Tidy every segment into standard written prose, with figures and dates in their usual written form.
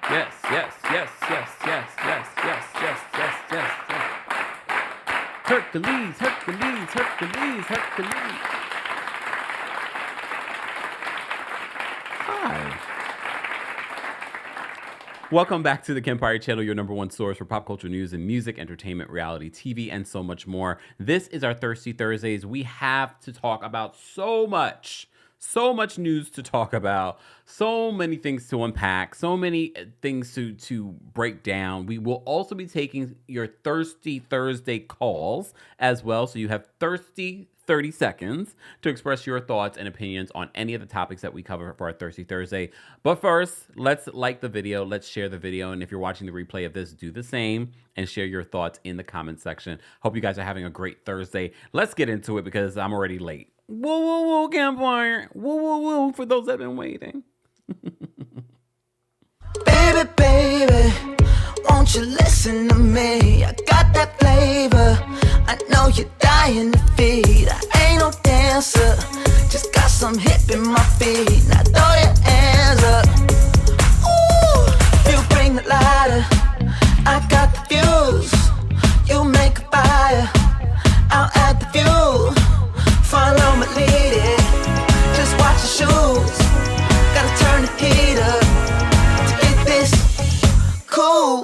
yes, yes, yes, yes, yes, yes, yes, yes, yes, yes, yes. Hercules, Hercules, Hercules, Hercules. Hi. Welcome back to the KEMPIRE channel, your number one source for pop culture news and music, entertainment, reality TV, and so much more. This is our Thirsty Thursdays. We have to talk about so much news to talk about, so many things to unpack, so many things to break down. We will also be taking your Thirsty Thursday calls as well. So you have 30 seconds to express your thoughts and opinions on any of the topics that we cover for our Thirsty Thursday. But first, let's like the video, let's share the video, and if you're watching the replay of this, do the same and share your thoughts in the comment section. Hope you guys are having a great Thursday. Let's get into it because I'm already late. Woo, woo, woo, Campfire. Woo, woo, woo, for those that have been waiting. Baby, baby, won't you listen to me? I got that flavor, I know you're dying to feed. I ain't no dancer, just got some hip in my feet. Now throw your hands up. Ooh, you bring the lighter, I got the fuse. You make a fire, I'll add the fuel. Follow my lead, just watch your shoes. Gotta turn the heat up to get this cool.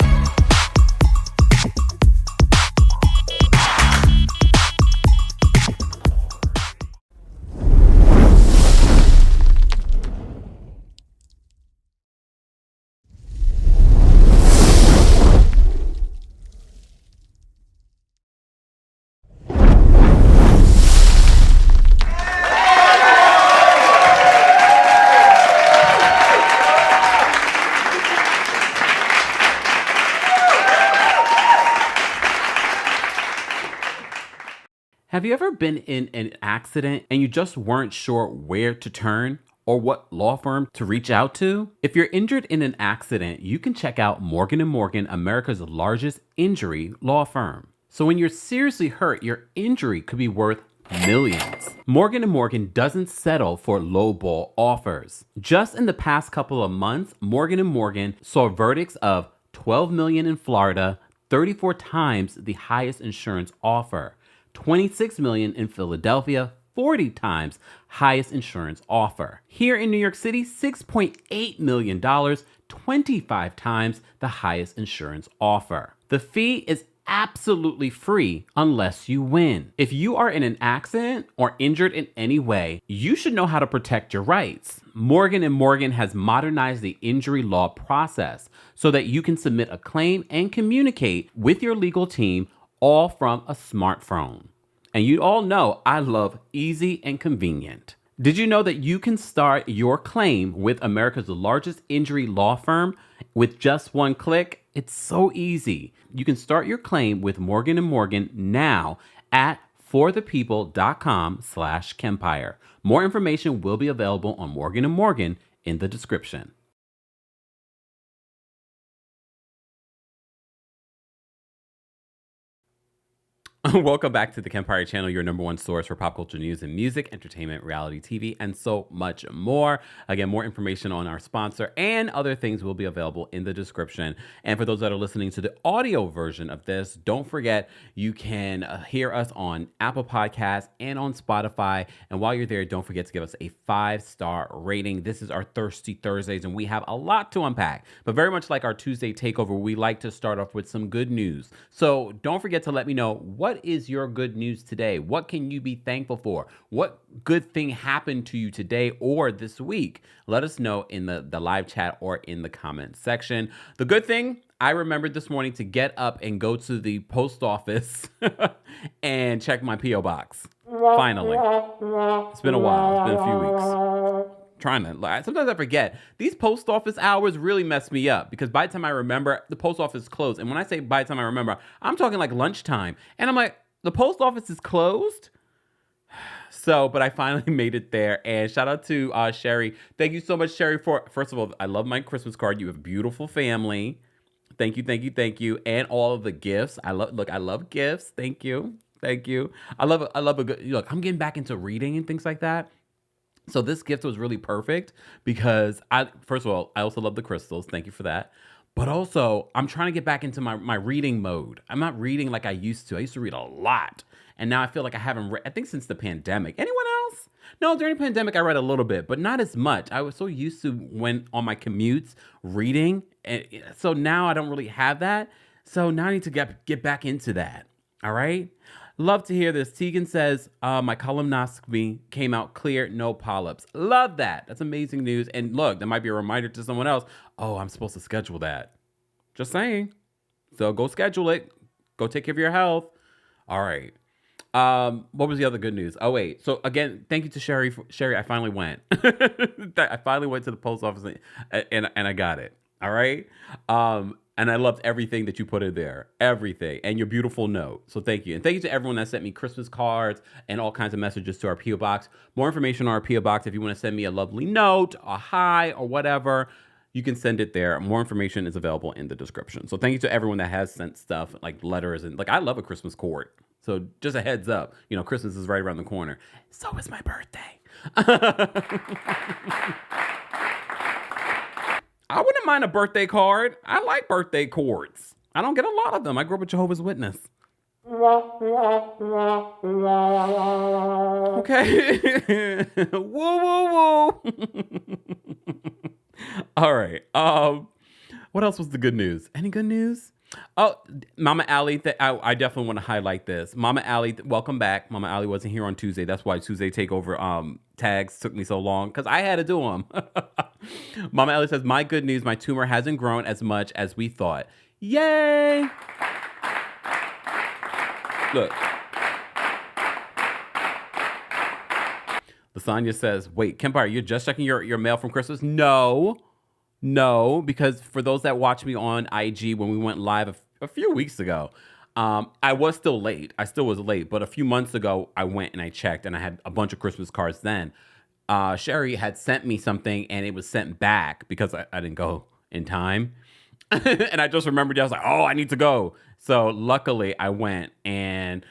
Have you ever been in an accident and you just weren't sure where to turn or what law firm to reach out to? If you're injured in an accident, you can check out Morgan & Morgan, America's largest injury law firm. So when you're seriously hurt, your injury could be worth millions. Morgan & Morgan doesn't settle for lowball offers. Just in the past couple of months, Morgan & Morgan saw verdicts of $12 million in Florida, 34 times the highest insurance offer. $26 million in Philadelphia, 40 times highest insurance offer. Here in New York City, $6.8 million, 25 times the highest insurance offer. The fee is absolutely free unless you win. If you are in an accident or injured in any way, you should know how to protect your rights. Morgan & Morgan has modernized the injury law process so that you can submit a claim and communicate with your legal team all from a smartphone. And you all know I love easy and convenient. Did you know that you can start your claim with America's largest injury law firm with just one click? It's so easy. You can start your claim with Morgan & Morgan now at forthepeople.com/KEMPIRE. More information will be available on Morgan & Morgan in the description. Welcome back to the KEMPIRE channel, your number one source for pop culture news and music, entertainment, reality TV, and so much more. Again, more information on our sponsor and other things will be available in the description. And for those that are listening to the audio version of this, don't forget you can hear us on Apple Podcasts and on Spotify. And while you're there, don't forget to give us a 5-star rating. This is our Thirsty Thursdays, and we have a lot to unpack. But very much like our Tuesday takeover, we like to start off with some good news. So don't forget to let me know, what is your good news today? What can you be thankful for? What good thing happened to you today or this week? Let us know in the live chat or in the comment section. The good thing, I remembered this morning to get up and go to the post office and check my P.O. box. Finally. It's been a while. It's been a few weeks. Sometimes I forget. These post office hours really mess me up because by the time I remember, the post office is closed. And when I say by the time I remember, I'm talking like lunchtime. And I'm like, the post office is closed? So, but I finally made it there. And shout out to Sheree. Thank you so much, Sheree, for, first of all, I love my Christmas card. You have a beautiful family. Thank you, thank you, thank you. And all of the gifts. I love gifts. Thank you. Thank you. I love a good, look, I'm getting back into reading and things like that. So this gift was really perfect because first of all, I also love the crystals. Thank you for that. But also, I'm trying to get back into my reading mode. I'm not reading like I used to. I used to read a lot. And now I feel like I haven't read, I think since the pandemic. Anyone else? No, during the pandemic, I read a little bit, but not as much. I was so used to when on my commutes reading. And so now I don't really have that. So now I need to get back into that. All right. Love to hear this. Tegan says, my colonoscopy came out clear, no polyps. Love that. That's amazing news. And look, that might be a reminder to someone else. Oh, I'm supposed to schedule that. Just saying. So go schedule it. Go take care of your health. All right. What was the other good news? Oh, wait. So again, thank you to Sheree. Sheree, I finally went. I finally went to the post office and I got it. All right. And I loved everything that you put in there, everything, and your beautiful note. So thank you. And thank you to everyone that sent me Christmas cards and all kinds of messages to our P.O. Box. More information on our P.O. Box. If you want to send me a lovely note, a hi, or whatever, you can send it there. More information is available in the description. So thank you to everyone that has sent stuff like letters. And like, I love a Christmas card. So just a heads up, you know, Christmas is right around the corner. So is my birthday. I wouldn't mind a birthday card. I like birthday cards. I don't get a lot of them. I grew up with Jehovah's Witness. Okay. Woo, woo, woo. All right. What else was the good news? Any good news? Oh, Mama Allie, I definitely want to highlight this. Mama Allie, welcome back. Mama Allie wasn't here on Tuesday. That's why Tuesday takeover tags took me so long because I had to do them. Mama Allie says, my good news, my tumor hasn't grown as much as we thought. Yay! Look. Lasagna says, wait, Kempire, you're just checking your mail from Christmas? No, because for those that watch me on IG when we went live a few weeks ago, I was still late. I still was late, but a few months ago, I went and I checked and I had a bunch of Christmas cards then. Sheree had sent me something and it was sent back because I didn't go in time. And I just remembered, I was like, oh, I need to go. So luckily I went and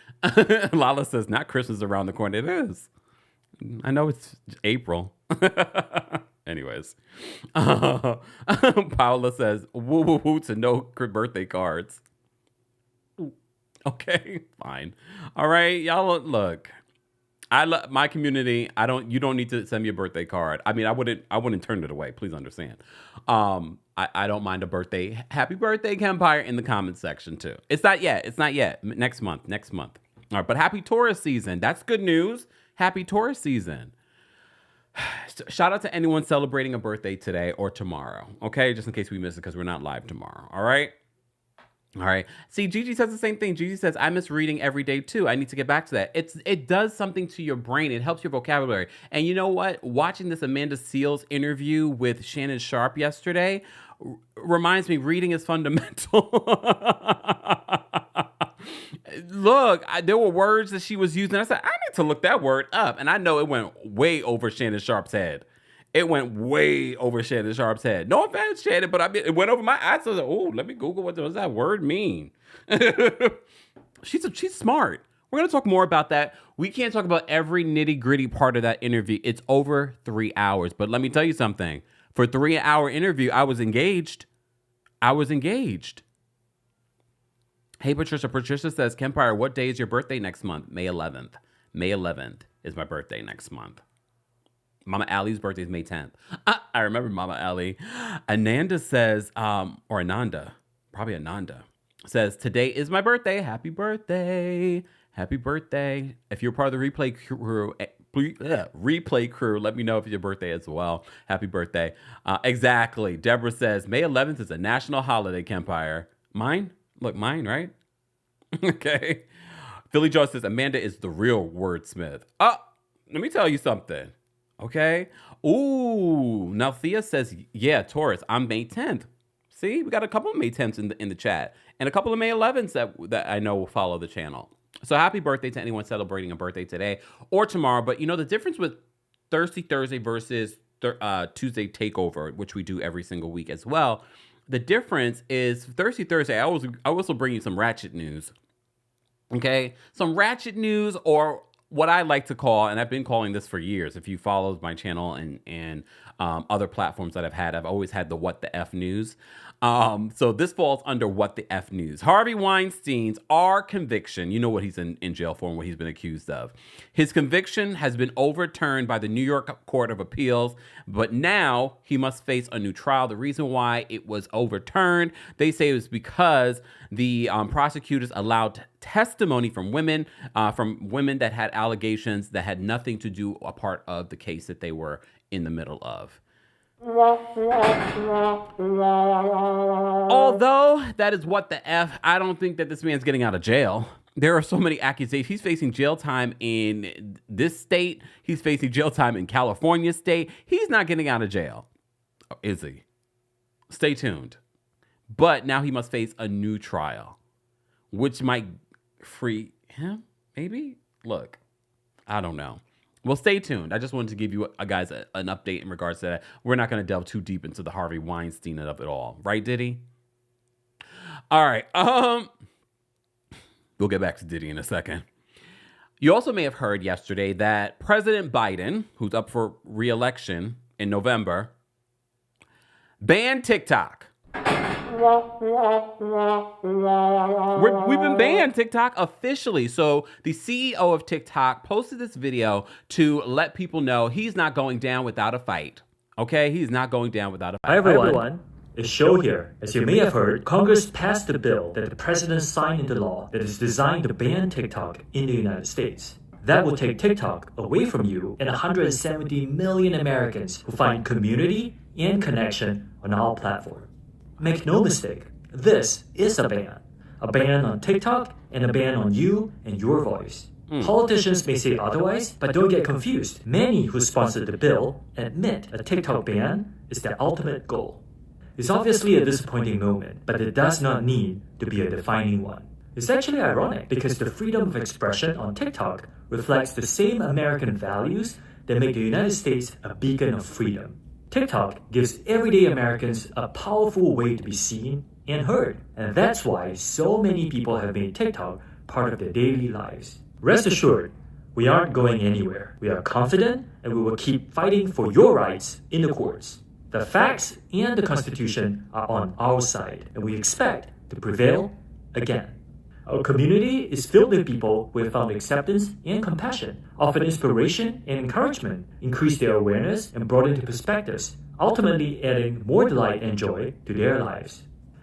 Lala says, not Christmas around the corner. It is. I know it's April. Anyways, Paula says, woo, woo, woo to no birthday cards. Okay, fine. All right, y'all, look, I love my community. You don't need to send me a birthday card. I mean, I wouldn't turn it away. Please understand. I don't mind a birthday. Happy birthday, Kempire, in the comments section too. It's not yet. Next month. All right, but happy Taurus season. That's good news. Happy Taurus season. Shout out to anyone celebrating a birthday today or tomorrow. Okay, just in case we miss it because we're not live tomorrow. All right. See, Gigi says the same thing. Gigi says, I miss reading every day too. I need to get back to that. It does something to your brain. It helps your vocabulary. And you know what? Watching this Amanda Seales interview with Shannon Sharp yesterday reminds me reading is fundamental. Look, there were words that she was using. I said, I need to look that word up. And I know it went way over Shannon Sharp's head. No offense, Shannon, but it went over my eyes. So I was like, oh, let me Google what does that word mean. She's smart. We're going to talk more about that. We can't talk about every nitty gritty part of that interview. It's over 3 hours. But let me tell you something. For a 3-hour interview, I was engaged. Hey, Patricia. Patricia says, Kempire, what day is your birthday next month? May 11th. May 11th is my birthday next month. Mama Allie's birthday is May 10th. I remember Mama Allie. Ananda says, or Ananda, probably Ananda, says, today is my birthday. Happy birthday. Happy birthday. If you're part of the replay crew, let me know if it's your birthday as well. Happy birthday. Exactly. Deborah says, May 11th is a national holiday, Kempire. Mine? Look, mine, right? Okay. Philly Joe says, Amanda is the real wordsmith. Let me tell you something. Okay. Ooh. Now Thea says, yeah, Taurus. I'm May 10th. See, we got a couple of May 10ths in the chat, and a couple of May 11ths that I know will follow the channel. So happy birthday to anyone celebrating a birthday today or tomorrow. But you know the difference with Thirsty Thursday versus Tuesday Takeover, which we do every single week as well. The difference is Thirsty Thursday. I also bring you some ratchet news. Okay, some ratchet news or what I like to call, and I've been calling this for years. If you follow my channel and other platforms that I've had, I've always had the what the F news. So this falls under what the F news. Harvey Weinstein's conviction, you know what he's in jail for and what he's been accused of. His conviction has been overturned by the New York Court of Appeals, but now he must face a new trial. The reason why it was overturned, they say it was because the prosecutors allowed testimony from women that had allegations that had nothing to do a part of the case that they were in the middle of. Although that is what the F, I don't think that this man's getting out of jail. There are so many accusations. He's facing jail time in this state. He's facing jail time in California state. He's not getting out of jail, is he? Stay tuned. But now he must face a new trial, which might free him, maybe? Look, I don't know. Well, stay tuned. I just wanted to give you guys an update in regards to that. We're not going to delve too deep into the Harvey Weinstein of it all. Right, Diddy? All right. We'll get back to Diddy in a second. You also may have heard yesterday that President Biden, who's up for re-election in November, banned TikTok. We've been banned TikTok officially. So the CEO of TikTok posted this video to let people know he's not going down without a fight. Okay? He's not going down without a fight. Hi everyone. It's Show here. As you may have heard, Congress passed a bill that the president signed into law that is designed to ban TikTok in the United States. That will take TikTok away from you and 170 million Americans who find community and connection on our platform. Make no mistake, this is a ban. A ban on TikTok and a ban on you and your voice. Politicians may say otherwise, but don't get confused. Many who sponsored the bill admit a TikTok ban is their ultimate goal. It's obviously a disappointing moment, but it does not need to be a defining one. It's actually ironic because the freedom of expression on TikTok reflects the same American values that make the United States a beacon of freedom. TikTok gives everyday Americans a powerful way to be seen and heard, and that's why so many people have made TikTok part of their daily lives. Rest assured, we aren't going anywhere. We are confident and we will keep fighting for your rights in the courts. The facts and the Constitution are on our side, and we expect to prevail again. Our community is filled with people who have found acceptance and compassion, often inspiration and encouragement, increase their awareness and broaden their perspectives, ultimately adding more delight and joy to their lives.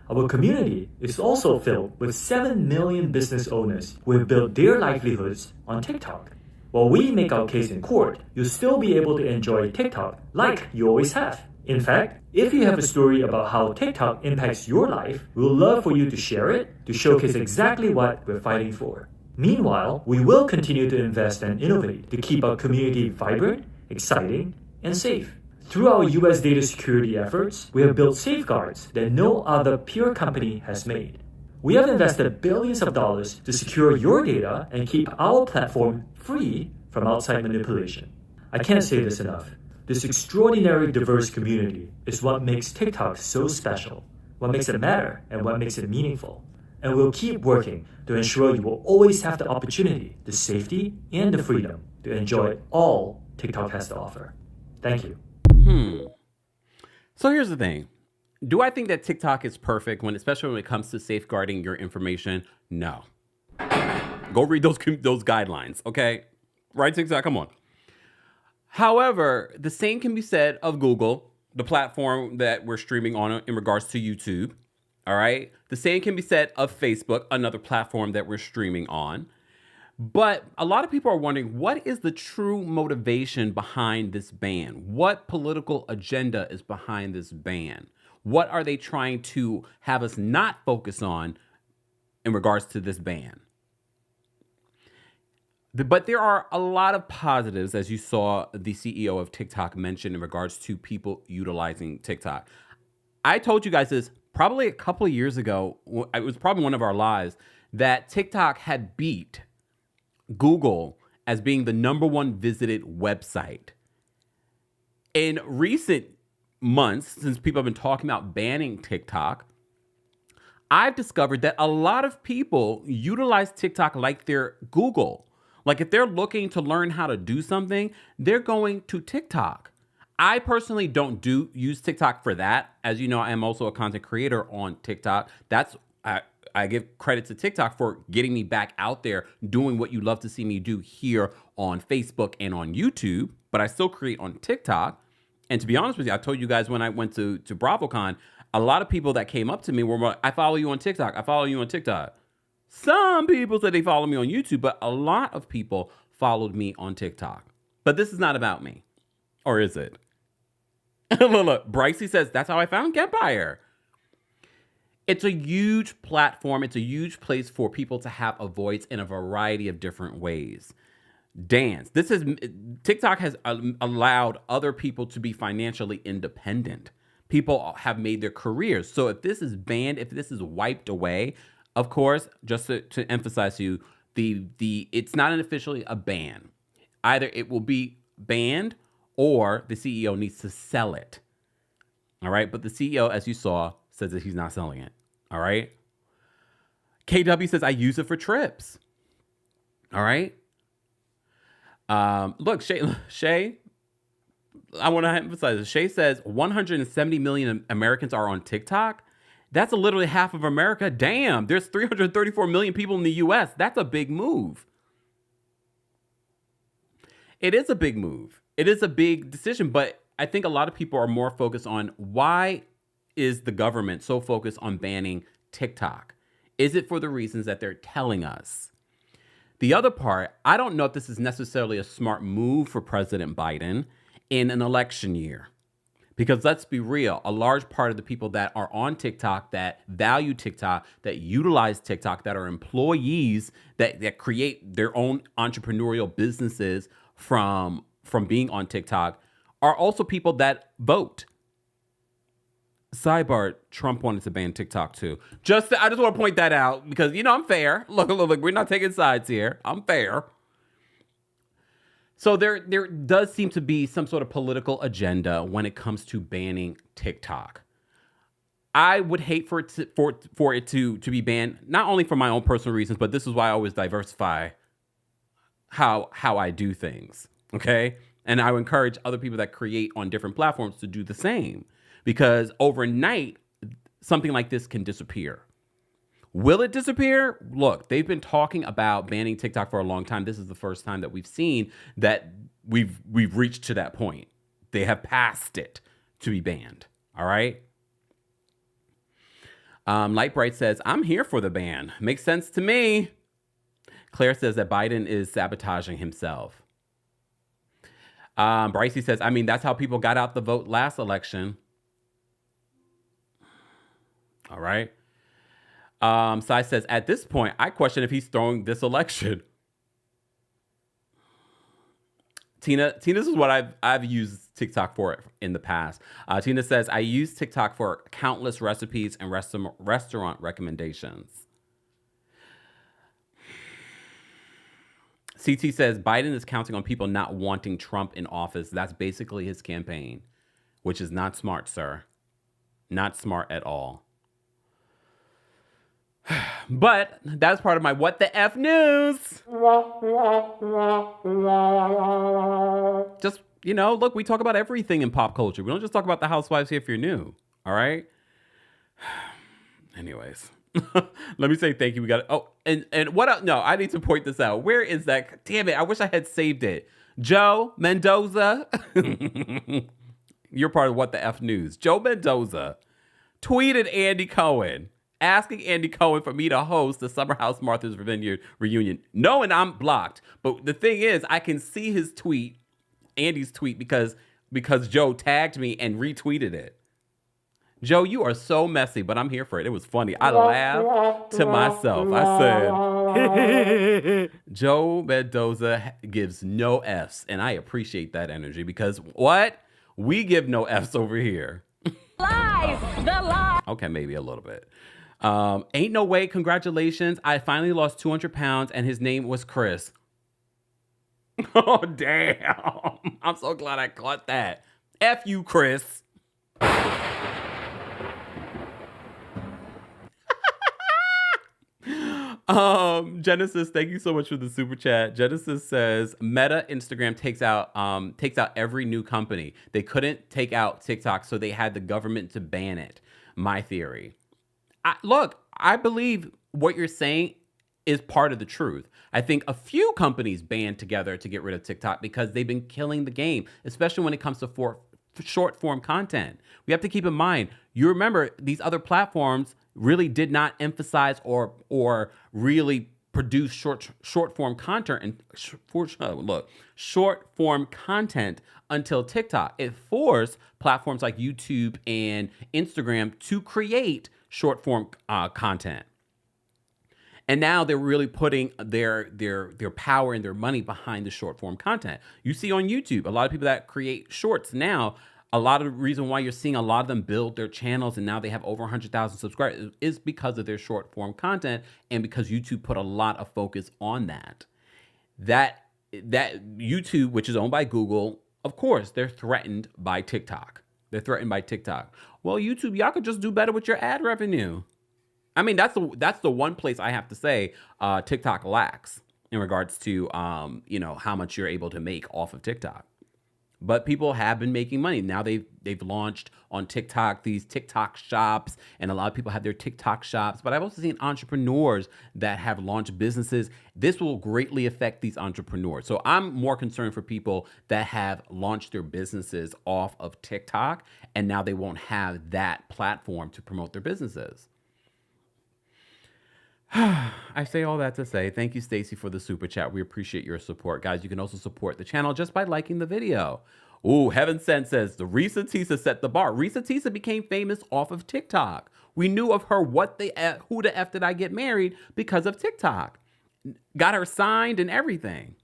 Our community is also filled with 7 million business owners who have built their livelihoods on TikTok. While we make our case in court, you'll still be able to enjoy TikTok like you always have. In fact, if you have a story about how TikTok impacts your life, we'll love for you to share it to showcase exactly what we're fighting for. Meanwhile, we will continue to invest and innovate to keep our community vibrant, exciting, and safe. Through our US data security efforts, we have built safeguards that no other peer company has made. We have invested billions of dollars to secure your data and keep our platform free from outside manipulation. I can't say this enough. This extraordinary diverse community is what makes TikTok so special, what makes it matter, and what makes it meaningful. And we'll keep working to ensure you will always have the opportunity, the safety, and the freedom to enjoy all TikTok has to offer. Thank you. So here's the thing. Do I think that TikTok is perfect especially when it comes to safeguarding your information? No. Go read those guidelines, okay? Right, TikTok? Come on. However, the same can be said of Google, the platform that we're streaming on in regards to YouTube, all right? The same can be said of Facebook, another platform that we're streaming on. But a lot of people are wondering, what is the true motivation behind this ban? What political agenda is behind this ban? What are they trying to have us not focus on in regards to this ban? But there are a lot of positives, as you saw the CEO of TikTok mention in regards to people utilizing TikTok. I told you guys this probably a couple of years ago. It was probably one of our lives that TikTok had beat Google as being the #1 visited website. In recent months, since people have been talking about banning TikTok, I've discovered that a lot of people utilize TikTok like their Google, Like if they're looking to learn how to do something, they're going to TikTok. I personally don't use TikTok for that. As you know, I am also a content creator on TikTok. I give credit to TikTok for getting me back out there doing what you love to see me do here on Facebook and on YouTube, but I still create on TikTok. And to be honest with you, I told you guys when I went to BravoCon, a lot of people that came up to me were like, I follow you on TikTok. I follow you on TikTok. Some people said they follow me on YouTube, but a lot of people followed me on TikTok. But this is not about me. Or is it? Look, Brycey says, that's how I found KEMPIRE. It's a huge platform. It's a huge place for people to have a voice in a variety of different ways. Dance. TikTok has allowed other people to be financially independent. People have made their careers. So if this is banned, if this is wiped away, of course, just to emphasize to you, it's not officially a ban. Either it will be banned or the CEO needs to sell it. All right. But the CEO, as you saw, says that he's not selling it. All right. KW says, I use it for trips. All right. Look, Shay, I want to emphasize this. Shay says 170 million Americans are on TikTok. That's literally half of America. Damn, there's 334 million people in the US. That's a big move. It is a big move. It is a big decision, but I think a lot of people are more focused on why is the government so focused on banning TikTok? Is it for the reasons that they're telling us? The other part, I don't know if this is necessarily a smart move for President Biden in an election year. Because let's be real, a large part of the people that are on TikTok, that value TikTok, that utilize TikTok, that are employees, that create their own entrepreneurial businesses from being on TikTok, are also people that vote. Sidebar, Trump wanted to ban TikTok too. I just want to point that out because, I'm fair. Look, we're not taking sides here. I'm fair. So there does seem to be some sort of political agenda when it comes to banning TikTok. I would hate for it to be banned, not only for my own personal reasons, but this is why I always diversify how I do things, okay? And I would encourage other people that create on different platforms to do the same. Because overnight, something like this can disappear. Will it disappear? Look, they've been talking about banning TikTok for a long time. This is the first time that we've seen that we've reached to that point. They have passed it to be banned. All right. Light Bright says, I'm here for the ban. Makes sense to me. Claire says that Biden is sabotaging himself. Brycey says, that's how people got out the vote last election. All right. Sai says, at this point, I question if he's throwing this election. Tina, this is what I've used TikTok for in the past. Tina says, I use TikTok for countless recipes and restaurant recommendations. CT says, Biden is counting on people not wanting Trump in office. That's basically his campaign, which is not smart, sir. Not smart at all. But that's part of my What the F news. Just, look, we talk about everything in pop culture. We don't just talk about the housewives here if you're new. All right. Anyways, let me say thank you. We got and what else? No, I need to point this out. Where is that? Damn it. I wish I had saved it. Joe Mendoza. You're part of What the F news. Joe Mendoza tweeted Andy Cohen, asking Andy Cohen for me to host the Summer House Martha's Vineyard reunion. Knowing I'm blocked. But the thing is, I can see his tweet, Andy's tweet, because Joe tagged me and retweeted it. Joe, you are so messy, but I'm here for it. It was funny. I laughed to myself. I said, Joe Mendoza gives no Fs, and I appreciate that energy because what? We give no Fs over here. Lies! The lie! Okay, maybe a little bit. Ain't no way. Congratulations. I finally lost 200 pounds and his name was Chris. Oh, damn. I'm so glad I caught that. F you, Chris. Genesis, thank you so much for the super chat. Genesis says Meta Instagram takes out every new company. They couldn't take out TikTok, so they had the government to ban it. My theory. I believe what you're saying is part of the truth. I think a few companies band together to get rid of TikTok because they've been killing the game, especially when it comes to short form content. We have to keep in mind, you remember these other platforms really did not emphasize or really produce short form content and short form content until TikTok. It forced platforms like YouTube and Instagram to create short form content. And now they're really putting their power and their money behind the short form content. You see on YouTube, a lot of people that create shorts now, a lot of the reason why you're seeing a lot of them build their channels and now they have over 100,000 subscribers is because of their short form content and because YouTube put a lot of focus on that. That YouTube, which is owned by Google, of course, they're threatened by TikTok. Well, YouTube, y'all could just do better with your ad revenue. I mean, that's the one place I have to say TikTok lacks in regards to how much you're able to make off of TikTok. But people have been making money. Now they've launched on TikTok these TikTok shops, and a lot of people have their TikTok shops. But I've also seen entrepreneurs that have launched businesses. This will greatly affect these entrepreneurs. So I'm more concerned for people that have launched their businesses off of TikTok, and now they won't have that platform to promote their businesses. I say all that to say thank you, Stacy, for the super chat. We appreciate your support. Guys, you can also support the channel just by liking the video. Ooh, Heaven Sent says, the Risa Tisa set the bar. Risa Tisa became famous off of TikTok. We knew of her who the F did I get married because of TikTok. Got her signed and everything.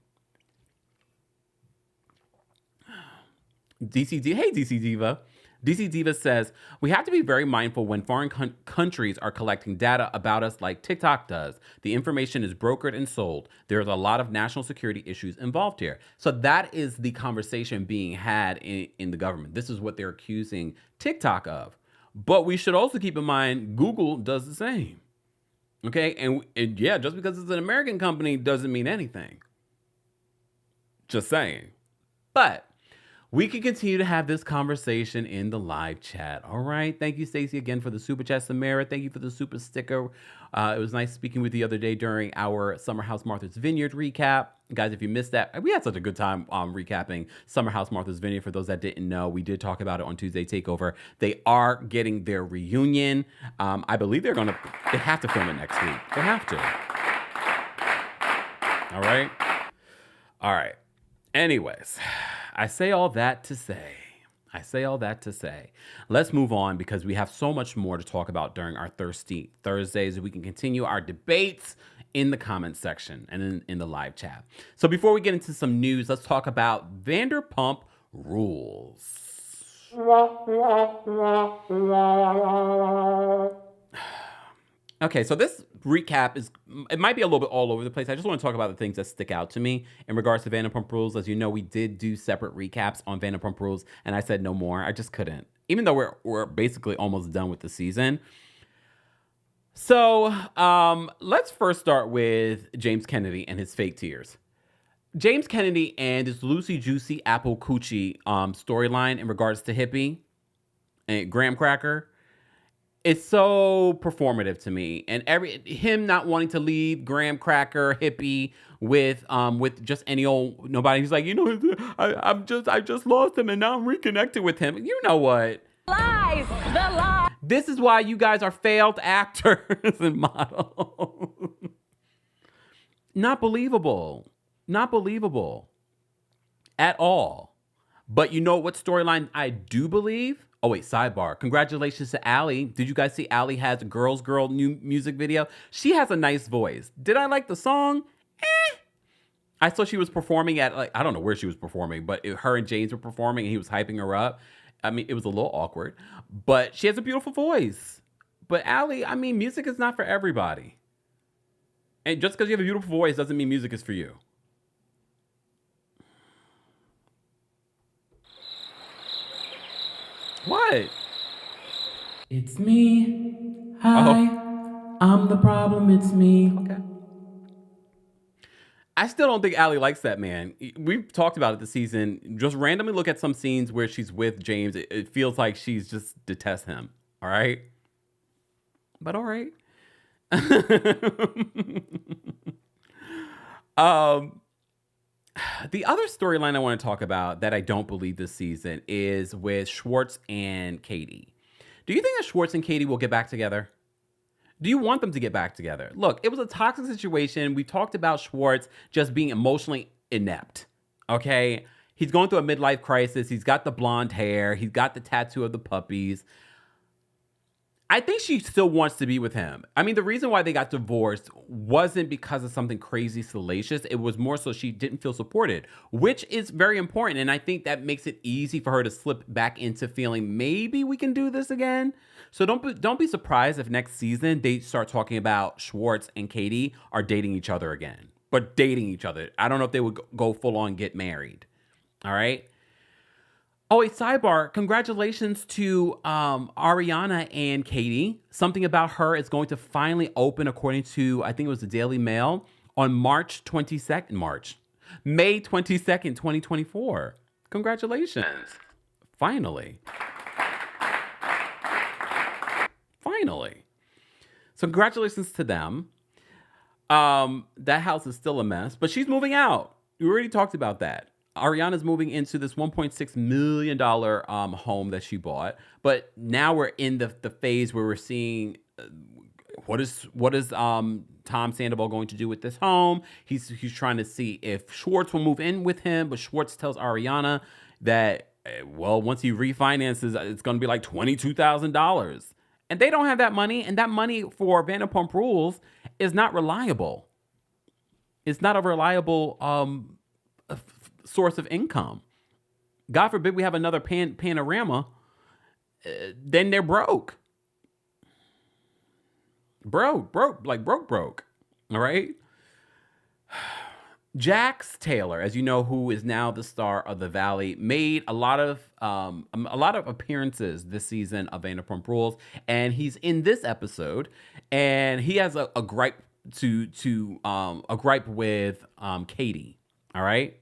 Hey, DC Diva. DC Diva says, we have to be very mindful when foreign countries are collecting data about us like TikTok does. The information is brokered and sold. There's a lot of national security issues involved here. So that is the conversation being had in the government. This is what they're accusing TikTok of. But we should also keep in mind, Google does the same. Okay? And yeah, just because it's an American company doesn't mean anything. Just saying. But we can continue to have this conversation in the live chat. All right. Thank you, Stacey, again for the super chat. Samara, thank you for the super sticker. It was nice speaking with you the other day during our Summer House Martha's Vineyard recap. Guys, if you missed that, we had such a good time recapping Summer House Martha's Vineyard. For those that didn't know, we did talk about it on Tuesday Takeover. They are getting their reunion. I believe they have to film it next week. They have to. All right. All right. Anyways, I say all that to say, let's move on because we have so much more to talk about during our Thirsty Thursdays. We can continue our debates in the comments section and in the live chat. So before we get into some news, let's talk about Vanderpump Rules. Okay, so this recap it might be a little bit all over the place. I just want to talk about the things that stick out to me in regards to Vanderpump Rules. As you know, we did do separate recaps on Vanderpump Rules, and I said no more. I just couldn't, even though we're basically almost done with the season. So let's first start with James Kennedy and his fake tears. James Kennedy and his Lucy Juicy Apple Coochie storyline in regards to Hippie and Graham Cracker. It's so performative to me, and him not wanting to leave Graham Cracker Hippie with just any old nobody. He's like, I just lost him, and now I'm reconnected with him. You know what? Lies, the lie. This is why you guys are failed actors and models. Not believable at all. But you know what storyline I do believe? Oh, wait, sidebar. Congratulations to Allie. Did you guys see Allie has a Girls Girl new music video? She has a nice voice. Did I like the song? I saw she was performing at, I don't know where she was performing, but her and James were performing and he was hyping her up. I mean, it was a little awkward, but she has a beautiful voice. But Allie, I mean, music is not for everybody. And just because you have a beautiful voice doesn't mean music is for you. What? It's me. Hi. I'm the problem, it's me. Okay. I still don't think Allie likes that man. We've talked about it this season. Just randomly look at some scenes where she's with James. It feels like she's just detests him. All right? But all right. The other storyline I want to talk about that I don't believe this season is with Schwartz and Katie. Do you think that Schwartz and Katie will get back together? Do you want them to get back together? Look, it was a toxic situation. We talked about Schwartz just being emotionally inept, okay? He's going through a midlife crisis. He's got the blonde hair. He's got the tattoo of the puppies. I think she still wants to be with him. I mean, the reason why they got divorced wasn't because of something crazy salacious. It was more so she didn't feel supported, which is very important. And I think that makes it easy for her to slip back into feeling maybe we can do this again. So don't be surprised if next season they start talking about Schwartz and Katie are dating each other again, but dating each other. I don't know if they would go full on get married. All right. Oh, wait, sidebar. Congratulations to Ariana and Katie. Something about her is going to finally open, according to, I think it was the Daily Mail, on May 22nd, 2024. Congratulations. Finally. So congratulations to them. That house is still a mess, but she's moving out. We already talked about that. Ariana's moving into this $1.6 million home that she bought. But now we're in the phase where we're seeing what is Tom Sandoval going to do with this home. He's trying to see if Schwartz will move in with him, but Schwartz tells Ariana that, well, once he refinances, it's going to be like $22,000. And they don't have that money, and that money for Vanderpump Rules is not reliable. It's not a reliable source of income. God forbid we have another panorama, then they're broke. Broke. All right. Jax Taylor, as you know, who is now the star of The Valley, made a lot of appearances this season of Vanderpump Rules, and he's in this episode, and he has a gripe with Katie. All right.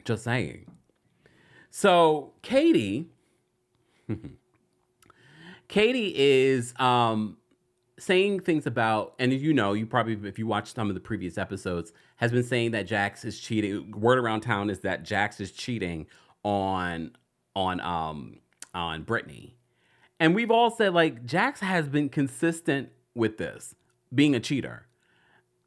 Just saying. So Katie is saying things about, and you probably, if you watched some of the previous episodes, has been saying that Jax is cheating. Word around town is that Jax is cheating on Brittany. And we've all said, like, Jax has been consistent with this, being a cheater.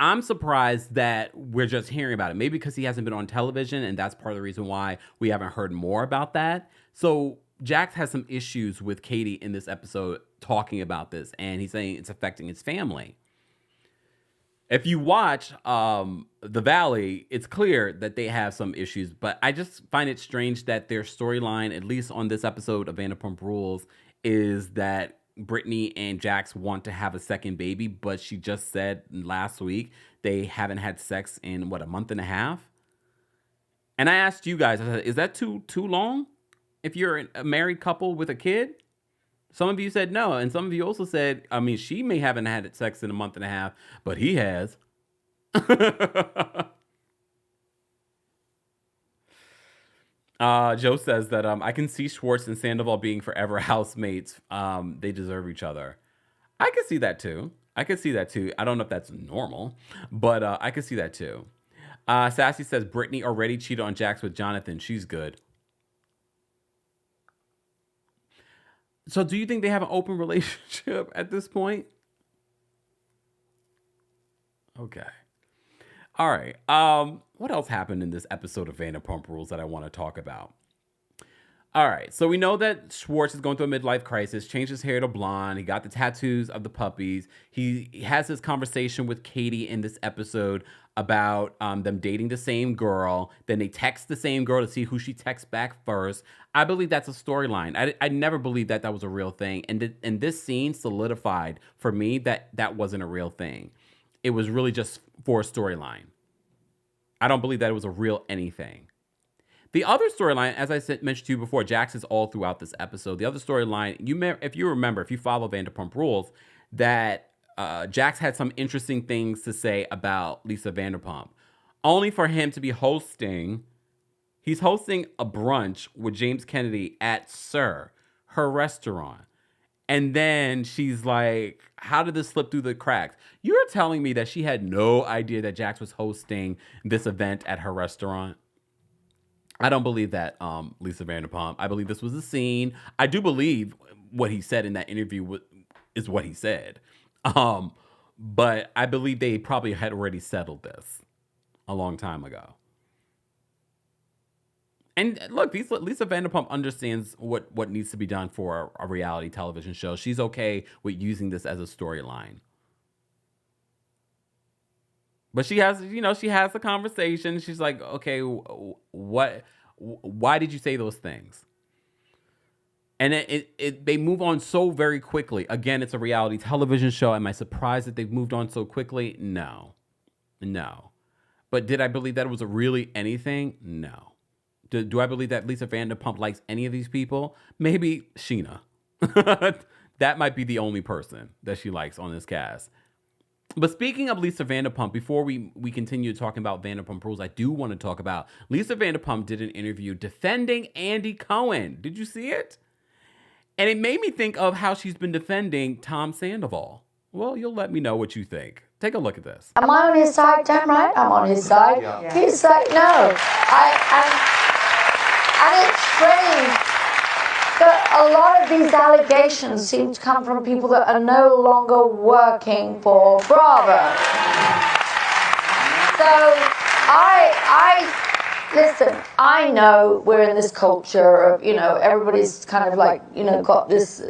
I'm surprised that we're just hearing about it. Maybe because he hasn't been on television, and that's part of the reason why we haven't heard more about that. So Jax has some issues with Katie in this episode talking about this, and he's saying it's affecting his family. If you watch The Valley, it's clear that they have some issues, but I just find it strange that their storyline, at least on this episode of Vanderpump Rules, is that Brittany and Jax want to have a second baby, but she just said last week they haven't had sex in, a month and a half? And I asked you guys, I said, is that too long if you're a married couple with a kid? Some of you said no, and some of you also said, I mean, she may haven't had sex in a month and a half, but he has. Joe says that I can see Schwartz and Sandoval being forever housemates. They deserve each other. I can see that too. I don't know if that's normal, but I can see that too. Sassy says Brittany already cheated on Jax with Jonathan. She's good. So do you think they have an open relationship at this point? Okay. All right. What else happened in this episode of Vanderpump Rules that I want to talk about? All right. So we know that Schwartz is going through a midlife crisis, changed his hair to blonde. He got the tattoos of the puppies. He has this conversation with Katie in this episode about them dating the same girl. Then they text the same girl to see who she texts back first. I believe that's a storyline. I never believed that was a real thing. And this scene solidified for me that wasn't a real thing. It was really just for a storyline. I don't believe that it was a real anything. The other storyline, as I mentioned to you before, Jax is all throughout this episode. The other storyline, if you remember, if you follow Vanderpump Rules, that Jax had some interesting things to say about Lisa Vanderpump, only for him to be hosting. He's hosting a brunch with James Kennedy at Sir, her restaurant. And then she's like, how did this slip through the cracks? You're telling me that she had no idea that Jax was hosting this event at her restaurant? I don't believe that, Lisa Vanderpump. I believe this was a scene. I do believe what he said in that interview is what he said. But I believe they probably had already settled this a long time ago. And look, Lisa Vanderpump understands what needs to be done for a reality television show. She's okay with using this as a storyline. But she has the conversation. She's like, okay, why did you say those things? And they move on so very quickly. Again, it's a reality television show. Am I surprised that they've moved on so quickly? No. But did I believe that it was really anything? No. Do I believe that Lisa Vanderpump likes any of these people? Maybe Sheena. That might be the only person that she likes on this cast. But speaking of Lisa Vanderpump, before we continue talking about Vanderpump Rules, I do want to talk about Lisa Vanderpump did an interview defending Andy Cohen. Did you see it? And it made me think of how she's been defending Tom Sandoval. Well, you'll let me know what you think. Take a look at this. Am I on his side, damn right I'm on his side. Yeah. He's like, no. And it's strange that a lot of these allegations seem to come from people that are no longer working for Bravo. So listen, I know we're in this culture of, everybody's kind of like, got this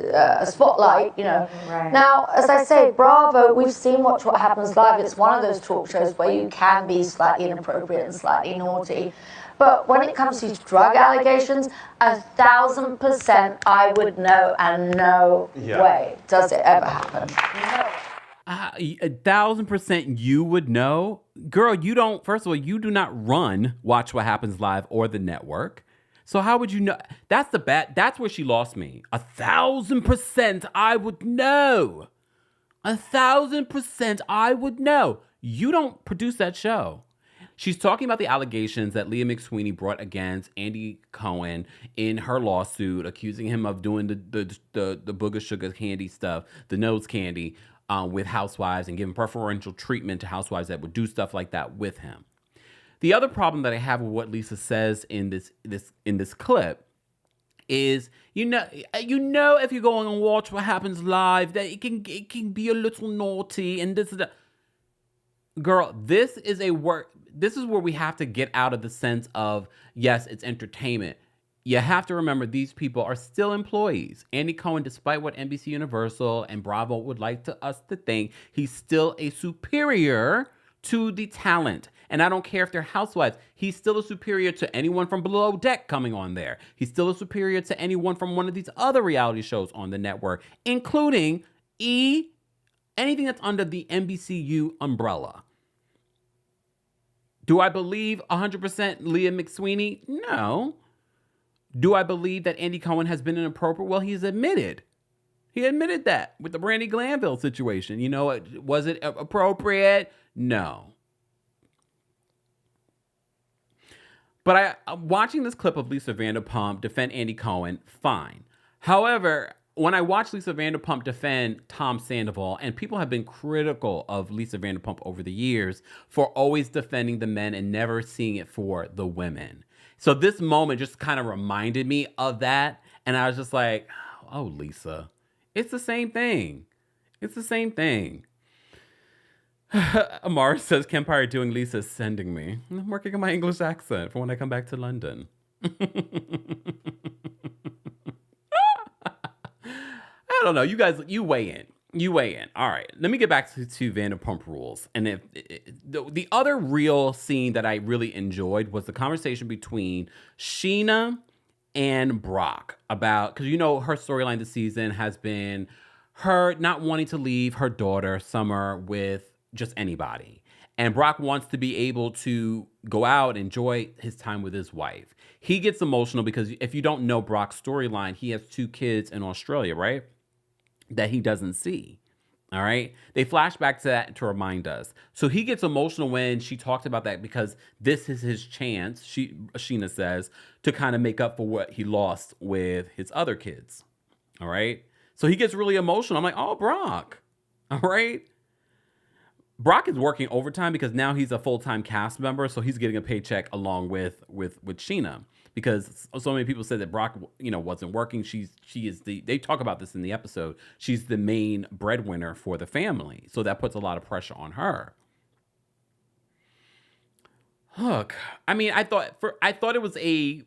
spotlight, Right. Now, as I say, Bravo, we've seen Watch What Happens Live. It's one of those talk shows where you can be slightly inappropriate and slightly naughty. But when it comes to drug allegations, 1,000% I would know, and no way does it ever happen. No. 1,000% you would know. Girl, first of all, you do not run Watch What Happens Live or the network. So how would you know? That's where she lost me. 1,000% I would know. 1,000% I would know. You don't produce that show. She's talking about the allegations that Leah McSweeney brought against Andy Cohen in her lawsuit, accusing him of doing the booger sugar candy stuff, the nose candy, with housewives, and giving preferential treatment to housewives that would do stuff like that with him. The other problem that I have with what Lisa says in this clip is, if you're going on Watch What Happens Live, that it can be a little naughty and this is that. Girl, this is where we have to get out of the sense of, yes, it's entertainment. You have to remember these people are still employees. Andy Cohen, despite what NBC Universal and Bravo would like us to think, he's still a superior to the talent. And I don't care if they're housewives. He's still a superior to anyone from Below Deck coming on there. He's still a superior to anyone from one of these other reality shows on the network, including anything that's under the NBCU umbrella. Do I believe 100% Leah McSweeney? No. Do I believe that Andy Cohen has been inappropriate? Well, he's admitted. He admitted that with the Brandy Glanville situation. Was it appropriate? No. But watching this clip of Lisa Vanderpump defend Andy Cohen, fine. However, when I watch Lisa Vanderpump defend Tom Sandoval, and people have been critical of Lisa Vanderpump over the years for always defending the men and never seeing it for the women. So this moment just kind of reminded me of that. And I was just like, oh, Lisa, it's the same thing. It's the same thing. Amar says, KEMPIRE doing Lisa sending me. I'm working on my English accent for when I come back to London. I don't know. You guys, you weigh in. All right. Let me get back to Vanderpump Rules. And the other real scene that I really enjoyed was the conversation between Sheena and Brock about, because her storyline this season has been her not wanting to leave her daughter Summer with just anybody. And Brock wants to be able to go out and enjoy his time with his wife. He gets emotional because if you don't know Brock's storyline, he has 2 kids in Australia, right? That he doesn't see. All right. They flash back to that to remind us. So he gets emotional when she talked about that because this is his chance, Sheena says, to kind of make up for what he lost with his other kids. All right. So he gets really emotional. I'm like, oh, Brock. All right. Brock is working overtime because now he's a full-time cast member, so he's getting a paycheck along with Sheena. Because so many people said that Brock, wasn't working. She is they talk about this in the episode. She's the main breadwinner for the family. So that puts a lot of pressure on her. Look, I mean, I thought it was a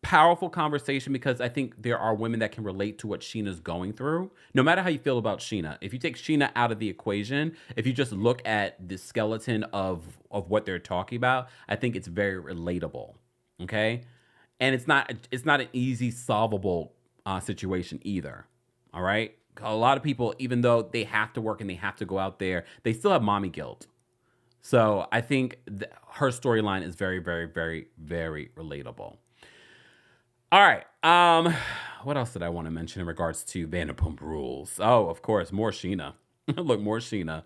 powerful conversation because I think there are women that can relate to what Sheena's going through. No matter how you feel about Sheena, if you take Sheena out of the equation, if you just look at the skeleton of what they're talking about, I think it's very relatable. Okay, and it's not an easy solvable situation either. All right, a lot of people, even though they have to work and they have to go out there, they still have mommy guilt. So I think her storyline is very, very, very, very relatable. All right. What else did I want to mention in regards to Vanderpump Rules? Oh, of course, more Sheena. Look, more Sheena.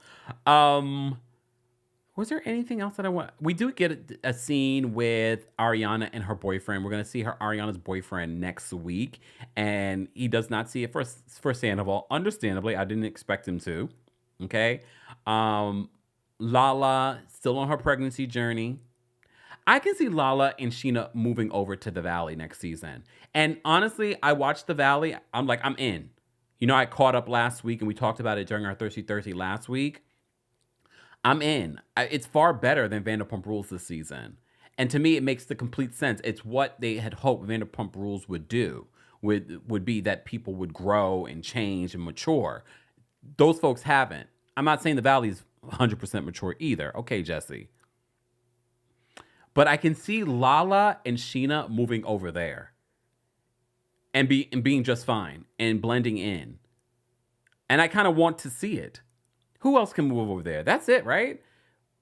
Was there anything else that I want? We do get a scene with Ariana and her boyfriend. We're going to see Ariana's boyfriend next week, and he does not see it for Sandoval. Understandably, I didn't expect him to. Okay. Lala still on her pregnancy journey. I can see Lala and Sheena moving over to the Valley next season. And honestly, I watched the Valley. I'm like, I'm in. I caught up last week and we talked about it during our Thirsty Thursday last week. I'm in. It's far better than Vanderpump Rules this season. And to me, it makes the complete sense. It's what they had hoped Vanderpump Rules would do, would be that people would grow and change and mature. Those folks haven't. I'm not saying the Valley is 100% mature either. Okay, Jesse. But I can see Lala and Sheena moving over there and being just fine and blending in. And I kind of want to see it. Who else can move over there? That's it, right?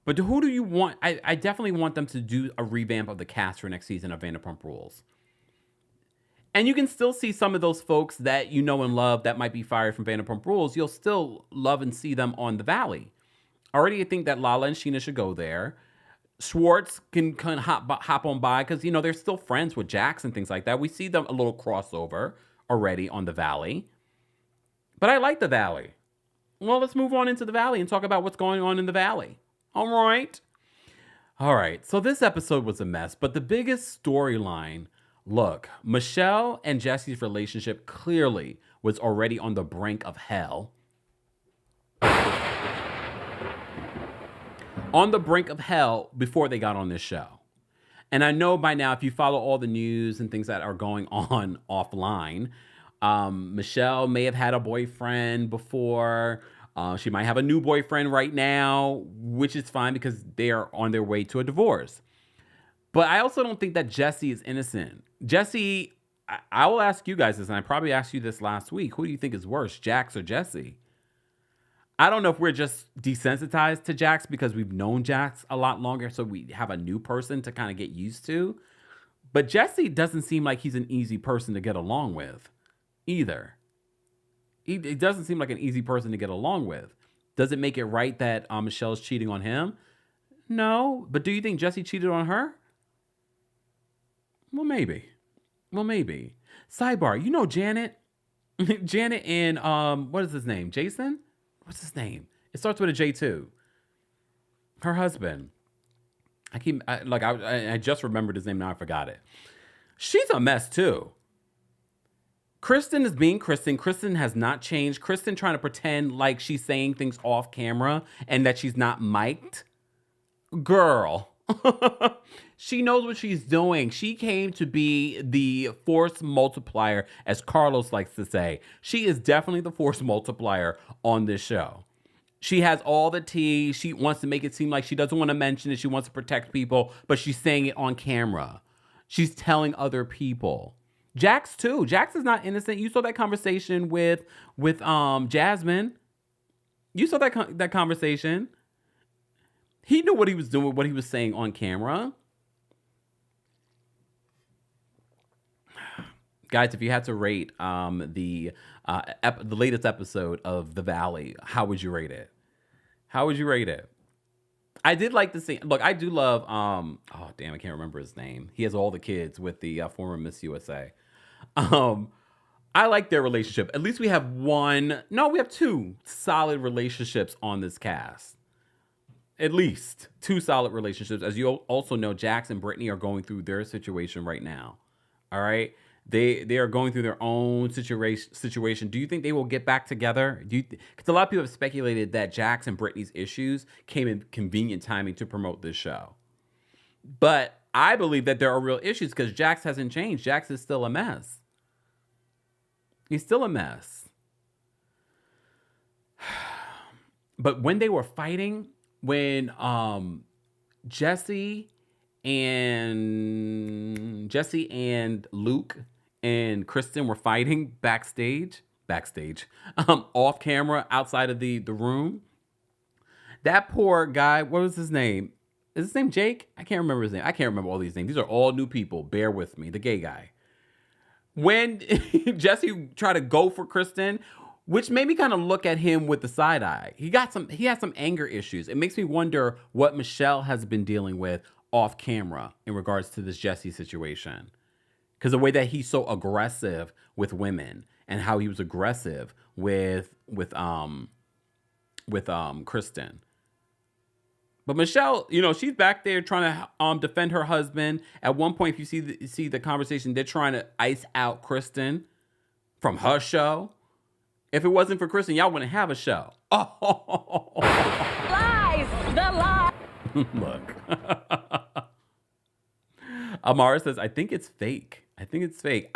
But who do you want? I definitely want them to do a revamp of the cast for next season of Vanderpump Rules. And you can still see some of those folks that you know and love that might be fired from Vanderpump Rules. You'll still love and see them on the Valley. I already think that Lala and Sheena should go there. Schwartz can kind of hop on by because, they're still friends with Jax and things like that. We see them a little crossover already on the Valley. But I like the Valley. Well, let's move on into the Valley and talk about what's going on in the Valley. All right. So this episode was a mess, but the biggest storyline, look, Michelle and Jesse's relationship clearly was already on the brink of hell. On the brink of hell before they got on this show. And I know by now, if you follow all the news and things that are going on offline, Michelle may have had a boyfriend before. She might have a new boyfriend right now, which is fine because they are on their way to a divorce. But I also don't think that Jesse is innocent. Jesse, I will ask you guys this, and I probably asked you this last week. Who do you think is worse, Jax or Jesse? I don't know if we're just desensitized to Jax because we've known Jax a lot longer, so we have a new person to kind of get used to. But Jesse doesn't seem like he's an easy person to get along with either. He doesn't seem like an easy person to get along with. Does it make it right that Michelle's cheating on him? No. But do you think Jesse cheated on her? Well, maybe. Sidebar, Janet? Janet and, what is his name? Jason? What's his name? It starts with a J too. Her husband. I just remembered his name, now I forgot it. She's a mess too. Kristen is being Kristen. Kristen has not changed. Kristen trying to pretend like she's saying things off camera and that she's not mic'd. Girl. She knows what she's doing. She came to be the force multiplier, as Carlos likes to say. She is definitely the force multiplier on this show. She has all the tea. She wants to make it seem like she doesn't want to mention it. She wants to protect people, but she's saying it on camera. She's telling other people. Jax too. Jax is not innocent. You saw that conversation with Jasmine. You saw that conversation. He knew what he was doing, what he was saying on camera. Guys, if you had to rate the latest episode of The Valley, how would you rate it? How would you rate it? I did like the scene. Look, I do love. Oh damn, I can't remember his name. He has all the kids with the former Miss USA. I like their relationship. At least we have one. No, we have two solid relationships on this cast. At least two solid relationships. As you also know, Jax and Brittany are going through their situation right now. All right. They are going through their own situation. Do you think they will get back together? Because a lot of people have speculated that Jax and Brittany's issues came in convenient timing to promote this show. But I believe that there are real issues because Jax hasn't changed. Jax is still a mess. He's still a mess. But when they were fighting, when Jesse and Luke and Kristen were fighting backstage, off camera, outside of the room. That poor guy, what was his name? Is his name Jake? I can't remember his name. I can't remember all these names. These are all new people. Bear with me. The gay guy. When Jesse tried to go for Kristen, which made me kind of look at him with the side eye. He has some anger issues. It makes me wonder what Michelle has been dealing with off camera in regards to this Jesse situation. Because the way that he's so aggressive with women and how he was aggressive with Kristen. But Michelle, she's back there trying to defend her husband. At one point, if you see the conversation, they're trying to ice out Kristen from her show. If it wasn't for Kristen, y'all wouldn't have a show. Oh. Lies! The lie! Look. Amara says, I think it's fake. I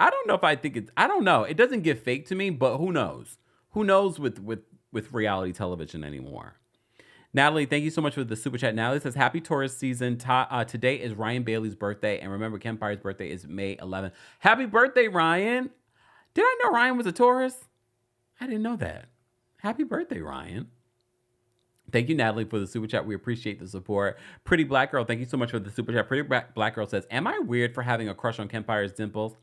don't know if I don't know. It doesn't give fake to me, but who knows? Who knows with reality television anymore? Natalie, thank you so much for the super chat. Natalie says, happy Taurus season. Today is Ryan Bailey's birthday. And remember, KEMPIRE's birthday is May 11th. Happy birthday, Ryan. Did I know Ryan was a Taurus? I didn't know that. Happy birthday, Ryan. Thank you, Natalie, for the super chat. We appreciate the support. Pretty Black Girl, thank you so much for the super chat. Pretty Black Girl says, am I weird for having a crush on KEMPIRE's dimples?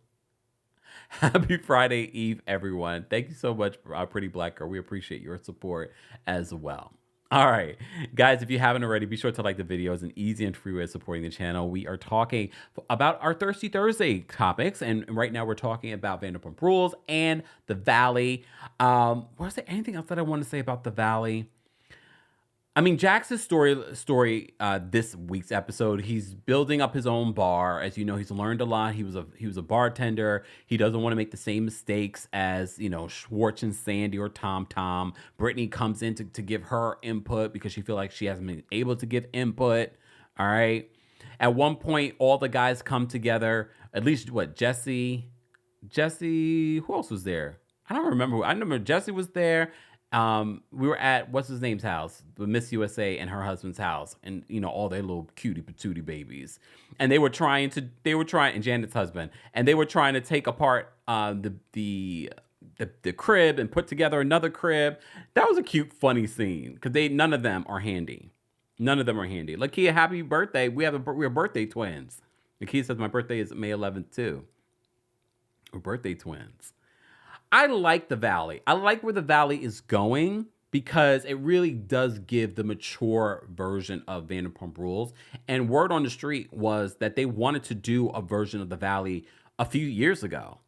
Happy Friday Eve, everyone. Thank you so much, Pretty Black Girl. We appreciate your support as well. All right, guys, if you haven't already, be sure to like the video. It's an easy and free way of supporting the channel. We are talking about our Thirsty Thursday topics, and right now we're talking about Vanderpump Rules and The Valley. Was there anything else that I want to say about The Valley? I mean, Jax's story this week's episode, he's building up his own bar. As you know, he's learned a lot. He was a bartender. He doesn't want to make the same mistakes as, Schwartz and Sandy or Tom. Brittany comes in to give her input because she feels like she hasn't been able to give input. All right. At one point, all the guys come together. At least, Jesse, who else was there? I don't remember. I remember Jesse was there. We were at what's his name's house, the Miss USA and her husband's house, and all their little cutie patootie babies, and they were trying and Janet's husband, and they were trying to take apart the crib and put together another crib. That was a cute, funny scene because none of them are handy. Lakia, happy birthday! We're birthday twins. Lakia says my birthday is May 11th too. We're birthday twins. I like The Valley. I like where The Valley is going because it really does give the mature version of Vanderpump Rules. And word on the street was that they wanted to do a version of The Valley a few years ago.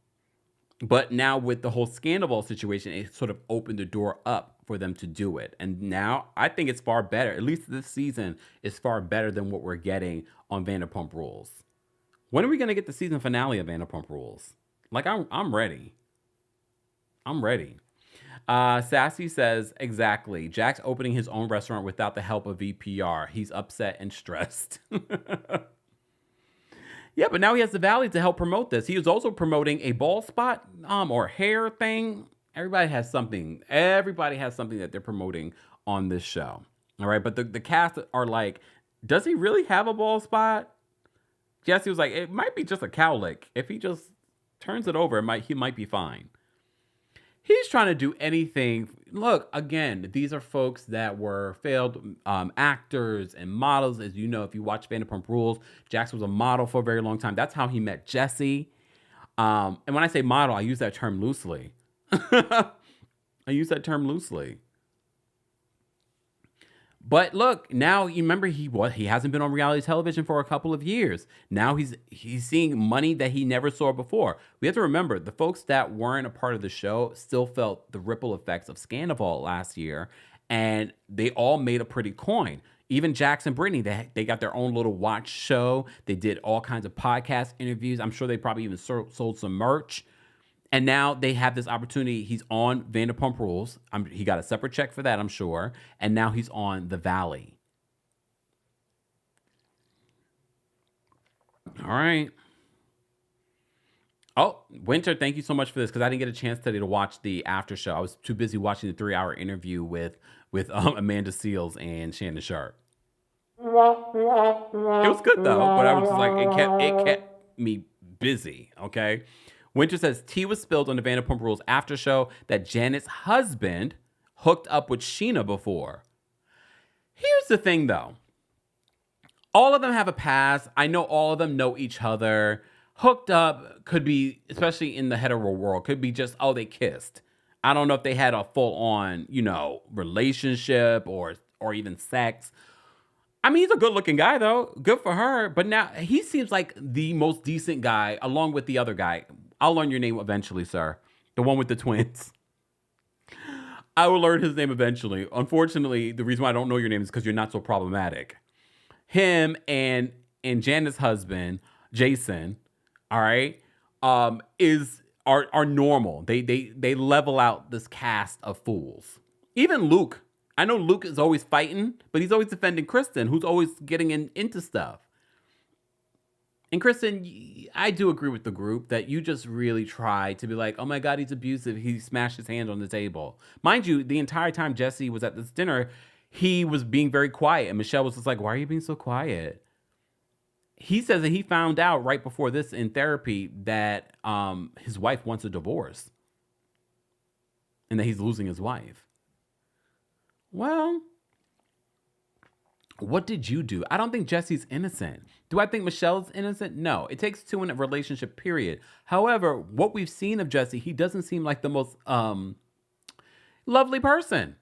But now with the whole Scandal situation, it sort of opened the door up for them to do it. And now I think it's far better. At least this season is far better than what we're getting on Vanderpump Rules. When are we going to get the season finale of Vanderpump Rules? I'm ready. I'm ready. Sassy says, exactly. Jack's opening his own restaurant without the help of VPR. He's upset and stressed. Yeah, but now he has The Valley to help promote this. He is also promoting a bald spot or hair thing. Everybody has something that they're promoting on this show. All right, but the cast are like, does he really have a bald spot? Jesse was like, it might be just a cowlick. If he just turns it over, he might be fine. He's trying to do anything. Look, again, these are folks that were failed actors and models. As you know, if you watch Vanderpump Rules, Jax was a model for a very long time. That's how he met Jesse. And when I say model, I use that term loosely. I use that term loosely. But look, now you remember he hasn't been on reality television for a couple of years. Now he's seeing money that he never saw before. We have to remember the folks that weren't a part of the show still felt the ripple effects of Scandival last year, and they all made a pretty coin. Even Jax and Brittany, they got their own little watch show. They did all kinds of podcast interviews. I'm sure they probably even sold some merch. And now they have this opportunity. He's on Vanderpump Rules. He got a separate check for that, I'm sure. And now he's on The Valley. All right. Oh, Winter, thank you so much for this, because I didn't get a chance today to watch the after show. I was too busy watching the 3-hour interview with Amanda Seales and Shannon Sharp. It was good though, but I was just like, it kept me busy. Okay. Winter says tea was spilled on the Vanderpump Rules after show that Janet's husband hooked up with Sheena before. Here's the thing though. All of them have a past. I know all of them know each other. Hooked up could be, especially in the hetero world, could be just, oh, they kissed. I don't know if they had a full on, relationship or even sex. I mean, he's a good looking guy though. Good for her. But now he seems like the most decent guy along with the other guy. I'll learn your name eventually, sir. The one with the twins. I will learn his name eventually. Unfortunately, the reason why I don't know your name is because you're not so problematic. Him and Janet's husband, Jason, all right, are normal. They level out this cast of fools. Even Luke. I know Luke is always fighting, but he's always defending Kristen, who's always getting into stuff. And Kristen, I do agree with the group that you just really try to be like, oh my God, he's abusive. He smashed his hand on the table. Mind you, the entire time Jesse was at this dinner, he was being very quiet. And Michelle was just like, why are you being so quiet? He says that he found out right before this in therapy that his wife wants a divorce. And that he's losing his wife. Well, what did you do? I don't think Jesse's innocent. Do I think Michelle's innocent? No. It takes two in a relationship, period. However, what we've seen of Jesse, he doesn't seem like the most lovely person.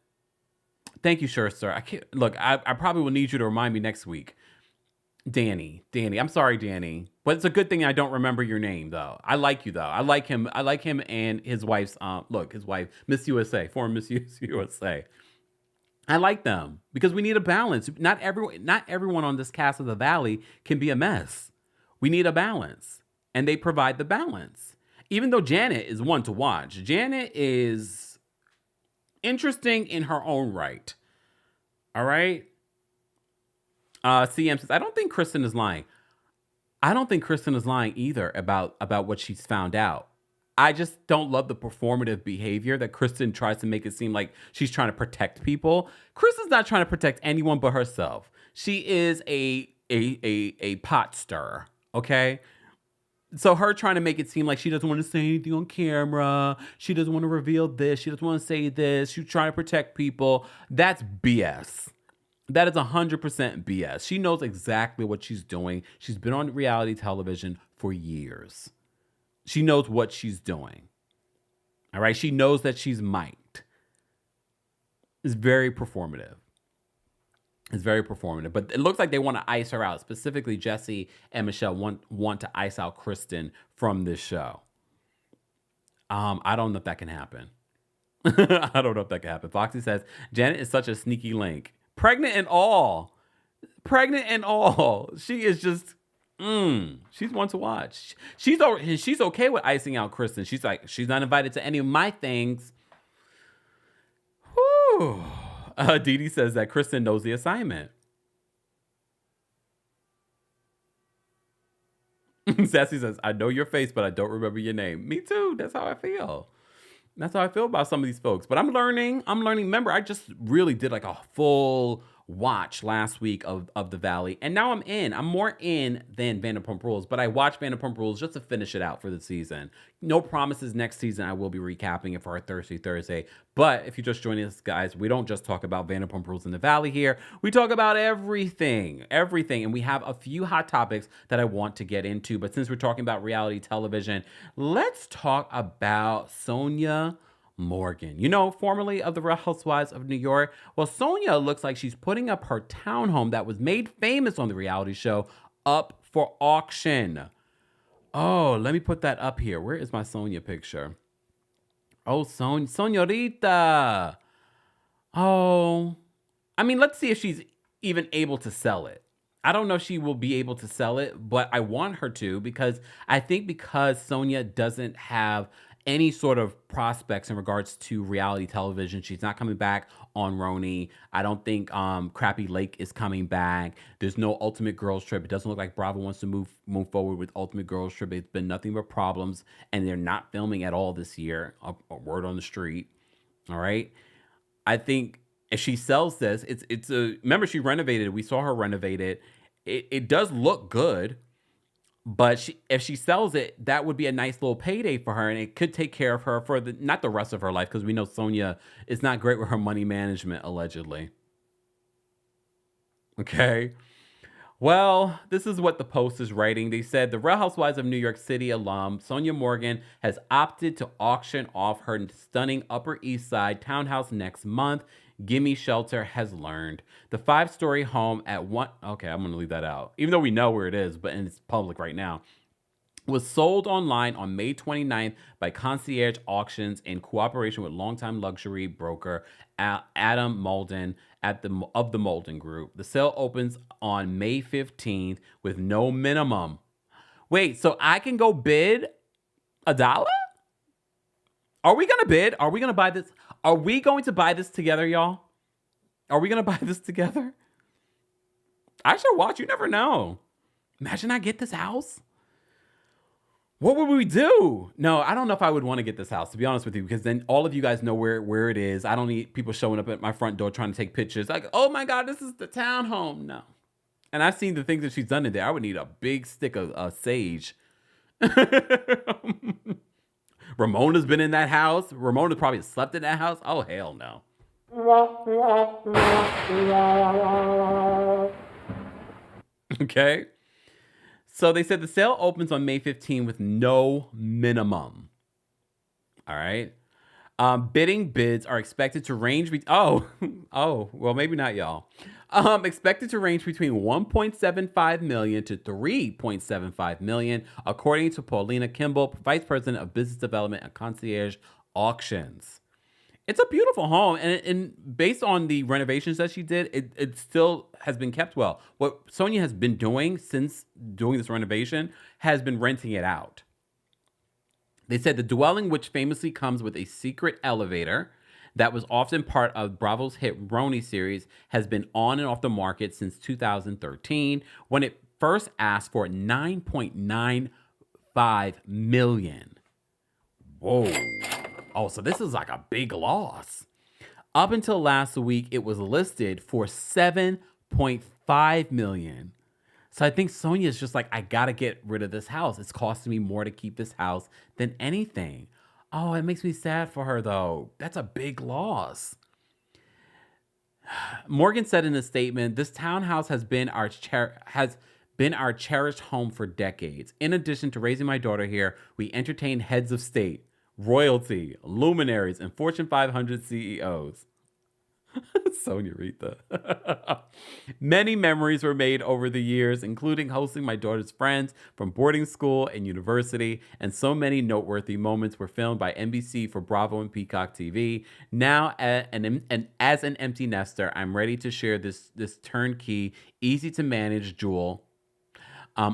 Thank you, sure, sir. I probably will need you to remind me next week. Danny. I'm sorry, Danny. But it's a good thing I don't remember your name, though. I like you, though. I like him and his wife's, his wife, Miss USA, former Miss USA. I like them because we need a balance. Not everyone on this cast of The Valley can be a mess. We need a balance, and they provide the balance. Even though Janet is one to watch, Janet is interesting in her own right. All right. CM says, I don't think Kristen is lying. I don't think Kristen is lying either about what she's found out. I just don't love the performative behavior that Kristen tries to make it seem like she's trying to protect people. Kristen's not trying to protect anyone but herself. She is a pot stirrer, okay? So her trying to make it seem like she doesn't want to say anything on camera. She doesn't want to reveal this. She doesn't want to say this. She's trying to protect people. That's BS. That is 100% BS. She knows exactly what she's doing. She's been on reality television for years. She knows what she's doing. All right. She knows that she's mic'd. It's very performative. But it looks like they want to ice her out. Specifically, Jesse and Michelle want to ice out Kristen from this show. I don't know if that can happen. Foxy says, Janet is such a sneaky link. Pregnant and all. She is just... she's one to watch. She's okay with icing out Kristen. She's like, she's not invited to any of my things. Whew. Didi says that Kristen knows the assignment. Sassy says, I know your face, but I don't remember your name. Me too. That's how I feel. That's how I feel about some of these folks. But I'm learning. Remember, I just really did like a full watch last week of The Valley, and now I'm in. I'm more in than Vanderpump Rules, but I watched Vanderpump Rules just to finish it out for the season. No promises next season. I will be recapping it for our Thirsty Thursday. But if you're just joining us, guys, we don't just talk about Vanderpump Rules in The Valley here. We talk about everything. And we have a few hot topics that I want to get into. But since we're talking about reality television, let's talk about Sonja Morgan, formerly of the Real Housewives of New York. Well, Sonja looks like she's putting up her townhome that was made famous on the reality show up for auction. Oh, let me put that up here. Where is my Sonja picture? Oh, Sonyorita. Oh, I mean, let's see if she's even able to sell it. I don't know if she will be able to sell it, but I want her to, because I think because Sonja doesn't have any sort of prospects in regards to reality television. She's not coming back on RHONY. I don't think Crappy Lake is coming back. There's no Ultimate Girls Trip. It doesn't look like Bravo wants to move forward with Ultimate Girls Trip. It's been nothing but problems, and they're not filming at all this year. A word on the street. All right. I think if she sells this, remember she renovated it. We saw her renovate it. It does look good. But if she sells it, that would be a nice little payday for her, and it could take care of her for not the rest of her life, because we know Sonja is not great with her money management, allegedly. Okay. Well, this is what the Post is writing. They said the Real Housewives of New York City alum Sonja Morgan has opted to auction off her stunning Upper East Side townhouse next month. Gimme Shelter has learned. The 5-story home at one... Okay, I'm going to leave that out. Even though we know where it is, but it's public right now. Was sold online on May 29th by Concierge Auctions in cooperation with longtime luxury broker Adam Malden of the Malden Group. The sale opens on May 15th with no minimum. Wait, so I can go bid $1? Are we going to bid? Are we going to buy this? Are we going to buy this together, y'all? Are we going to buy this together? I should watch. You never know. Imagine I get this house. What would we do? No, I don't know if I would want to get this house, to be honest with you, because then all of you guys know where it is. I don't need people showing up at my front door trying to take pictures. Like, oh my God, this is the townhome. No. And I've seen the things that she's done in there. I would need a big stick of sage. Ramona's been in that house. Ramona probably slept in that house. Oh, hell no. Okay. So they said the sale opens on May 15 with no minimum. All right. Bidding bids are expected to range well, maybe not, y'all. Expected to range between $1.75 million to $3.75 million, according to Paulina Kimball, Vice President of Business Development at Concierge Auctions. It's a beautiful home, and based on the renovations that she did, it still has been kept well. What Sonja has been doing since doing this renovation has been renting it out. They said the dwelling, which famously comes with a secret elevator that was often part of Bravo's hit RHONY series, has been on and off the market since 2013, when it first asked for $9.95 million. Whoa. Oh, so this is like a big loss. Up until last week, it was listed for $7.5 million. So I think Sonja is just like, I got to get rid of this house. It's costing me more to keep this house than anything. Oh, it makes me sad for her, though. That's a big loss. Morgan said in a statement, this townhouse has been our cherished home for decades. In addition to raising my daughter here, we entertain heads of state, royalty, luminaries, and Fortune 500 CEOs. Sonja Rita. Many memories were made over the years, including hosting my daughter's friends from boarding school and university, and so many noteworthy moments were filmed by NBC for Bravo and Peacock TV. Now, as an empty nester, I'm ready to share this turnkey, easy to manage jewel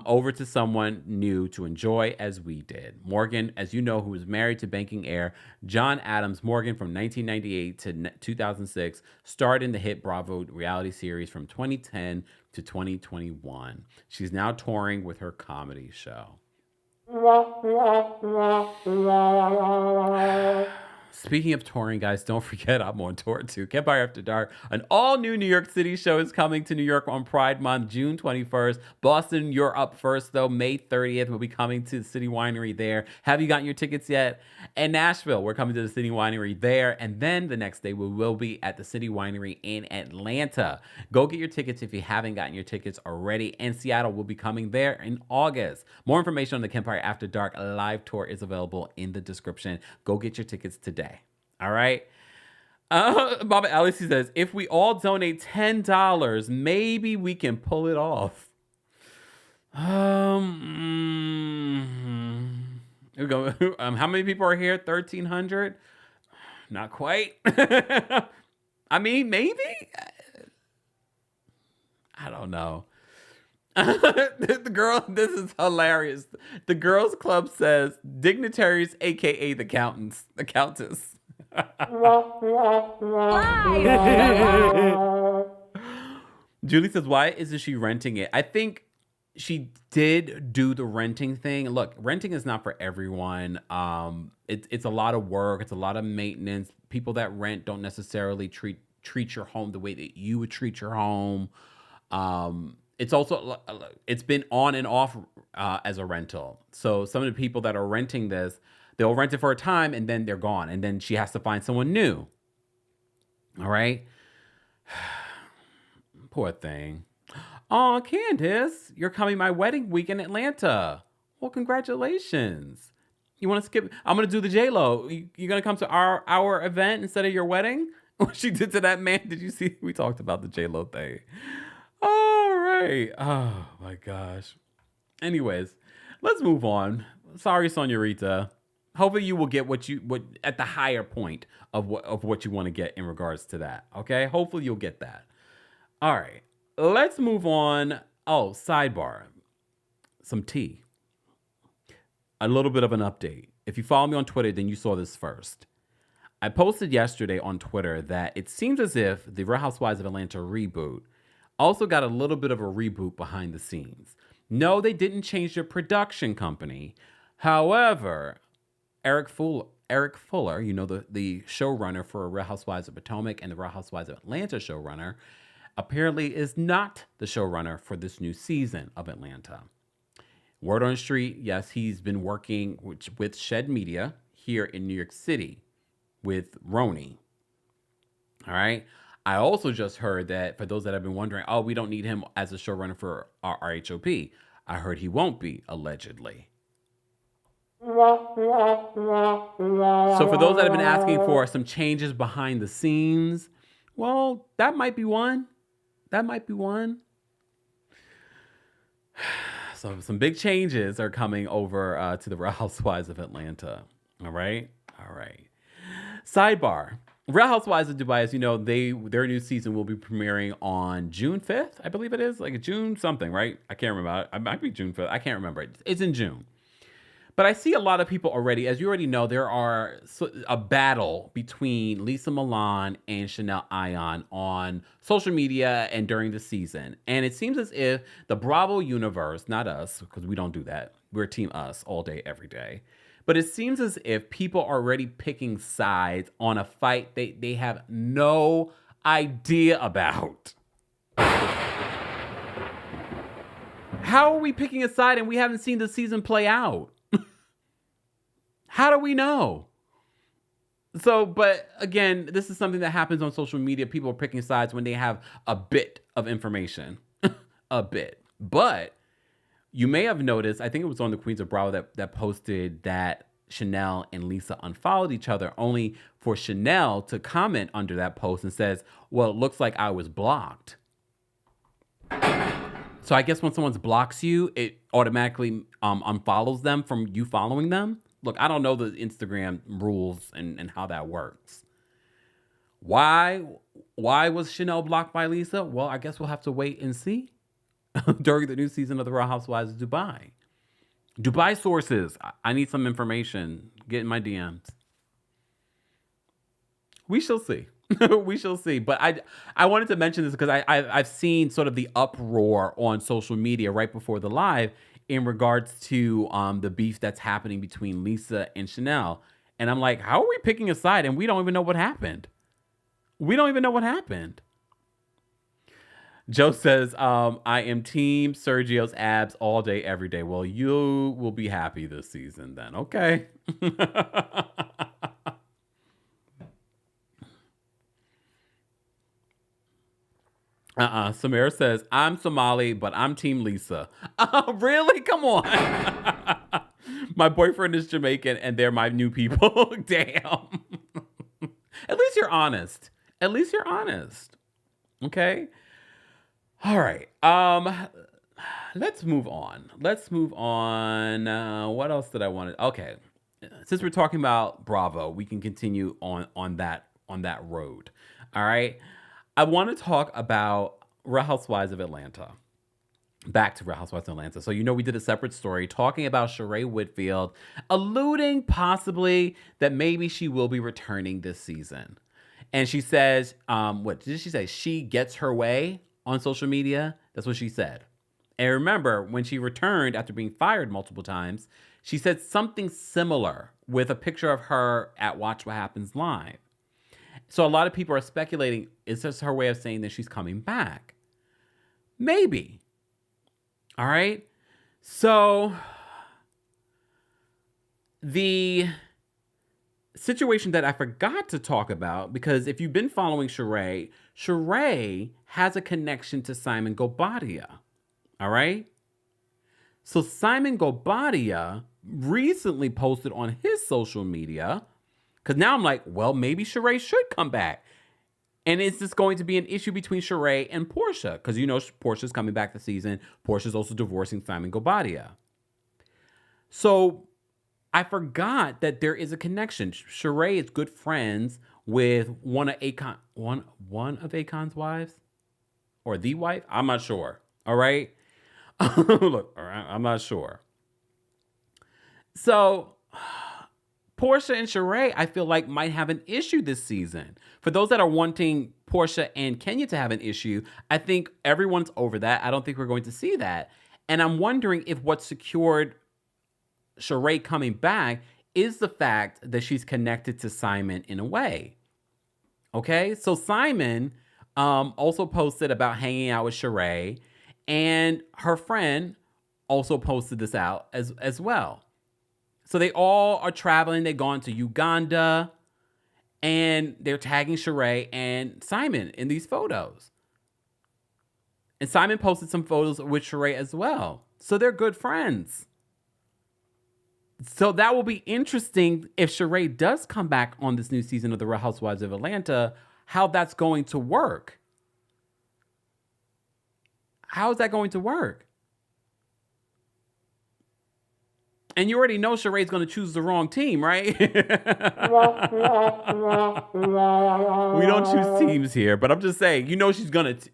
over to someone new to enjoy as we did. Morgan, as you know, who was married to banking heir John Adams Morgan from 1998 to 2006, starred in the hit Bravo reality series from 2010 to 2021. She's now touring with her comedy show. Speaking of touring, guys, don't forget I'm on tour too. KEMPIRE After Dark, an all-new New York City show is coming to New York on Pride Month, June 21st. Boston, you're up first, though. May 30th, we'll be coming to the City Winery there. Have you gotten your tickets yet? And Nashville, we're coming to the City Winery there. And then the next day, we will be at the City Winery in Atlanta. Go get your tickets if you haven't gotten your tickets already. And Seattle will be coming there in August. More information on the KEMPIRE After Dark live tour is available in the description. Go get your tickets today. All right. Baba Alice says, if we all donate $10, maybe we can pull it off. Here we go. How many people are here? 1,300? Not quite. I mean, maybe. I don't know. The girl, this is hilarious. The girls club says dignitaries, aka the countess. Julie says, why isn't she renting it? I think she did do the renting thing. Look, renting is not for everyone. It's a lot of work. It's a lot of maintenance. People that rent don't necessarily treat your home the way that you would treat your home. It's also, it's been on and off as a rental. So some of the people that are renting this, they'll rent it for a time and then they're gone. And then she has to find someone new. All right. Poor thing. Oh, Candiace, you're coming my wedding week in Atlanta. Well, congratulations. You want to skip? I'm going to do the J-Lo. You're going to come to our event instead of your wedding? What she did to that man. Did you see? We talked about the J-Lo thing. All right. Oh, my gosh. Anyways, let's move on. Sorry, Sonia. Hopefully you will get what at the higher point of what you want to get in regards to that. Okay? Hopefully you'll get that. All right. Let's move on. Oh, sidebar. Some tea. A little bit of an update. If you follow me on Twitter, then you saw this first. I posted yesterday on Twitter that it seems as if the Real Housewives of Atlanta reboot also got a little bit of a reboot behind the scenes. No, they didn't change their production company. However, Eric Fuller, you know, the showrunner for Real Housewives of Potomac and the Real Housewives of Atlanta showrunner, apparently is not the showrunner for this new season of Atlanta. Word on the street, yes, he's been working with Shed Media here in New York City with RHONY. All right. I also just heard that, for those that have been wondering, oh, we don't need him as a showrunner for our RHOP. I heard he won't be, allegedly. So for those that have been asking for some changes behind the scenes, well, that might be one. So some big changes are coming over to the Real Housewives of Atlanta. All right. Sidebar. Real Housewives of Dubai, as you know, their new season will be premiering on June 5th, I believe it is. Like June something, right? I can't remember. It might be June 5th. I can't remember. It's in June. But I see a lot of people already, as you already know, there are a battle between Lesa Milan and Chanel Ayan on social media and during the season. And it seems as if the Bravo universe, not us, because we don't do that. We're team us all day, every day. But it seems as if people are already picking sides on a fight they have no idea about. How are we picking a side and we haven't seen the season play out? How do we know? So, but again, this is something that happens on social media. People are picking sides when they have a bit of information. A bit. But you may have noticed, I think it was on the Queens of Bravo that posted that Chanel and Lesa unfollowed each other, only for Chanel to comment under that post and says, well, it looks like I was blocked. So I guess when someone blocks you, it automatically unfollows them from you following them. Look, I don't know the Instagram rules and how that works. Why was Chanel blocked by Lesa? Well, I guess we'll have to wait and see during the new season of the Real Housewives of Dubai. Dubai sources, I need some information. Get in my DMs. We shall see. We shall see. But I wanted to mention this because I've seen sort of the uproar on social media right before the live in regards to the beef that's happening between Lesa and Chanel. And I'm like, how are we picking a side and we don't even know what happened? We don't even know what happened. Joe says, I am team Sergio's abs all day, every day. Well, you will be happy this season then. Okay. Samara says, I'm Somali, but I'm team Lisa. Really? Come on. My boyfriend is Jamaican and they're my new people. Damn. At least you're honest. At least you're honest. Okay. All right. Let's move on. What else did I want to? Okay. Since we're talking about Bravo, we can continue on that road. All right. I want to talk about Real Housewives of Atlanta. Back to Real Housewives of Atlanta. So, we did a separate story talking about Sheree Whitfield, alluding possibly that maybe she will be returning this season. And she says, what did she say? She gets her way on social media. That's what she said. And remember, when she returned after being fired multiple times, she said something similar with a picture of her at Watch What Happens Live. So a lot of people are speculating, is this her way of saying that she's coming back? Maybe. All right. So the situation that I forgot to talk about, because if you've been following Sheree has a connection to Simon Guobadia. All right. So Simon Guobadia recently posted on his social media, because now I'm like, well, maybe Sheree should come back. And is this going to be an issue between Sheree and Porsha? Because Porsha's coming back this season. Porsha's also divorcing Simon Guobadia. So I forgot that there is a connection. Sheree is good friends with one of Akon's wives, or the wife. I'm not sure. All right. Look, all right, I'm not sure. So Porsha and Sheree, I feel like, might have an issue this season. For those that are wanting Porsha and Kenya to have an issue, I think everyone's over that. I don't think we're going to see that. And I'm wondering if what secured Sheree coming back is the fact that she's connected to Simon in a way. Okay? So Simon also posted about hanging out with Sheree, and her friend also posted this out as well. So they all are traveling. They've gone to Uganda, and they're tagging Sheree and Simon in these photos. And Simon posted some photos with Sheree as well. So they're good friends. So that will be interesting if Sheree does come back on this new season of The Real Housewives of Atlanta, how that's going to work. How is that going to work? And you already know Sheree's going to choose the wrong team, right? We don't choose teams here, but I'm just saying,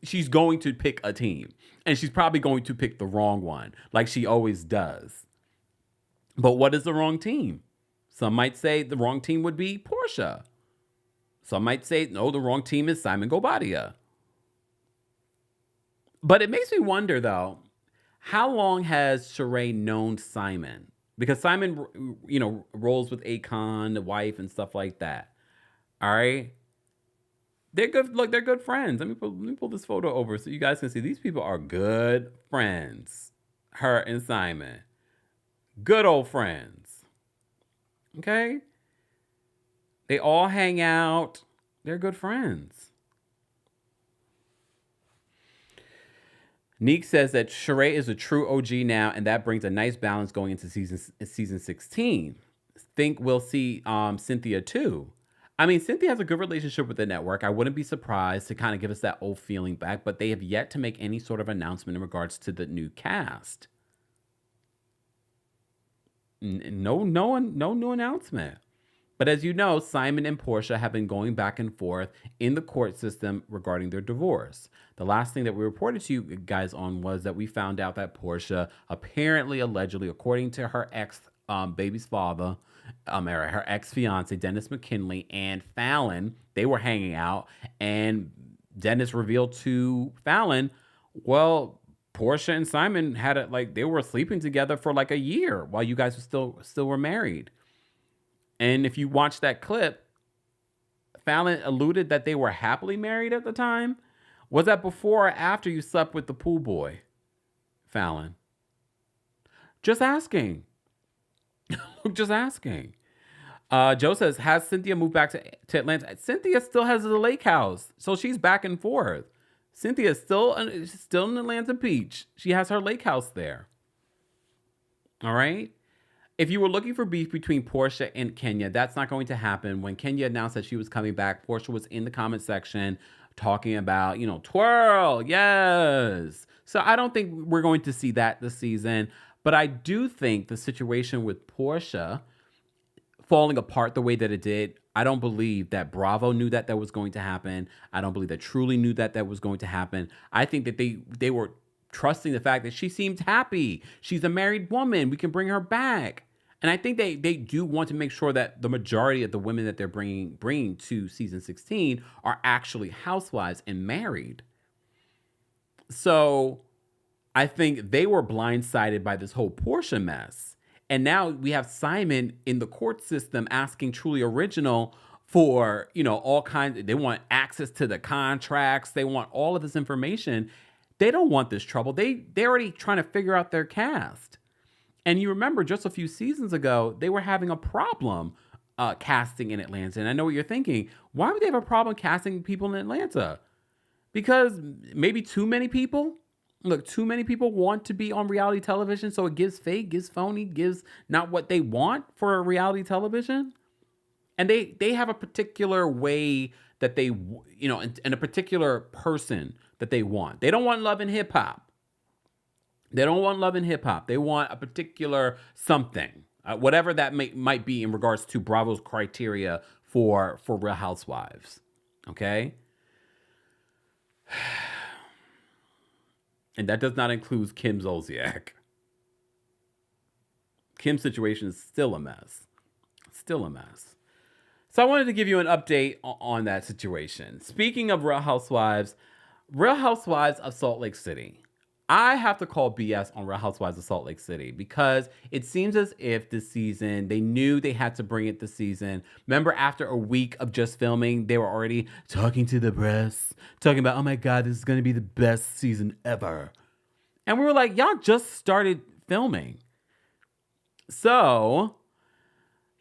she's going to pick a team, and she's probably going to pick the wrong one, like she always does. But what is the wrong team? Some might say the wrong team would be Porsha. Some might say, no, the wrong team is Simon Guobadia. But it makes me wonder, though, how long has Sheree known Simon? Because Simon, rolls with Akon, the wife, and stuff like that. All right? They're good. Look, they're good friends. Let me pull this photo over so you guys can see. These people are good friends. Her and Simon. Good old friends. Okay? They all hang out. They're good friends. Neek says that Sheree is a true OG now, and that brings a nice balance going into season 16. Think we'll see Cynthia too. I mean, Cynthia has a good relationship with the network. I wouldn't be surprised to kind of give us that old feeling back, but they have yet to make any sort of announcement in regards to the new cast. No new announcement. But as you know, Simon and Porsha have been going back and forth in the court system regarding their divorce. The last thing that we reported to you guys on was that we found out that Porsha apparently, allegedly, according to her baby's father, her ex-fiance, Dennis McKinley, and Fallon, they were hanging out, and Dennis revealed to Fallon, well, Porsha and Simon they were sleeping together for like a year while you guys were still were married. And if you watch that clip, Fallon alluded that they were happily married at the time. Was that before or after you slept with the pool boy, Fallon? Just asking. Just asking. Joe says, has Cynthia moved back to Atlanta? Cynthia still has the lake house, so she's back and forth. Cynthia is still in Atlanta Beach. She has her lake house there. All right? If you were looking for beef between Porsha and Kenya, that's not going to happen. When Kenya announced that she was coming back, Porsha was in the comment section talking about, twirl, yes. So I don't think we're going to see that this season. But I do think the situation with Porsha falling apart the way that it did, I don't believe that Bravo knew that was going to happen. I don't believe that Truly knew that was going to happen. I think that they were trusting the fact that she seemed happy. She's a married woman. We can bring her back. And I think they do want to make sure that the majority of the women that they're bringing to season 16 are actually housewives and married. So I think they were blindsided by this whole Porsha mess. And now we have Simon in the court system asking Truly Original for, all kinds. They want access to the contracts. They want all of this information. They don't want this trouble. They're already trying to figure out their cast. And you remember just a few seasons ago, they were having a problem casting in Atlanta. And I know what you're thinking. Why would they have a problem casting people in Atlanta? Because maybe too many people? Look, too many people want to be on reality television, so it gives fake, gives phony, gives not what they want for a reality television. And they have a particular way that they, and a particular person that they want. They don't want Love and Hip Hop. They don't want Love and Hip Hop. They want a particular something, whatever that might be in regards to Bravo's criteria for Real Housewives. Okay? And that does not include Kim Zolciak. Kim's situation is still a mess. Still a mess. So I wanted to give you an update on that situation. Speaking of Real Housewives of Salt Lake City. I have to call BS on Real Housewives of Salt Lake City because it seems as if this season, they knew they had to bring it this season. Remember, after a week of just filming, they were already talking to the press, talking about, oh my God, this is going to be the best season ever. And we were like, y'all just started filming. So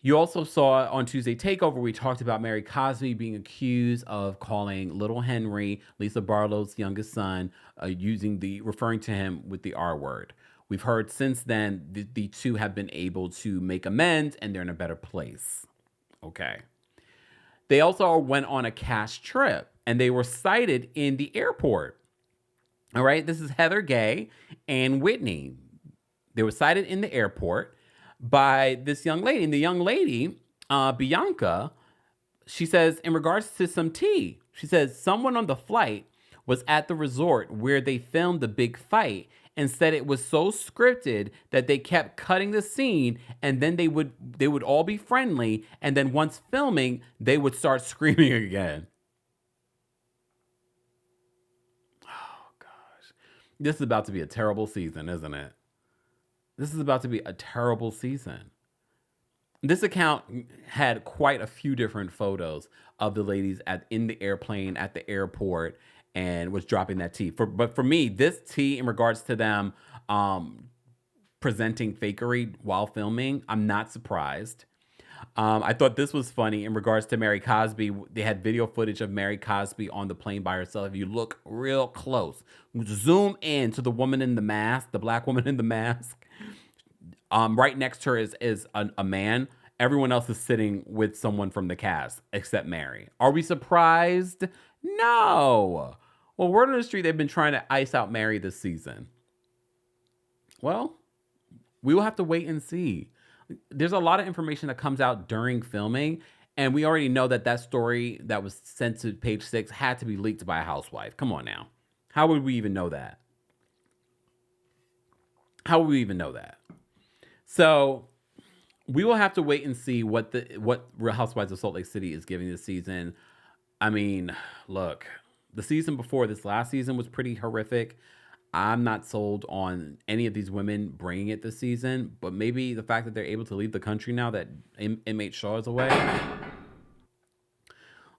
you also saw on Tuesday Takeover, we talked about Mary Cosby being accused of calling Little Henry, Lisa Barlow's youngest son, referring to him with the R word. We've heard since then the two have been able to make amends and they're in a better place. Okay. They also went on a cash trip and they were sighted in the airport. All right. This is Heather Gay and Whitney. They were sighted in the airport by this young lady. And the young lady, Bianca, she says, in regards to some tea, she says someone on the flight was at the resort where they filmed the big fight and said it was so scripted that they kept cutting the scene and then they would all be friendly. And then once filming, they would start screaming again. Oh, gosh. This is about to be a terrible season, isn't it? This is about to be a terrible season. This account had quite a few different photos of the ladies in the airplane at the airport and was dropping that tea. But for me, this tea in regards to them presenting fakery while filming, I'm not surprised. I thought this was funny in regards to Mary Cosby. They had video footage of Mary Cosby on the plane by herself. If you look real close, zoom in to the woman in the mask, the black woman in the mask. Right next to her is a man. Everyone else is sitting with someone from the cast except Mary. Are we surprised? No. Well, word on the street, they've been trying to ice out Mary this season. Well, we will have to wait and see. There's a lot of information that comes out during filming, and we already know that story that was sent to Page 6 had to be leaked by a housewife. Come on now. How would we even know that? How would we even know that? So we will have to wait and see what Real Housewives of Salt Lake City is giving this season. I mean, look, the season before this last season was pretty horrific. I'm not sold on any of these women bringing it this season, but maybe the fact that they're able to leave the country now that inmate Shaw is away.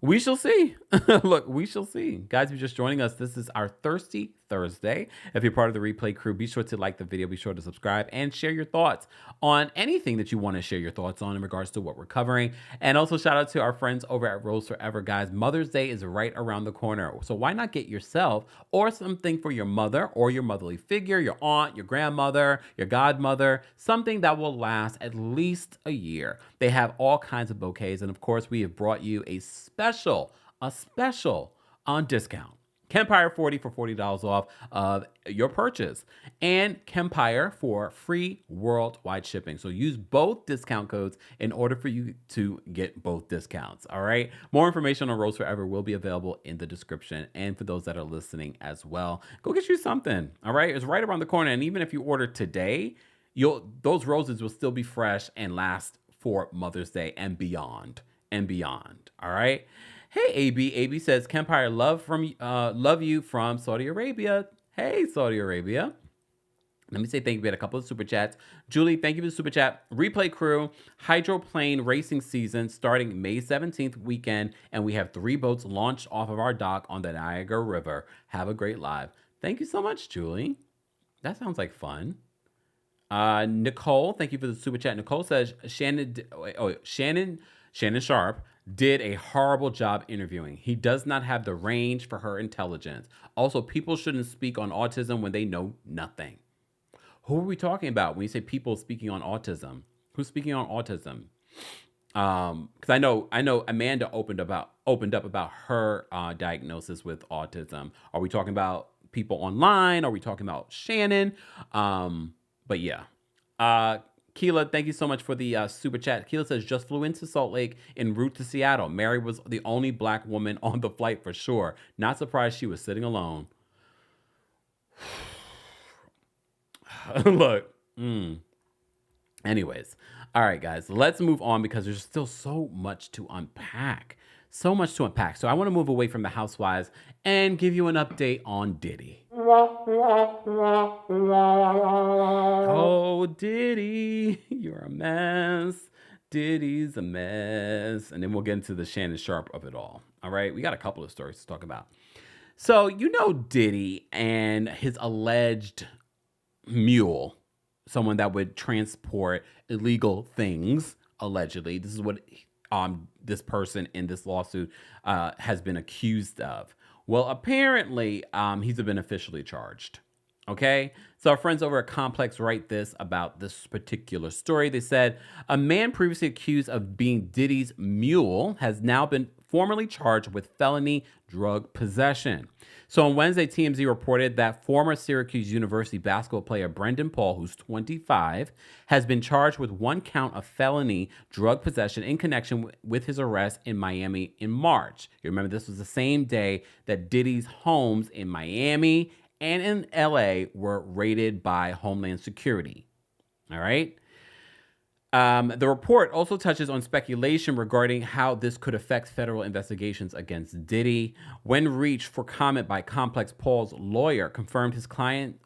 We shall see. Look, we shall see. Guys, if you're just joining us, this is our Thirsty Thursday. If you're part of the replay crew, be sure to like the video, be sure to subscribe, and share your thoughts on anything that you want to share your thoughts on in regards to what we're covering. And also shout out to our friends over at Rose Forever, guys. Mother's Day is right around the corner. So why not get yourself or something for your mother or your motherly figure, your aunt, your grandmother, your godmother, something that will last at least a year. They have all kinds of bouquets. And of course, we have brought you a special on discount. KEMPIRE 40 for $40 off of your purchase, and KEMPIRE for free worldwide shipping. So use both discount codes in order for you to get both discounts. All right. More information on Rose Forever will be available in the description, and for those that are listening as well, go get you something. All right. It's right around the corner, and even if you order today, those roses will still be fresh and last for Mother's Day and beyond. All right. Hey, AB. AB says, KEMPIRE love you from Saudi Arabia. Hey, Saudi Arabia. Let me say thank you. We had a couple of super chats. Julie, thank you for the super chat. Replay crew, hydroplane racing season starting May 17th weekend, and we have 3 boats launched off of our dock on the Niagara River. Have a great live. Thank you so much, Julie. That sounds like fun. Nicole, thank you for the super chat. Nicole says Shannon Sharp did a horrible job interviewing. He does not have the range for her intelligence. Also, people shouldn't speak on autism when they know nothing. Who are we talking about when you say people speaking on autism? Who's speaking on autism? Because I know Amanda opened up about her diagnosis with autism. Are we talking about people online? Are we talking about Shannon? But yeah. Keela, thank you so much for the super chat. Keela says, just flew into Salt Lake en route to Seattle. Mary was the only black woman on the flight for sure. Not surprised she was sitting alone. Look. Anyways. All right, guys. Let's move on because there's still so much to unpack. So I want to move away from the housewives and give you an update on Diddy. Oh, Diddy, you're a mess. Diddy's a mess. And then we'll get into the Shannon Sharp of it all. All right, we got a couple of stories to talk about. So, Diddy and his alleged mule, someone that would transport illegal things, allegedly. This is what this person in this lawsuit has been accused of. Well, apparently, he's been officially charged. Okay? So our friends over at Complex write this about this particular story. They said, a man previously accused of being Diddy's mule has now been formally charged with felony drug possession. So on Wednesday, TMZ reported that former Syracuse University basketball player Brendan Paul, who's 25, has been charged with 1 count of felony drug possession in connection with his arrest in Miami in March. You remember this was the same day that Diddy's homes in Miami and in LA were raided by Homeland Security. All right. The report also touches on speculation regarding how this could affect federal investigations against Diddy. When reached for comment by Complex, Paul's lawyer confirmed his client's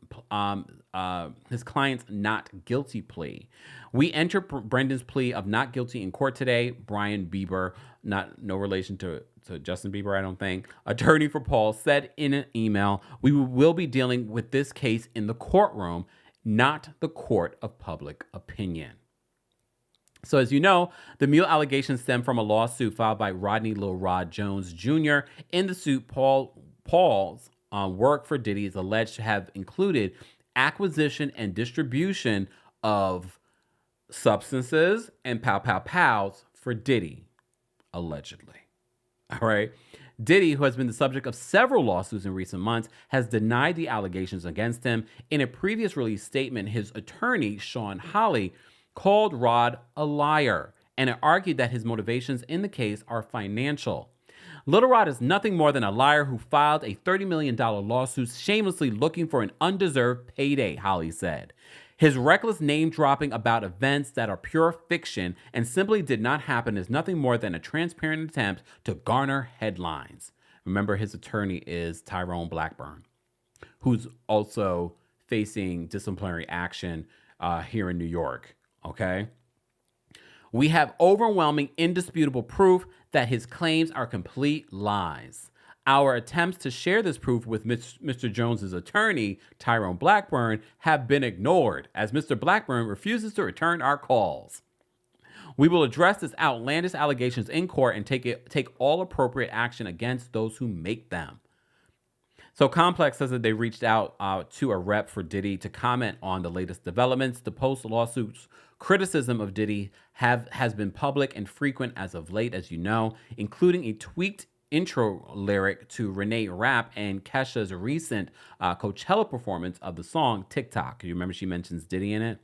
not guilty plea. We entered Brendan's plea of not guilty in court today. Brian Bieber, no relation to Justin Bieber, I don't think, attorney for Paul, said in an email, we will be dealing with this case in the courtroom, not the court of public opinion. So as you know, the mule allegations stem from a lawsuit filed by Rodney Lil Rod Jones Jr. In the suit, Paul's work for Diddy is alleged to have included acquisition and distribution of substances and pows for Diddy, allegedly. All right. Diddy, who has been the subject of several lawsuits in recent months, has denied the allegations against him. In a previous released statement, his attorney, Sean Holley, called Rod a liar and argued that his motivations in the case are financial. Little Rod is nothing more than a liar who filed a $30 million lawsuit shamelessly looking for an undeserved payday, Holley said. His reckless name-dropping about events that are pure fiction and simply did not happen is nothing more than a transparent attempt to garner headlines. Remember, his attorney is Tyrone Blackburn. who's also facing disciplinary action here in New York. Okay. We have overwhelming, indisputable proof that his claims are complete lies. Our attempts to share this proof with Mr. Jones's attorney, Tyrone Blackburn, have been ignored as Mr. Blackburn refuses to return our calls. We will address this outlandish allegations in court and take all appropriate action against those who make them. So Complex says that they reached out to a rep for Diddy to comment on the latest developments. The post-lawsuit's criticism of Diddy has been public and frequent as of late, as you know, including a tweaked intro lyric to Renee Rapp and Kesha's recent Coachella performance of the song TikTok. You remember she mentions Diddy in it?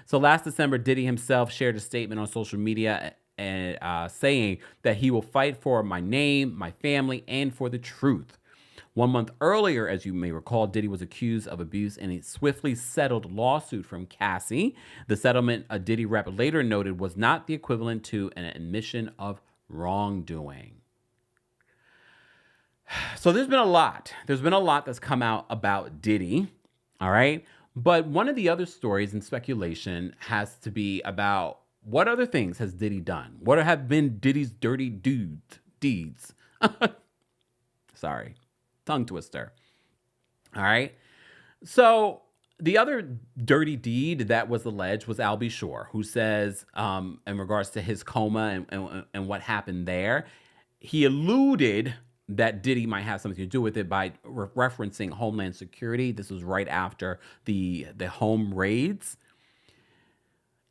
So last December, Diddy himself shared a statement on social media and saying that he will fight for my name, my family, and for the truth. 1 month earlier, as you may recall, Diddy was accused of abuse in a swiftly settled lawsuit from Cassie. The settlement, a Diddy rep later noted, was not the equivalent to an admission of wrongdoing. So there's been a lot. There's been a lot that's come out about Diddy, all right? But one of the other stories and speculation has to be about what other things has Diddy done? What have been Diddy's dirty deeds? Sorry, tongue twister. All right. So the other dirty deed that was alleged was Albie Shore, who says, in regards to his coma and what happened there, he alluded that Diddy might have something to do with it by referencing Homeland Security. This was right after the home raids.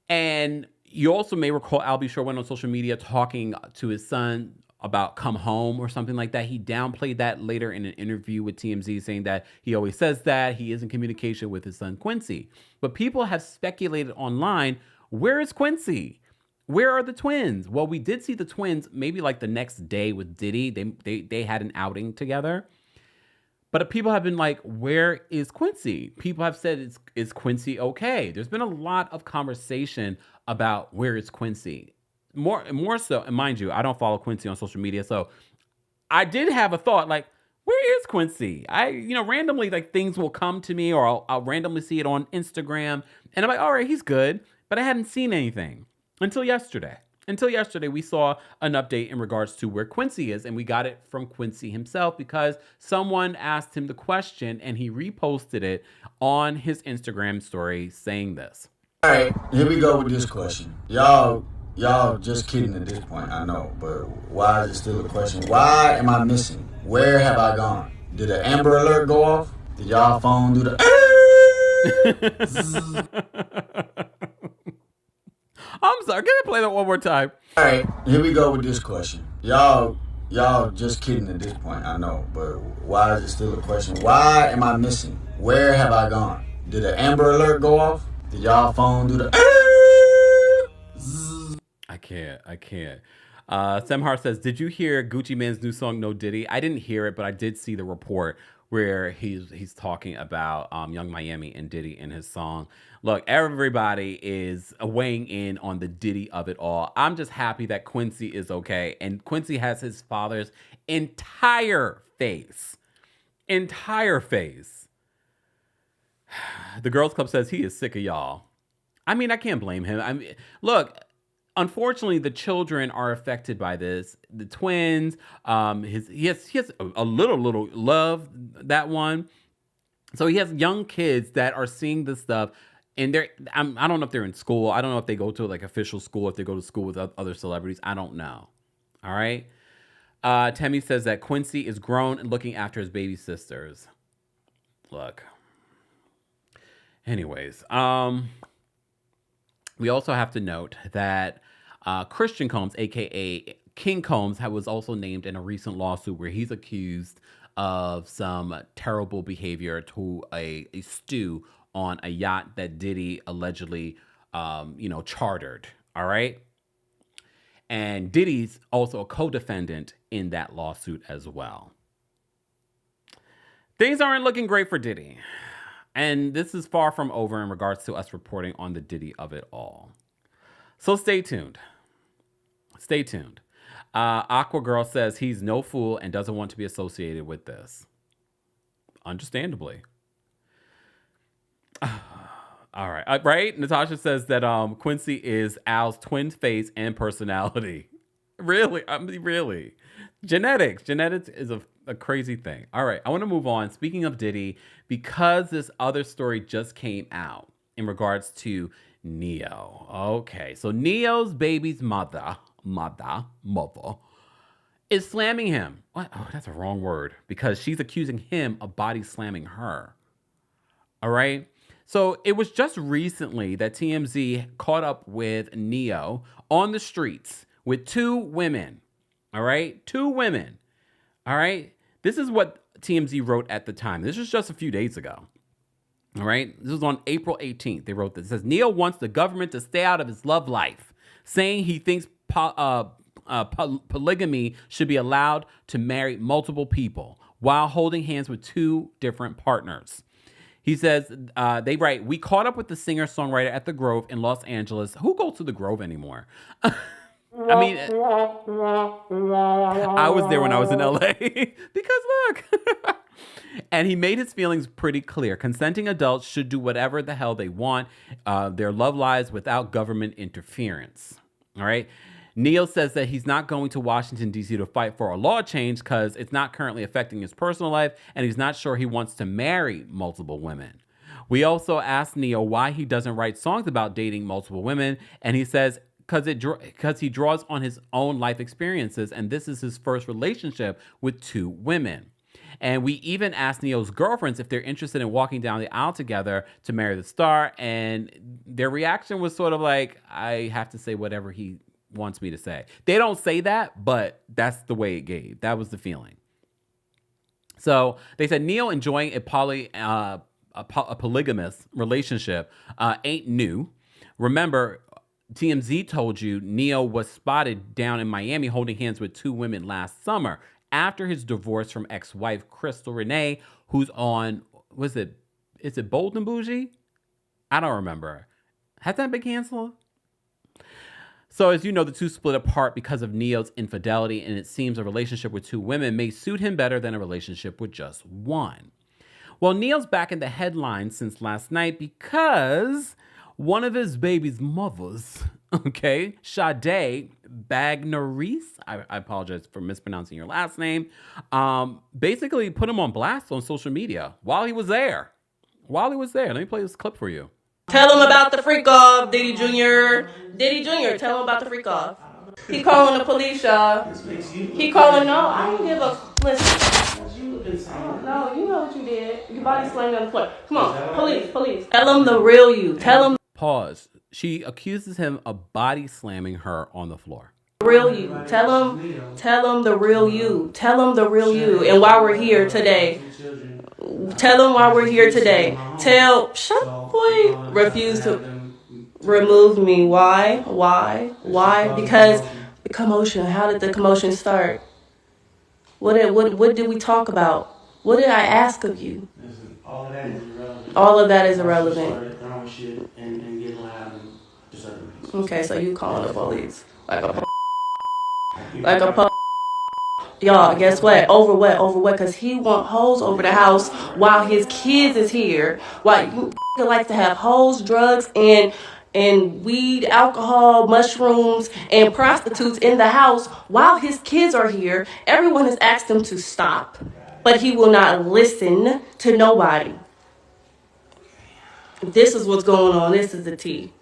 And you also may recall Albie Shore went on social media talking to his son about come home or something like that. He downplayed that later in an interview with TMZ, saying that he always says that he is in communication with his son Quincy. But people have speculated online, where is Quincy? Where are the twins? Well, we did see the twins maybe like the next day with Diddy. They had an outing together. But people have been like, where is Quincy? People have said, is Quincy okay? There's been a lot of conversation about where is Quincy. More so, and mind you, I don't follow Quincy on social media, so I did have a thought like, where is Quincy? Randomly, like, things will come to me, or I'll randomly see it on Instagram, and I'm like, all right, he's good, but I hadn't seen anything until yesterday. Until yesterday, we saw an update in regards to where Quincy is, and we got it from Quincy himself because someone asked him the question, and he reposted it on his Instagram story saying this. All right, here we go with this question. Y'all just kidding at this point, I know, but why is it still a question? Why am I missing? Where have I gone? Did the Amber Alert go off? Did y'all phone do the... I'm sorry, can I play that one more time? All right, here we go with this question. Y'all just kidding at this point, I know, but why is it still a question? Why am I missing? Where have I gone? Did the Amber Alert go off? Did y'all phone do the... I can't. Semhar says, did you hear Gucci Mane's new song, No Diddy? I didn't hear it, but I did see the report where he's talking about Young Miami and Diddy in his song. Look, everybody is weighing in on the Diddy of it all. I'm just happy that Quincy is okay. And Quincy has his father's entire face. The Girls Club says he is sick of y'all. I mean, I can't blame him. Look, unfortunately, the children are affected by this. The twins, he has a little love, that one. So he has young kids that are seeing this stuff, and I don't know if they're in school. I don't know if they go to like official school, if they go to school with other celebrities. I don't know. All right. Temmie says that Quincy is grown and looking after his baby sisters. Look. Anyways, we also have to note that Christian Combs, a.k.a. King Combs, was also named in a recent lawsuit where he's accused of some terrible behavior to a stew on a yacht that Diddy allegedly, chartered. All right. And Diddy's also a co-defendant in that lawsuit as well. Things aren't looking great for Diddy. And this is far from over in regards to us reporting on the Diddy of it all. So stay tuned. Stay tuned. Aqua Girl says he's no fool and doesn't want to be associated with this. understandably. All right. Right? Natasha says that Quincy is Al's twin face and personality. Really? I mean, really. Genetics. Genetics is a crazy thing. All right. I want to move on. Speaking of Diddy, because this other story just came out in regards to NeYo. Okay. So NeYo's baby's mother is slamming him. What? Oh, that's a wrong word. Because she's accusing him of body slamming her. All right. So it was just recently that TMZ caught up with NeYo on the streets with two women. All right. Two women. All right. This is what TMZ wrote at the time. This was just a few days ago. All right. This was on April 18th. They wrote this. It says NeYo wants the government to stay out of his love life, saying he thinks polygamy should be allowed to marry multiple people while holding hands with two different partners. He says, they write, we caught up with the singer-songwriter at the Grove in Los Angeles. Who goes to the Grove anymore? I mean, I was there when I was in LA. Because look. And he made his feelings pretty clear. Consenting adults should do whatever the hell they want. Their love lives without government interference. All right? NeYo says that he's not going to Washington, D.C. to fight for a law change because it's not currently affecting his personal life, and he's not sure he wants to marry multiple women. We also asked NeYo why he doesn't write songs about dating multiple women, and he says because he draws on his own life experiences, and this is his first relationship with two women. And we even asked NeYo's girlfriends if they're interested in walking down the aisle together to marry the star, and their reaction was sort of like, I have to say whatever he wants me to say. They don't say that, but that's the way it gave. That was the feeling. So they said NeYo enjoying a polygamous relationship ain't new. Remember, TMZ told you NeYo was spotted down in Miami holding hands with two women last summer after his divorce from ex-wife Crystal Renee, who's on, is it Bold and Bougie? I don't remember. Has that been canceled? So as you know, the two split apart because of NeYo's infidelity, and it seems a relationship with two women may suit him better than a relationship with just one. Well, NeYo's back in the headlines since last night because one of his baby's mothers, okay, Sade Bagnaris, I apologize for mispronouncing your last name, basically put him on blast on social media while he was there. Let me play this clip for you. Tell him about the freak off, Diddy Jr. Diddy Jr., tell him about the freak off. He calling the police, y'all. He calling, no, I don't give a, listen. No, you know what you did. Your body slammed on the floor. Come on, police. Tell him the real you. Tell him. Pause. She accuses him of body slamming her on the floor. Real you. Tell him the real you. Tell him the real you. And why we're here today. Tell him why we're here today. Shut up, boy. Refuse to remove me. Why? Because the commotion. How did the commotion start? What did we talk about? What did I ask of you? All of that is irrelevant. Okay, so you calling the police like a y'all, guess what? Over what? Because he want hoes over the house while his kids is here. While you like to have hoes, drugs, and weed, alcohol, mushrooms, and prostitutes in the house while his kids are here. Everyone has asked him to stop, but he will not listen to nobody. This is what's going on. This is the tea.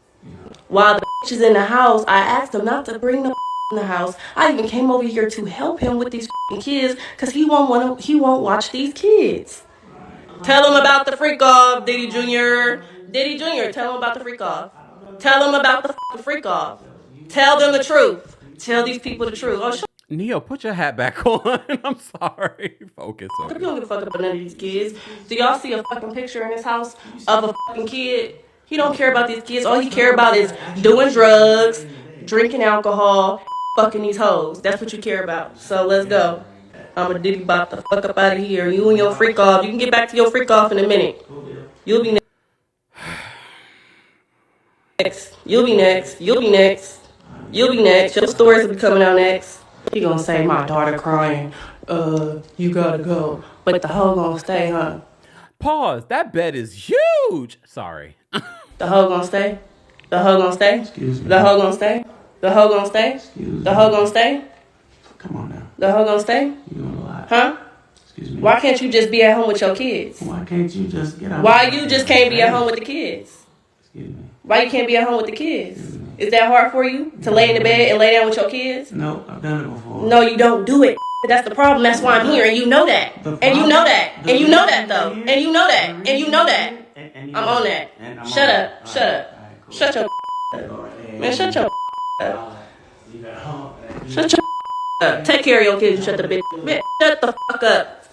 While the is in the house, I asked him not to bring the in the house. I even came over here to help him with these kids because he won't watch these kids. Tell him about the freak off, Diddy Jr. Diddy Jr., tell him about the freak off. Tell them about the freak off. Tell them the truth. Tell these people the truth. Oh, NeYo, put your hat back on. I'm sorry. Focus on you don't give a fuck about none of these kids. Do y'all see a fucking picture in his house of a fucking kid? He don't care about these kids. All he care about is doing drugs, drinking alcohol, fucking these hoes. That's what you care about. So let's go. I'm a Diddy bop the fuck up out of here. You and your freak off. You can get back to your freak off in a minute. You'll be next. You'll be next. Your stories will be coming out next. He gonna say, my daughter crying. You gotta go. But the hoe gonna stay, huh? Pause. That bed is huge. Sorry. The hoe gonna stay? The hoe gonna stay? Excuse me. The hoe gonna stay? The hoe gonna stay? Excuse The me. hoe gonna stay? Come on now. The hoe gonna stay? You doing a lot. Huh? Excuse me. Why can't you just be at home with your kids? Why can't you just get out? Why you just can't be at home with the kids? Excuse me. Why you can't be at home with the kids? Is that hard for you to lay in the bed and lay down with your kids? No, I've done it before. No, you don't do it. That's the problem. That's why I'm here, and you know that. And you know that. And you know that, though. And you know that. And you know that. I'm on that. Shut up. Shut up. Shut your up. Man, shut your up. Shut your up. Take care of your kids and shut the bitch. Shut the fuck up.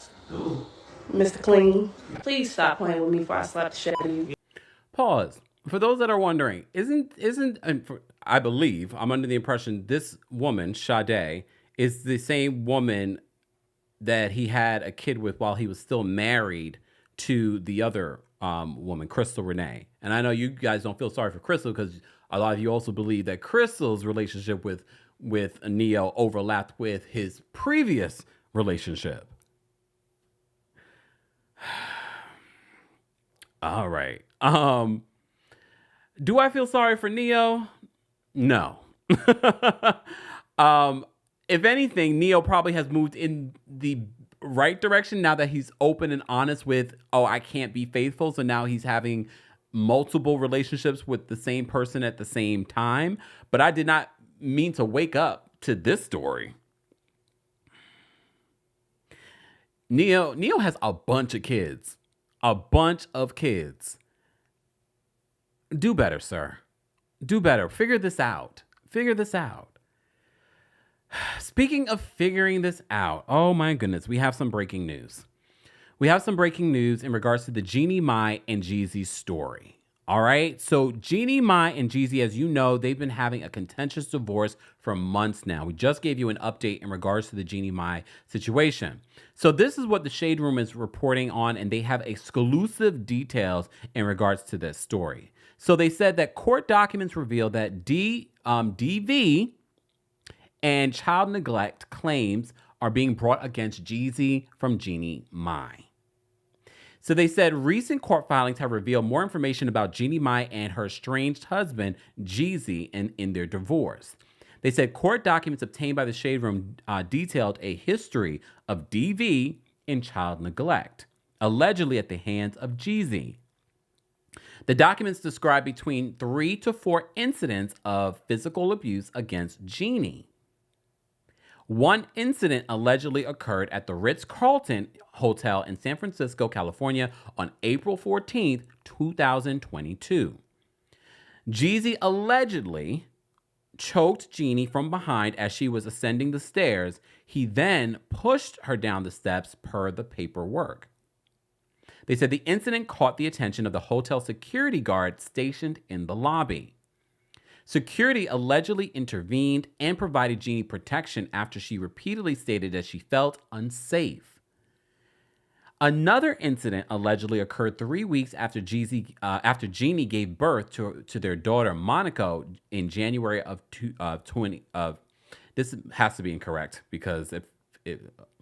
Mr. Clean. Please stop playing with me before I slap the shit out of you. Pause. For those that are wondering, I believe, I'm under the impression this woman, Sade, is the same woman that he had a kid with while he was still married to the other woman, Crystal Renee. And I know you guys don't feel sorry for Crystal because a lot of you also believe that Crystal's relationship with NeYo overlapped with his previous relationship. All right. Do I feel sorry for NeYo? No. If anything, NeYo probably has moved in the right direction now that he's open and honest with, I can't be faithful. So now he's having multiple relationships with the same person at the same time. But I did not mean to wake up to this story. NeYo has a bunch of kids. A bunch of kids. Do better, sir. Do better. Figure this out. Figure this out. Speaking of figuring this out, oh my goodness, we have some breaking news. We have some breaking news in regards to the Jeannie, Mai, and Jeezy story. All right. So Jeannie, Mai, and Jeezy, as you know, they've been having a contentious divorce for months now. We just gave you an update in regards to the Jeannie, Mai situation. So this is what the Shade Room is reporting on, and they have exclusive details in regards to this story. So they said that court documents reveal that DV and child neglect claims are being brought against Jeezy from Jeannie Mai. So they said recent court filings have revealed more information about Jeannie Mai and her estranged husband, Jeezy, in their divorce. They said court documents obtained by the Shade Room detailed a history of DV and child neglect, allegedly at the hands of Jeezy. The documents describe between 3 to 4 incidents of physical abuse against Jeannie. One incident allegedly occurred at the Ritz-Carlton Hotel in San Francisco, California on April 14th, 2022. Jeezy allegedly choked Jeannie from behind as she was ascending the stairs. He then pushed her down the steps per the paperwork. They said the incident caught the attention of the hotel security guard stationed in the lobby. Security allegedly intervened and provided Jeannie protection after she repeatedly stated that she felt unsafe. Another incident allegedly occurred 3 weeks after Jeannie gave birth to their daughter Monaco in January of 20. This has to be incorrect because if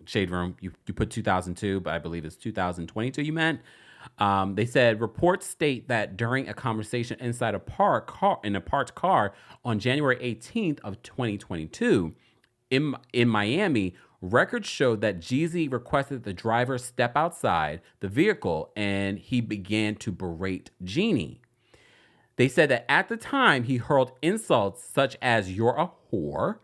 Shade Room, you put 2002, but I believe it's 2022 you meant. They said reports state that during a conversation inside a parked car on January 18th of 2022 in Miami, records showed that Jeezy requested the driver step outside the vehicle and he began to berate Jeannie. They said that at the time he hurled insults such as "you're a whore"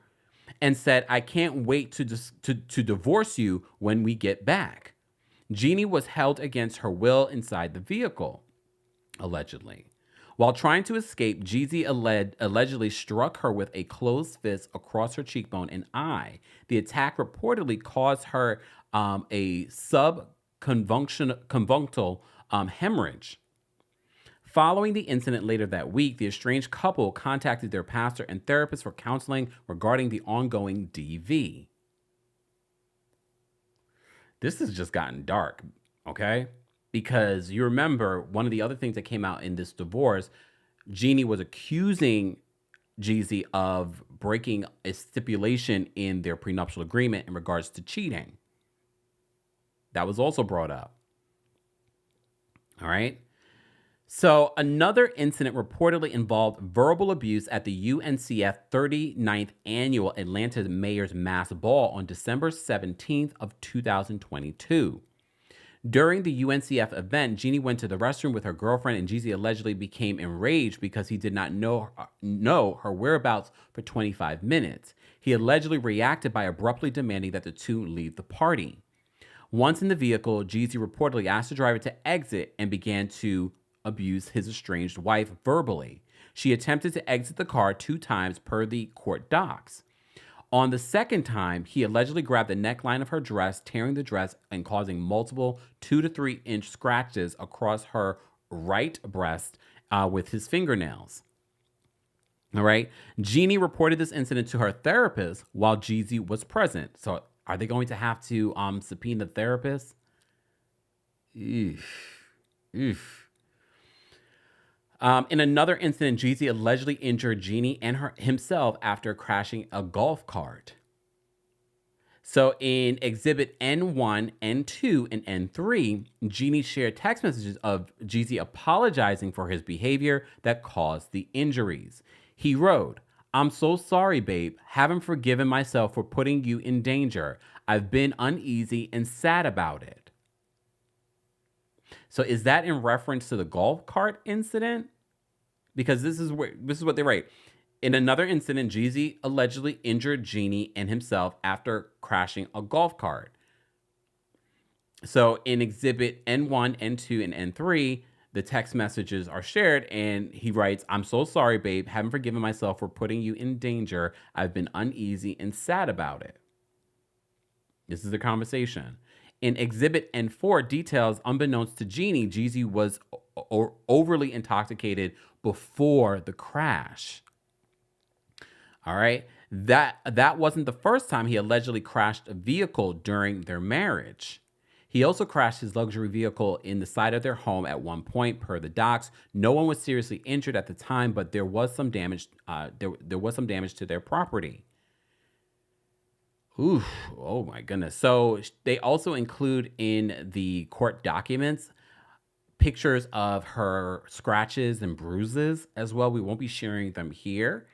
and said, "I can't wait to divorce you when we get back." Jeannie was held against her will inside the vehicle, allegedly. While trying to escape, Jeezy allegedly struck her with a closed fist across her cheekbone and eye. The attack reportedly caused her a subconjunctival hemorrhage. Following the incident later that week, the estranged couple contacted their pastor and therapist for counseling regarding the ongoing DV. This has just gotten dark, okay? Because you remember one of the other things that came out in this divorce, Jeannie was accusing Jeezy of breaking a stipulation in their prenuptial agreement in regards to cheating. That was also brought up. All right. So another incident reportedly involved verbal abuse at the UNCF 39th Annual Atlanta Mayor's Mass Ball on December 17th of 2022. During the UNCF event, Jeannie went to the restroom with her girlfriend, and Jeezy allegedly became enraged because he did not know her whereabouts for 25 minutes. He allegedly reacted by abruptly demanding that the two leave the party. Once in the vehicle, Jeezy reportedly asked the driver to exit and began to abuse his estranged wife verbally. She attempted to exit the car 2 times per the court docs. On the second time, he allegedly grabbed the neckline of her dress, tearing the dress and causing multiple 2 to 3 inch scratches across her right breast with his fingernails. All right. Jeannie reported this incident to her therapist while Jeezy was present. So are they going to have to subpoena the therapist? Oof. In another incident, Jeezy allegedly injured Jeannie and himself after crashing a golf cart. So in Exhibit N1, N2, and N3, Jeannie shared text messages of Jeezy apologizing for his behavior that caused the injuries. He wrote, "I'm so sorry, babe. Haven't forgiven myself for putting you in danger. I've been uneasy and sad about it." So is that in reference to the golf cart incident? Because this is what they write. In another incident, Jeezy allegedly injured Jeannie and himself after crashing a golf cart. So in Exhibit N1, N2, and N3, the text messages are shared, and he writes, "I'm so sorry, babe. Haven't forgiven myself for putting you in danger. I've been uneasy and sad about it." This is the conversation. In Exhibit N4, details unbeknownst to Jeannie, Jeezy was overly intoxicated before the crash. All right. That wasn't the first time he allegedly crashed a vehicle during their marriage. He also crashed his luxury vehicle in the side of their home at one point, per the docs. No one was seriously injured at the time, but there was some damage. There was some damage to their property. Ooh, oh my goodness. So they also include in the court documents pictures of her scratches and bruises as well. We won't be sharing them here.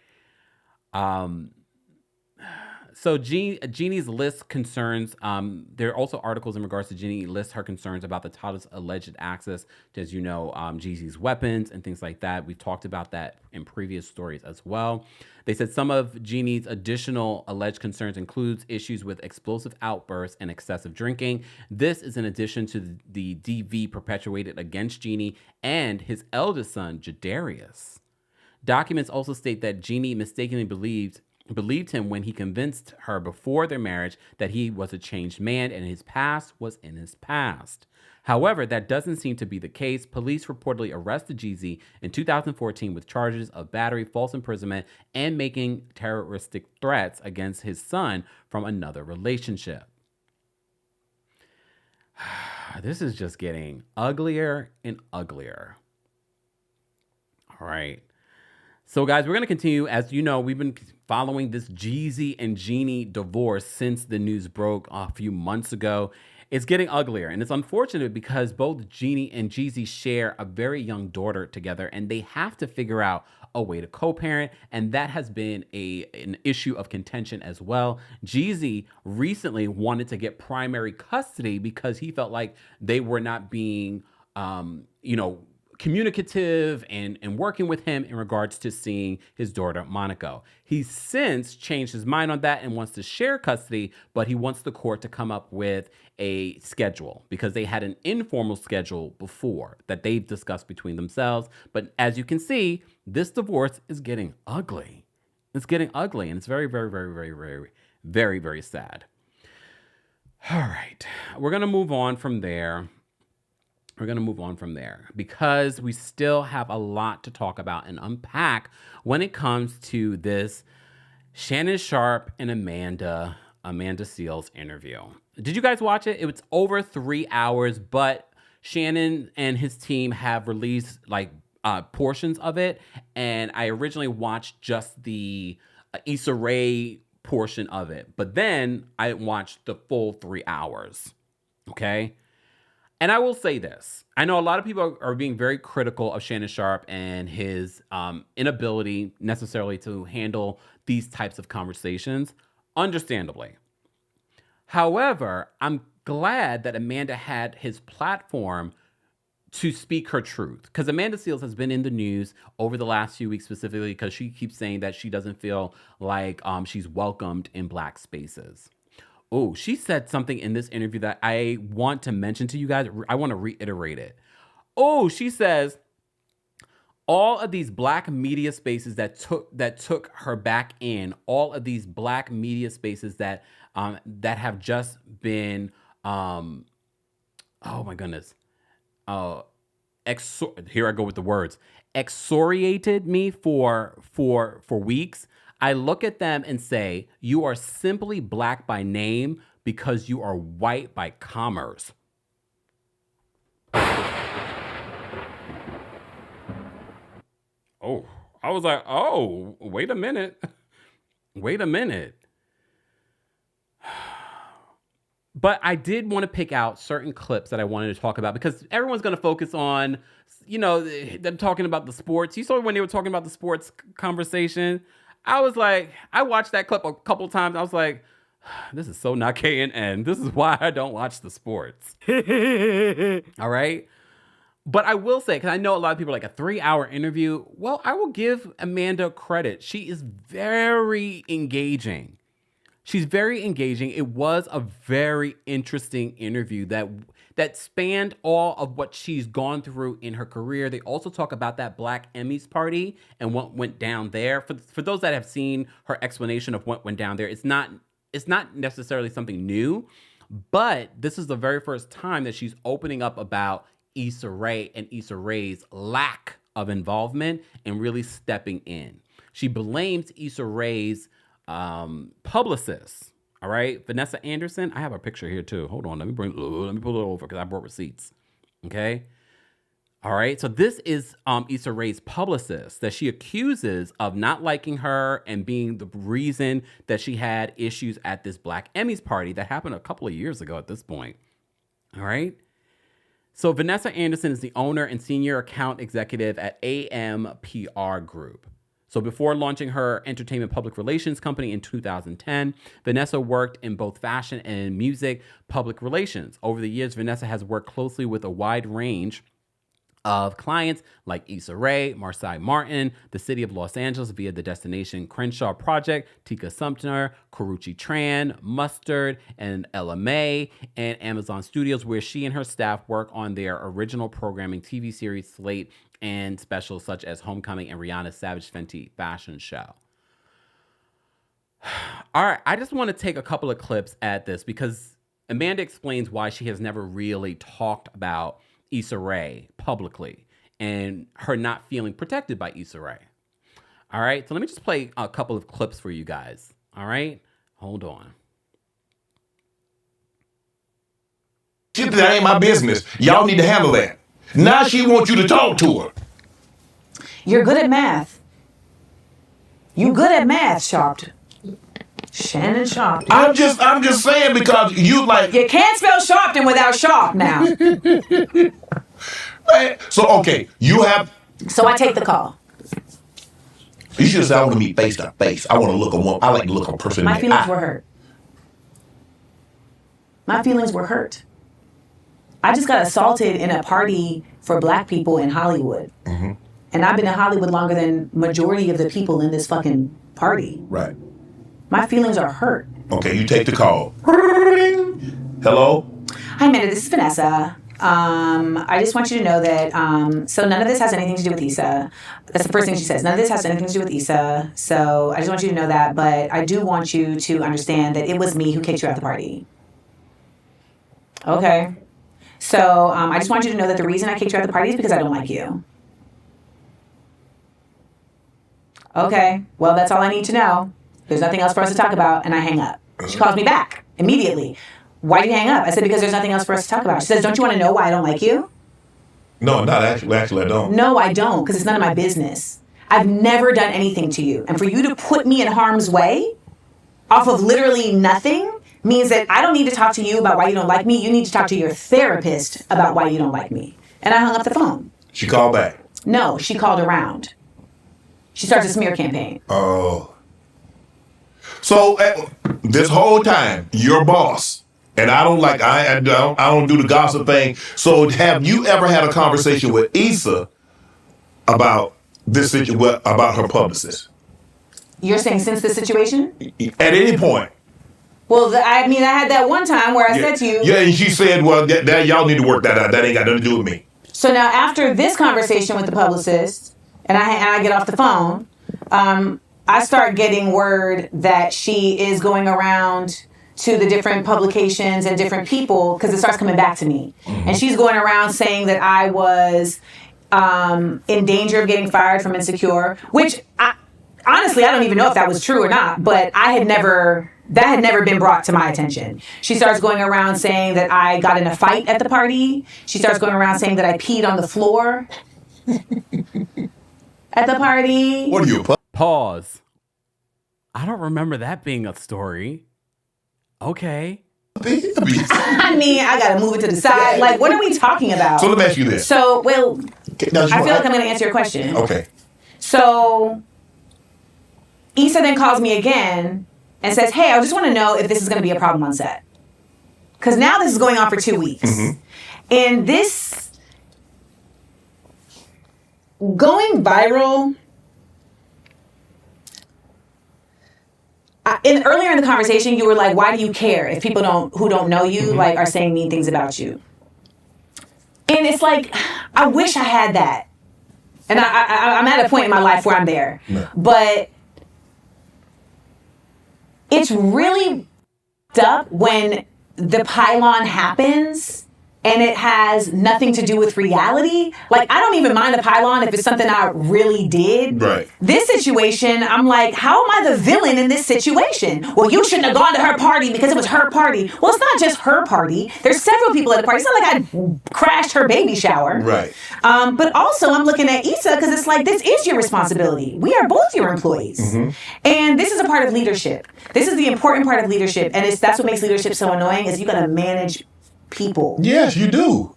So Jeannie's list concerns, there are also articles in regards to Jeannie lists her concerns about the title's alleged access to, as you know, Jeezy's weapons and things like that. We've talked about that in previous stories as well. They said some of Jeannie's additional alleged concerns includes issues with explosive outbursts and excessive drinking. This is in addition to the DV perpetuated against Jeannie and his eldest son, Jadarius. Documents also state that Jeannie mistakenly believed him when he convinced her before their marriage that he was a changed man and his past was in his past. However, that doesn't seem to be the case. Police reportedly arrested Jeezy in 2014 with charges of battery, false imprisonment, and making terroristic threats against his son from another relationship. This is just getting uglier and uglier. All right. So, guys, we're going to continue. As you know, we've been following this Jeezy and Jeannie divorce since the news broke a few months ago. It's getting uglier, and it's unfortunate because both Jeannie and Jeezy share a very young daughter together, and they have to figure out a way to co-parent, and that has been an issue of contention as well. Jeezy recently wanted to get primary custody because he felt like they were not being, communicative and working with him in regards to seeing his daughter, Monaco. He's since changed his mind on that and wants to share custody, but he wants the court to come up with a schedule because they had an informal schedule before that they've discussed between themselves. But as you can see, this divorce is getting ugly. It's getting ugly, and it's very, very, very, very, very, very, very sad. All right. We're going to move on from there. Because we still have a lot to talk about and unpack when it comes to this Shannon Sharpe and Amanda Seales interview. Did you guys watch it? It was over 3 hours, but Shannon and his team have released portions of it, and I originally watched just the Issa Rae portion of it, but then I watched the full 3 hours. Okay. And I will say this. I know a lot of people are being very critical of Shannon Sharpe and his inability necessarily to handle these types of conversations, understandably. However, I'm glad that Amanda had his platform to speak her truth. Because Amanda Seales has been in the news over the last few weeks specifically because she keeps saying that she doesn't feel like she's welcomed in Black spaces. Oh, she said something in this interview that I want to mention to you guys. I want to reiterate it. Oh, she says all of these Black media spaces that took her back in, all of these Black media spaces that have just been oh my goodness. Here I go with the words. Excoriated me for weeks. I look at them and say, you are simply Black by name because you are white by commerce. Oh, I was like, oh, wait a minute. Wait a minute. But I did want to pick out certain clips that I wanted to talk about because everyone's going to focus on, them talking about the sports. You saw when they were talking about the sports conversation. I was like, I watched that clip a couple times. I was like, this is so not KNN. This is why I don't watch the sports. All right. But I will say, because I know a lot of people are like a 3-hour interview. Well, I will give Amanda credit. She is very engaging. She's very engaging. It was a very interesting interview that spanned all of what she's gone through in her career. They also talk about that Black Emmys party and what went down there. For those that have seen her explanation of what went down there, it's not necessarily something new, but this is the very first time that she's opening up about Issa Rae and Issa Rae's lack of involvement and really stepping in. She blames Issa Rae's publicist. All right, Vanessa Anderson. I have a picture here too. Hold on, let me pull it over because I brought receipts. Okay. All right. So this is Issa Rae's publicist that she accuses of not liking her and being the reason that she had issues at this Black Emmys party that happened a couple of years ago at this point. All right. So Vanessa Anderson is the owner and senior account executive at AMPR Group. So before launching her entertainment public relations company in 2010, Vanessa worked in both fashion and music public relations. Over the years, Vanessa has worked closely with a wide range of clients like Issa Rae, Marsai Martin, the city of Los Angeles via the Destination Crenshaw Project, Tika Sumpter, Karrueche Tran, Mustard, and Ella May, and Amazon Studios, where she and her staff work on their original programming TV series slate and specials such as Homecoming and Rihanna's Savage Fenty fashion show. All right, I just want to take a couple of clips at this because Amanda explains why she has never really talked about Issa Rae publicly and her not feeling protected by Issa Rae. All right, so let me just play a couple of clips for you guys. All right, hold on. Shit, that ain't my business. Y'all need to handle that. Now she wants you to talk to her. You're good at math. You good at math, Sharpe. Shannon Sharpe. I'm just saying because you like. You can't spell Sharpton without Sharpe now. Man, so okay, you have. So I take the call. You should have said I want to meet face to face. I want to look a woman. I like to look a person in the eye. My feelings were hurt. My feelings were hurt. I just got assaulted in a party for Black people in Hollywood. Mm-hmm. And I've been in Hollywood longer than majority of the people in this fucking party. Right. My feelings are hurt. Okay, you take the call. Hello? Hi, Amanda. This is Vanessa. I just want you to know that, so none of this has anything to do with Issa. That's the first thing she says. None of this has anything to do with Issa. So I just want you to know that. But I do want you to understand that it was me who kicked you out of the party. Okay. So I just want you to know that the reason I kicked you out of the party is because I don't like you. Okay. Well, that's all I need to know. There's nothing else for us to talk about. And I hang up. She calls me back immediately. Why do you hang up? I said, because there's nothing else for us to talk about. She says, don't you want to know why I don't like you? No, not actually. Actually, I don't. No, I don't, because it's none of my business. I've never done anything to you. And for you to put me in harm's way off of literally nothing, means that I don't need to talk to you about why you don't like me. You need to talk to your therapist about why you don't like me. And I hung up the phone. She called back? No, she called around. She starts a smear campaign. Oh. So this whole time, your boss, and I don't do the gossip thing. So have you ever had a conversation with Issa about this situation, about her publicist? You're saying since this situation? At any point. Well, I had that one time where I said to you. Yeah, and she said, well, that y'all need to work that out. That ain't got nothing to do with me. So now after this conversation with the publicist, and I get off the phone, I start getting word that she is going around to the different publications and different people because it starts coming back to me. Mm-hmm. And she's going around saying that I was in danger of getting fired from Insecure, which honestly, I don't even know if that was true or not, but that had never been brought to my attention. She starts going around saying that I got in a fight at the party. She starts going around saying that I peed on the floor at the party. What are you? Pause. I don't remember that being a story. Okay. I gotta move it to the side. Like, what are we talking about? So let me ask you this. So, well, I feel like I'm gonna answer your question. Okay. So, Issa then calls me again and says, hey, I just want to know if this is going to be a problem on set. Because now this is going on for 2 weeks. Mm-hmm. And this going viral, earlier in the conversation, you were like, why do you care if people who don't know you like are saying mean things about you? And it's like, I wish I had that. And I'm at a point in my life where I'm there. No. But it's really up when the pylon happens and it has nothing to do with reality. Like, I don't even mind the pylon if it's something I really did. Right. This situation, I'm like, how am I the villain in this situation? Well, you shouldn't have gone to her party because it was her party. Well, it's not just her party. There's several people at the party. It's not like I crashed her baby shower. Right. But also, I'm looking at Issa because it's like, this is your responsibility. We are both your employees. Mm-hmm. And this is a part of leadership. This is the important part of leadership. And that's what makes leadership so annoying is you got to manage people. Yes, you do.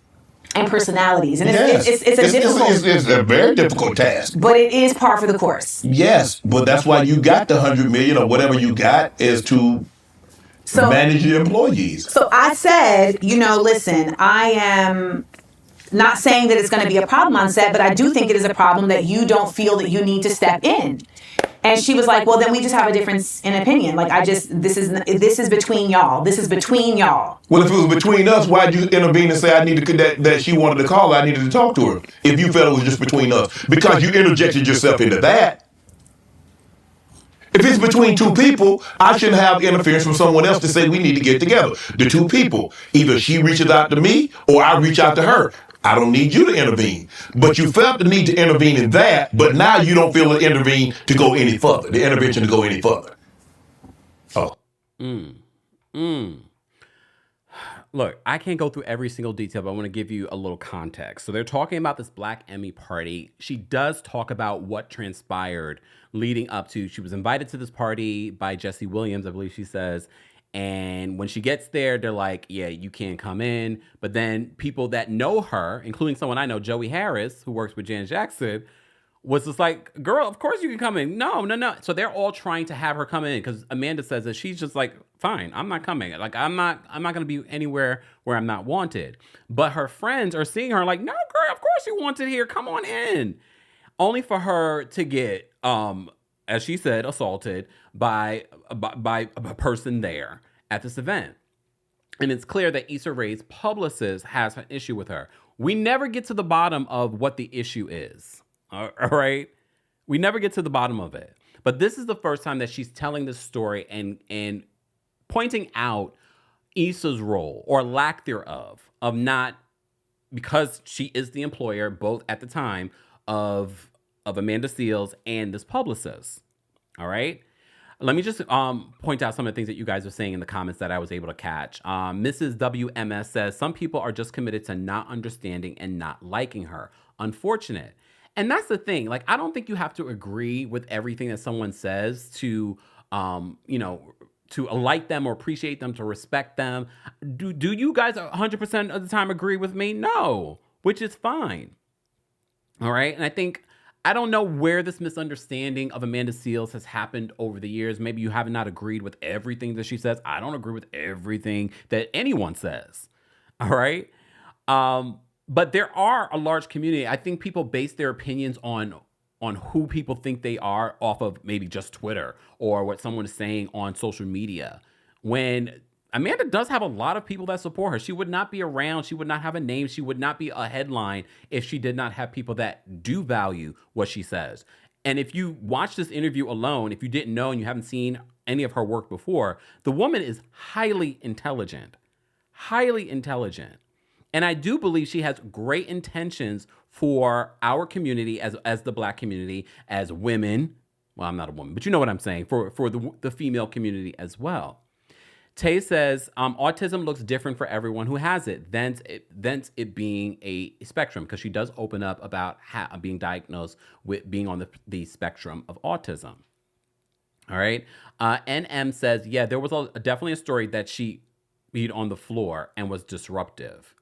And personalities. And yes. it's a very difficult task. But it is par for the course. Yes, but that's why you got the 100 million or whatever you got is to manage your employees. So I said, listen, I am not saying that it's going to be a problem on set, but I do think it is a problem that you don't feel that you need to step in. And she was like, well, then we just have a difference in opinion. Like, this is between y'all. This is between y'all. Well, if it was between us, why'd you intervene and say that she wanted to call her, I needed to talk to her? If you felt it was just between us. Because you interjected yourself into that. If it's between two people, I shouldn't have interference from someone else to say we need to get together. The two people, either she reaches out to me or I reach out to her. I don't need you to intervene. But you felt the need to intervene in that, but now you don't feel the intervention to go any further. Oh. Look, I can't go through every single detail, but I want to give you a little context. So they're talking about this Black Emmy party. She does talk about what transpired leading up to, she was invited to this party by Jesse Williams, I believe she says. And when she gets there, they're like, yeah, you can't come in. But then people that know her, including someone I know, Joey Harris, who works with Janet Jackson, was just like, girl, of course you can come in. No. So they're all trying to have her come in because Amanda says that she's just like, fine, I'm not coming. Like, I'm not going to be anywhere where I'm not wanted. But her friends are seeing her like, no, girl, of course you wanted here. Come on in. Only for her to get, as she said, assaulted by a person there at this event. And it's clear that Issa Rae's publicist has an issue with her. We never get to the bottom of what the issue is. All right? We never get to the bottom of it. But this is the first time that she's telling this story and pointing out Issa's role or lack thereof of not, because she is the employer both at the time of Amanda Seales and this publicist. All right? Let me just point out some of the things that you guys are saying in the comments that I was able to catch. Mrs. WMS says, some people are just committed to not understanding and not liking her. Unfortunate. And that's the thing. Like, I don't think you have to agree with everything that someone says to, to like them or appreciate them, to respect them. Do you guys 100% of the time agree with me? No, which is fine. All right. And I don't know where this misunderstanding of Amanda Seales has happened over the years. Maybe you have not agreed with everything that she says. I don't agree with everything that anyone says. All right. But there are a large community. I think people base their opinions on who people think they are off of maybe just Twitter or what someone is saying on social media. When Amanda does have a lot of people that support her. She would not be around. She would not have a name. She would not be a headline if she did not have people that do value what she says. And if you watch this interview alone, if you didn't know and you haven't seen any of her work before, the woman is highly intelligent. Highly intelligent. And I do believe she has great intentions for our community as the Black community, as women. Well, I'm not a woman, but you know what I'm saying, for the female community as well. Tay says, autism looks different for everyone who has it, thence it being a spectrum, because she does open up about being diagnosed with being on the spectrum of autism. All right. NM says, yeah, there was definitely a story that she beat on the floor and was disruptive.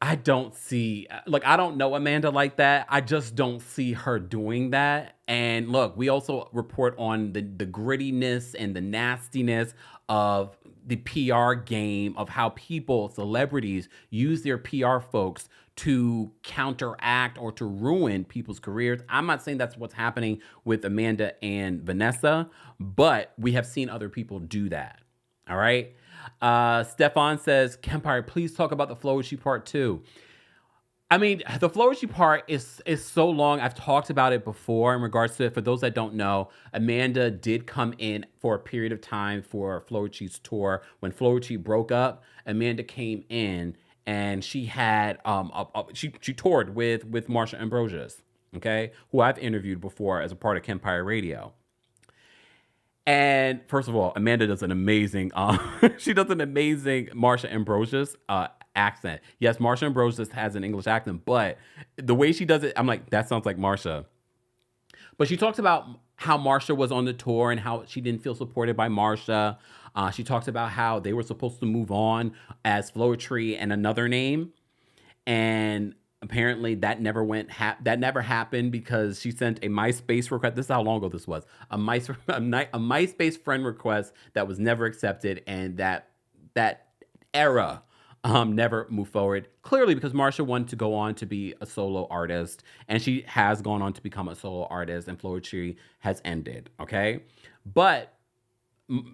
I don't know Amanda like that. I just don't see her doing that. And look, we also report on the grittiness and the nastiness of the PR game, of how celebrities use their PR folks to counteract or to ruin people's careers. I'm not saying that's what's happening with Amanda and Vanessa, but we have seen other people do that. All right. Stefan says, KEMPIRE, please talk about the Flourish part 2. I mean, the Flourish part is so long. I've talked about it before in regards to it. For those that don't know, Amanda did come in for a period of time for Flourish's tour. When Flourish broke up, Amanda came in and she had she toured with Marsha Ambrosius, okay, who I've interviewed before as a part of KEMPIRE Radio. And first of all, Amanda does an amazing, she does an amazing Marsha Ambrosius accent. Yes, Marsha Ambrosius has an English accent, but the way she does it, I'm like, that sounds like Marsha. But she talks about how Marsha was on the tour and how she didn't feel supported by Marsha. She talks about how they were supposed to move on as Floetry and another name. And apparently that never happened because she sent a MySpace request. This is how long ago this was. A MySpace friend request that was never accepted, and that era never moved forward. Clearly because Marsha wanted to go on to be a solo artist, and she has gone on to become a solo artist, and Floetry has ended, okay? But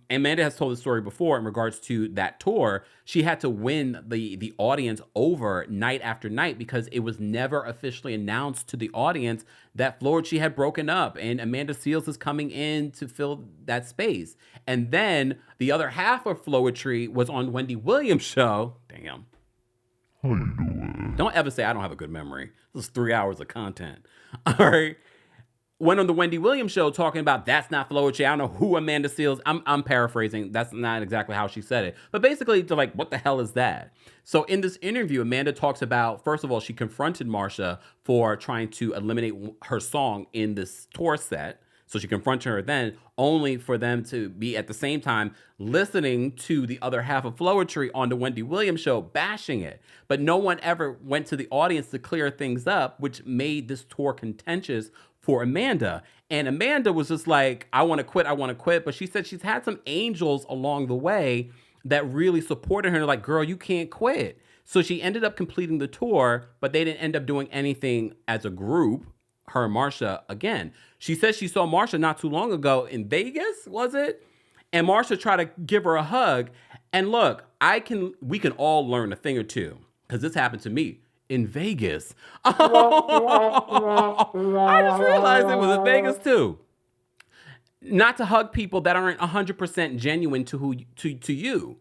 Amanda has told the story before in regards to that tour. She had to win the audience over night after night because it was never officially announced to the audience that Floetry had broken up, and Amanda Seales is coming in to fill that space. And then the other half of Floetry was on Wendy Williams' show. Damn. How you doing? Don't ever say I don't have a good memory. This is 3 hours of content. All right. Went on the Wendy Williams show talking about that's not Floetry. I don't know who Amanda Seales. I'm paraphrasing. That's not exactly how she said it. But basically, to like, what the hell is that? So in this interview, Amanda talks about, first of all, she confronted Marsha for trying to eliminate her song in this tour set. So she confronted her then, only for them to be at the same time listening to the other half of Floetry on the Wendy Williams show, bashing it. But no one ever went to the audience to clear things up, which made this tour contentious for Amanda. And Amanda was just like, I want to quit. But she said she's had some angels along the way that really supported her. And like, girl, you can't quit. So she ended up completing the tour, but they didn't end up doing anything as a group, her and Marsha again. She said she saw Marsha not too long ago in Vegas, was it? And Marsha tried to give her a hug. And look, we can all learn a thing or two, because this happened to me in Vegas. I just realized it was in Vegas too. Not to hug people that aren't 100% genuine to you.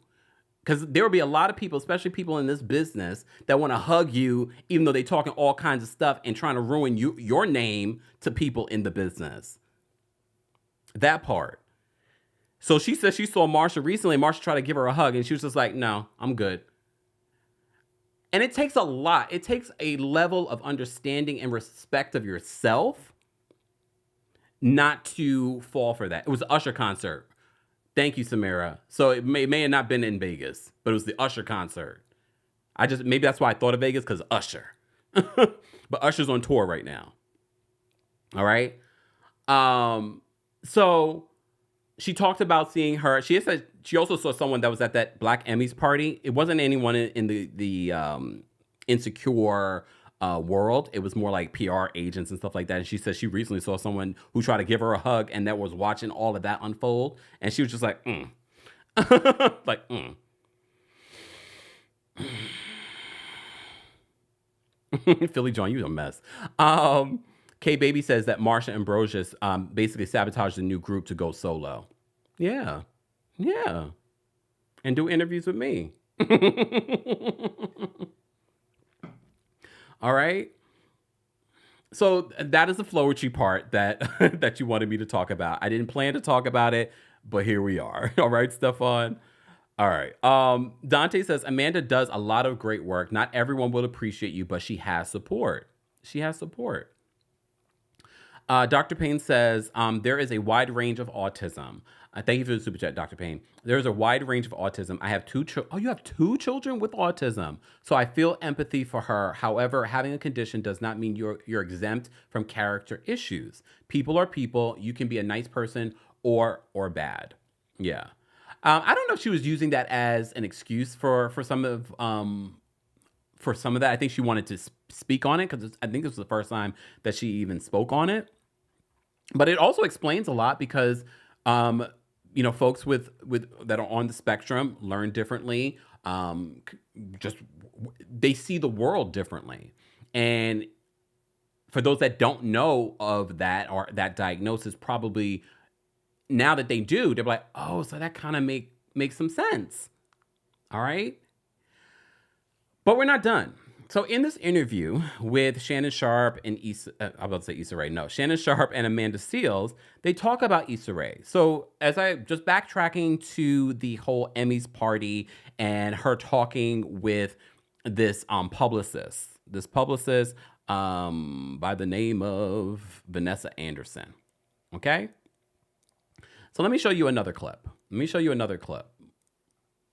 Because there will be a lot of people, especially people in this business, that want to hug you, even though they're talking all kinds of stuff and trying to ruin your name to people in the business. That part. So she said she saw Marsha recently. Marsha tried to give her a hug, and she was just like, no, I'm good. And it takes a lot. It takes a level of understanding and respect of yourself not to fall for that. It was an Usher concert. Thank you, Samara. So it may have not been in Vegas, but it was the Usher concert. Maybe that's why I thought of Vegas, because Usher. But Usher's on tour right now. All right. So she talked about seeing her. She said she also saw someone that was at that Black Emmys party. It wasn't anyone in the insecure world. It was more like PR agents and stuff like that. And she said she recently saw someone who tried to give her a hug and that was watching all of that unfold. And she was just like, like, Philly John, you a mess. K Baby says that Marsha Ambrosius basically sabotaged the new group to go solo. Yeah. And do interviews with me. All right. So that is the Floetry part that you wanted me to talk about. I didn't plan to talk about it, but here we are. All right, Stefan. All right. Dante says, Amanda does a lot of great work. Not everyone will appreciate you, but she has support. Dr. Payne says, there is a wide range of autism. Thank you for the super chat, Dr. Payne. There's a wide range of autism. I have two children. Oh, you have two children with autism. So I feel empathy for her. However, having a condition does not mean you're exempt from character issues. People are people. You can be a nice person or bad. Yeah. I don't know if she was using that as an excuse for some of that. I think she wanted to speak on it because I think this was the first time that she even spoke on it. But it also explains a lot because, folks with that are on the spectrum learn differently. They see the world differently. And for those that don't know of that or that diagnosis, probably now that they do, they're like, oh, so that kind of makes some sense. All right. But we're not done. So in this interview with Shannon Sharpe and Issa Rae. No, Shannon Sharpe and Amanda Seales, they talk about Issa Rae. So as I just backtracking to the whole Emmys party and her talking with this publicist by the name of Vanessa Anderson. Okay. So let me show you another clip.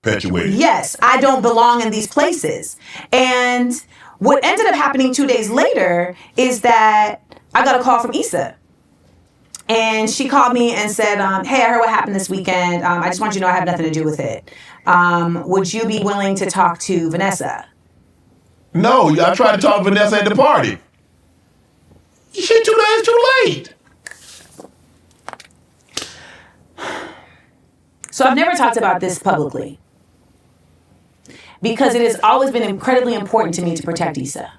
Yes, I don't belong in these places. And what ended up happening 2 days later is that I got a call from Issa. And she called me and said, hey, I heard what happened this weekend. I just want you to know I have nothing to do with it. Would you be willing to talk to Vanessa? No, I tried to talk to Vanessa at the party. Shit, too late. So I've never talked about this publicly because it has always been incredibly important to me to protect Issa.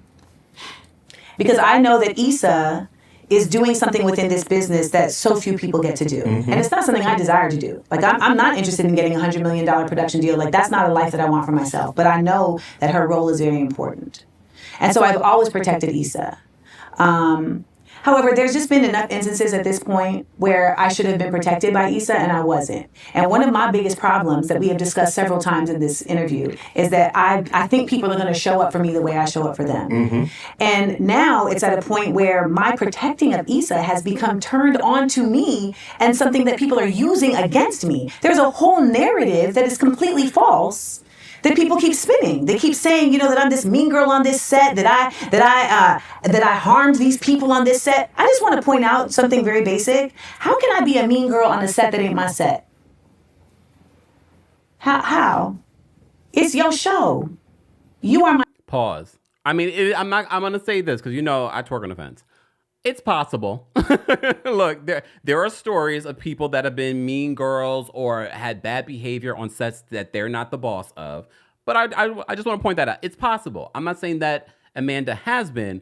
Because I know that Issa is doing something within this business that so few people get to do. Mm-hmm. And it's not something I desire to do. Like, I'm not interested in getting a $100 million production deal. Like, that's not a life that I want for myself. But I know that her role is very important. And so I've always protected Issa. However, there's just been enough instances at this point where I should have been protected by Issa and I wasn't. And one of my biggest problems that we have discussed several times in this interview is that I think people are going to show up for me the way I show up for them. Mm-hmm. And now it's at a point where my protecting of Issa has become turned on to me and something that people are using against me. There's a whole narrative that is completely false that people keep spinning. They keep saying, that I'm this mean girl on this set, that I harmed these people on this set. I just want to point out something very basic. How can I be a mean girl on a set that ain't my set? How? It's your show. You are my... Pause. I'm going to say this because I twerk on the fence. It's possible. Look, there are stories of people that have been mean girls or had bad behavior on sets that they're not the boss of. But I just want to point that out. It's possible. I'm not saying that Amanda has been.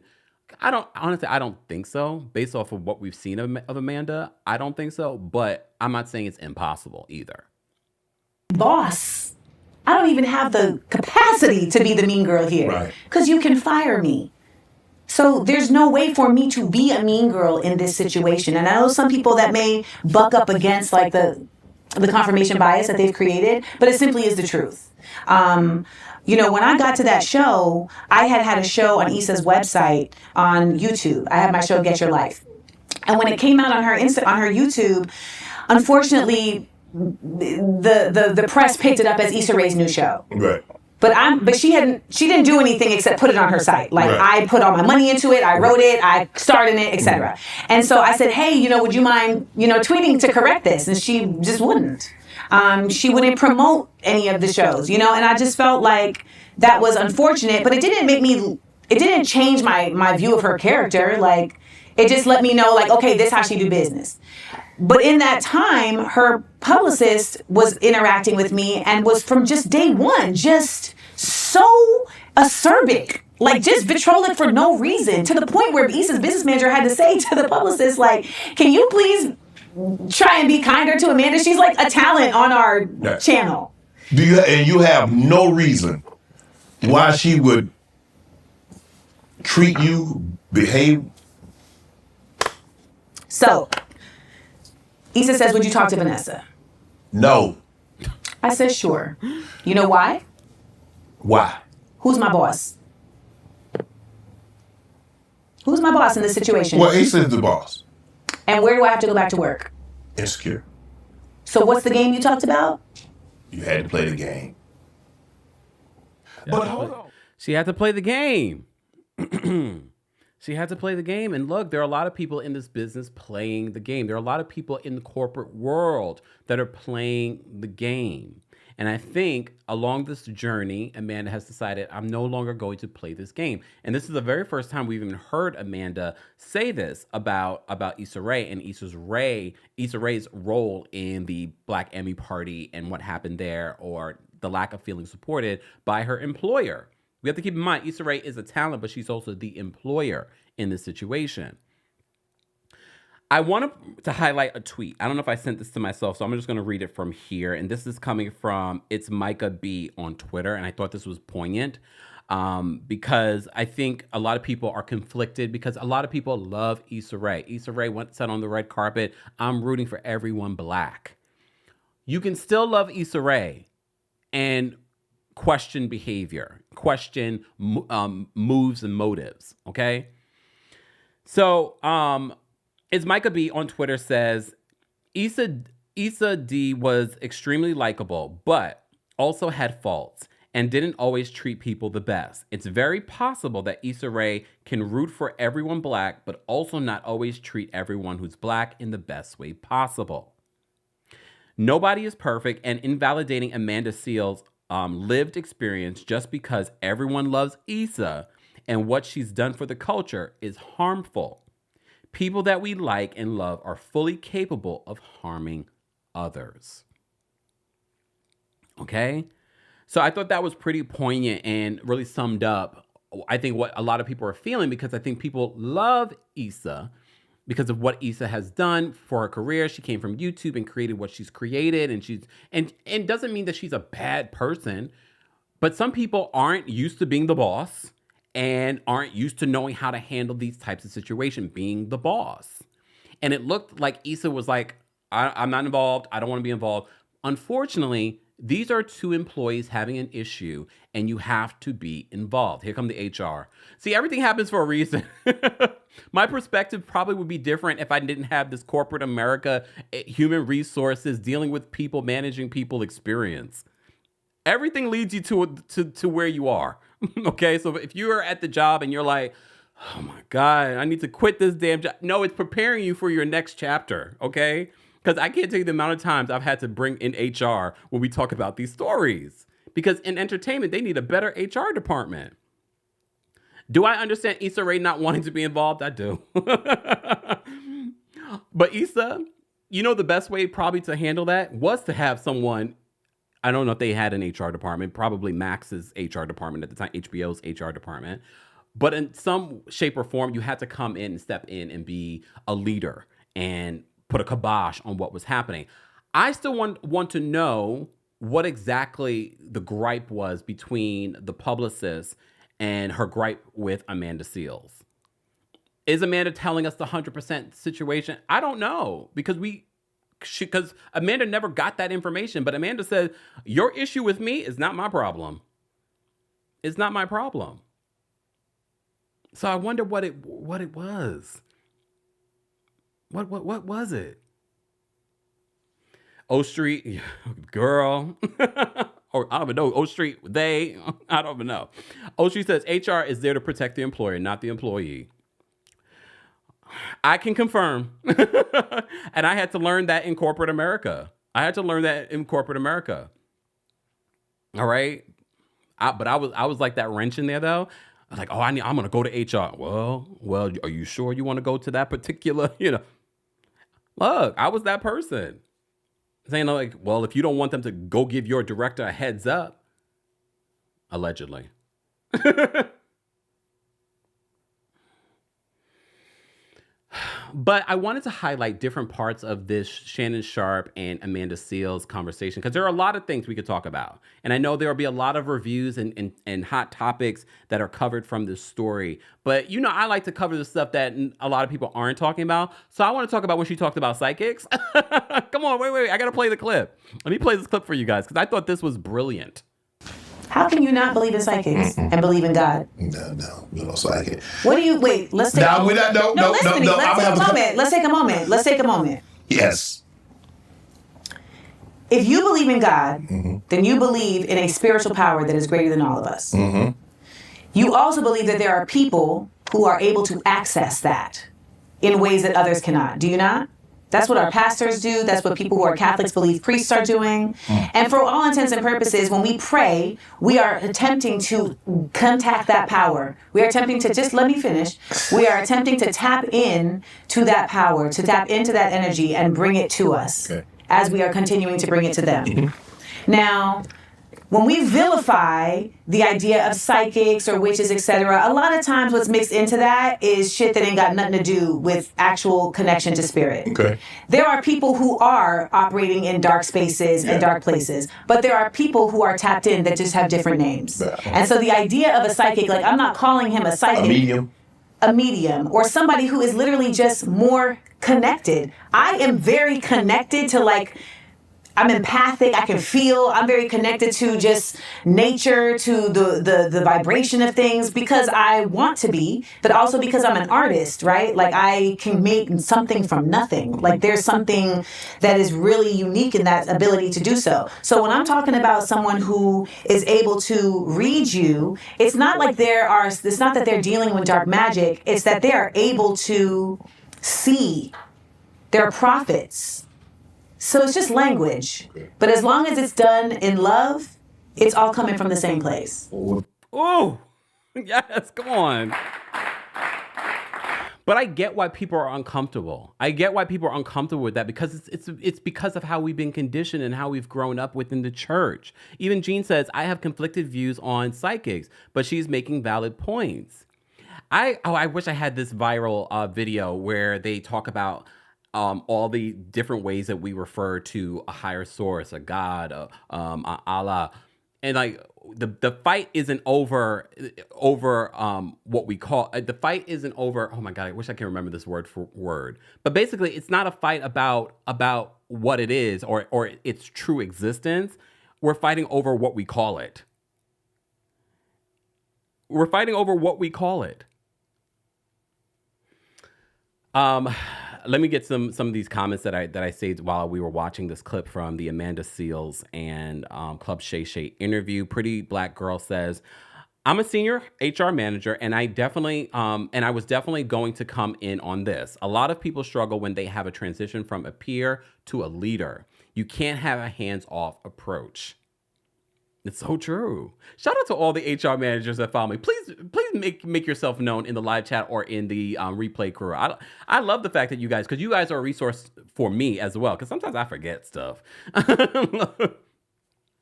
I don't think so. Based off of what we've seen of Amanda, I don't think so. But I'm not saying it's impossible either. Boss. I don't even have the capacity to be the mean girl here. Right. Because you can fire me. So there's no way for me to be a mean girl in this situation. And I know some people that may buck up against like the confirmation bias that they've created, but it simply is the truth. When I got to that show, I had a show on Issa's website on YouTube. I had my show Get Your Life. And when it came out on her YouTube, unfortunately, the press picked it up as Issa Rae's new show. Right. But she didn't do anything except put it on her site. Like Right. I put all my money into it, I wrote it, I starred in it, etc. And so I said, hey, would you mind, tweeting to correct this? And she just wouldn't. She wouldn't promote any of the shows, and I just felt like that was unfortunate, but it didn't change my view of her character. Like, it just let me know, like, okay, this is how she do business. But in that time, her publicist was interacting with me and was from just day one, just so acerbic, like just vitrolic for no reason, to the point where Issa's business manager had to say to the publicist, like, can you please try and be kinder to Amanda? She's like a talent on our channel. You have no reason why she would treat you, behave? So, Issa says, would you talk to Vanessa? No. I said, sure. You know why? Why? Who's my boss? Who's my boss in this situation? Well, Issa is the boss. And where do I have to go back to work? Insecure. So what's the game you talked about? You had to play the game. But hold on. She had to play the game. She had to play the game. And look, there are a lot of people in this business playing the game. There are a lot of people in the corporate world that are playing the game. And I think along this journey, Amanda has decided, I'm no longer going to play this game. And this is the very first time we've even heard Amanda say this about Issa Rae and Issa Rae's role in the Black Emmy Party and what happened there, or the lack of feeling supported by her employer. We have to keep in mind, Issa Rae is a talent, but she's also the employer in this situation. I want to highlight a tweet. I don't know if I sent this to myself, so I'm just going to read it from here. And this is coming from It's Micah B on Twitter. And I thought this was poignant because I think a lot of people are conflicted because a lot of people love Issa Rae. Issa Rae sat on the red carpet. I'm rooting for everyone Black. You can still love Issa Rae and question behavior, question moves and motives, okay? So, It's Micah B on Twitter says, Issa D was extremely likable, but also had faults and didn't always treat people the best. It's very possible that Issa Rae can root for everyone Black, but also not always treat everyone who's Black in the best way possible. Nobody is perfect, and invalidating Amanda Seales' lived experience just because everyone loves Issa and what she's done for the culture is harmful. People that we like and love are fully capable of harming others. Okay? So I thought that was pretty poignant and really summed up, I think, what a lot of people are feeling, because I think people love Issa because of what Issa has done for her career. She came from YouTube and created what she's created, and doesn't mean that she's a bad person, but some people aren't used to being the boss and aren't used to knowing how to handle these types of situations, being the boss. And it looked like Issa was like, I'm not involved. I don't want to be involved. Unfortunately, these are two employees having an issue, and you have to be involved. Here come the HR. See, everything happens for a reason. My perspective probably would be different if I didn't have this corporate America, human resources, dealing with people, managing people experience. Everything leads you to where you are. Okay, so if you're at the job and you're like, oh my God, I need to quit this damn job. No, it's preparing you for your next chapter, okay? Because I can't tell you the amount of times I've had to bring in HR when we talk about these stories. Because in entertainment, they need a better HR department. Do I understand Issa Rae not wanting to be involved? I do. But Issa, the best way probably to handle that was to have someone, I don't know if they had an HR department, probably Max's HR department at the time, HBO's HR department. But in some shape or form, you had to come in and step in and be a leader and put a kibosh on what was happening. I still want to know what exactly the gripe was between the publicist and her gripe with Amanda Seales. Is Amanda telling us the 100% situation? I don't know, because Amanda never got that information. But Amanda said, your issue with me is not my problem. It's not my problem. So I wonder what it was. What was it? O Street, girl. Or I don't even know. O Street, they. I don't even know. O Street says HR is there to protect the employer, not the employee. I can confirm. And I had to learn that in corporate America. All right. But I was like that wrench in there though. I was like, oh, I'm going to go to HR. Well, are you sure you want to go to that particular, Look, I was that person. Saying like, well, if you don't want them to go give your director a heads up, allegedly. But I wanted to highlight different parts of this Shannon Sharpe and Amanda Seales conversation because there are a lot of things we could talk about. And I know there will be a lot of reviews and hot topics that are covered from this story. But, I like to cover the stuff that a lot of people aren't talking about. So I want to talk about when she talked about psychics. Come on, wait. I got to play the clip. Let me play this clip for you guys because I thought this was brilliant. How can you not believe in psychics and believe in God? No, you're no psychic. What do you, wait, let's take No, listen to me. Let's take a moment. Yes. If you believe in God, then you believe in a spiritual power that is greater than all of us. You also believe that there are people who are able to access that in ways that others cannot. Do you not? That's what our pastors do. That's what people who are Catholics believe priests are doing. And for all intents and purposes, when we pray, we are attempting to contact that power. We are attempting to, just let me finish. We are attempting to tap in to that power, to tap into that energy and bring it to us as we are continuing to bring it to them. Now, when we vilify the idea of psychics or witches, etc., a lot of times what's mixed into that is shit that ain't got nothing to do with actual connection to spirit. Okay. There are people who are operating in dark spaces and dark places, but there are people who are tapped in that just have different names. And so the idea of a psychic, like I'm not calling him a psychic. A medium, or somebody who is literally just more connected. I am very connected to I'm empathic, I can feel, I'm very connected to just nature, to the vibration of things because I want to be, but also because I'm an artist, right? Like I can make something from nothing. Like there's something that is really unique in that ability to do so. So when I'm talking about someone who is able to read you, it's not that they're dealing with dark magic, it's that they are able to see. They're prophets. So it's just language. But as long as it's done in love, it's all coming from the same place. Oh, yes, come on. But I get why people are uncomfortable. With that because it's because of how we've been conditioned and how we've grown up within the church. Even Jean says, I have conflicted views on psychics, but she's making valid points. I wish I had this viral video where they talk about all the different ways that we refer to a higher source, a God, Allah, and like the fight isn't over what we call the fight isn't over. Oh my God, I wish I can remember this word for word. But basically, it's not a fight about what it is or its true existence. We're fighting over what we call it. Let me get some of these comments that I saved while we were watching this clip from the Amanda Seales and Club Shay interview. Pretty Black Girl says, I'm a senior HR manager, and I was definitely going to come in on this. A lot of people struggle when they have a transition from a peer to a leader. You can't have a hands-off approach. It's so true. Shout out to all the HR managers that follow me. Please make yourself known in the live chat or in the replay crew. I love the fact that you guys, because you guys are a resource for me as well, because sometimes I forget stuff.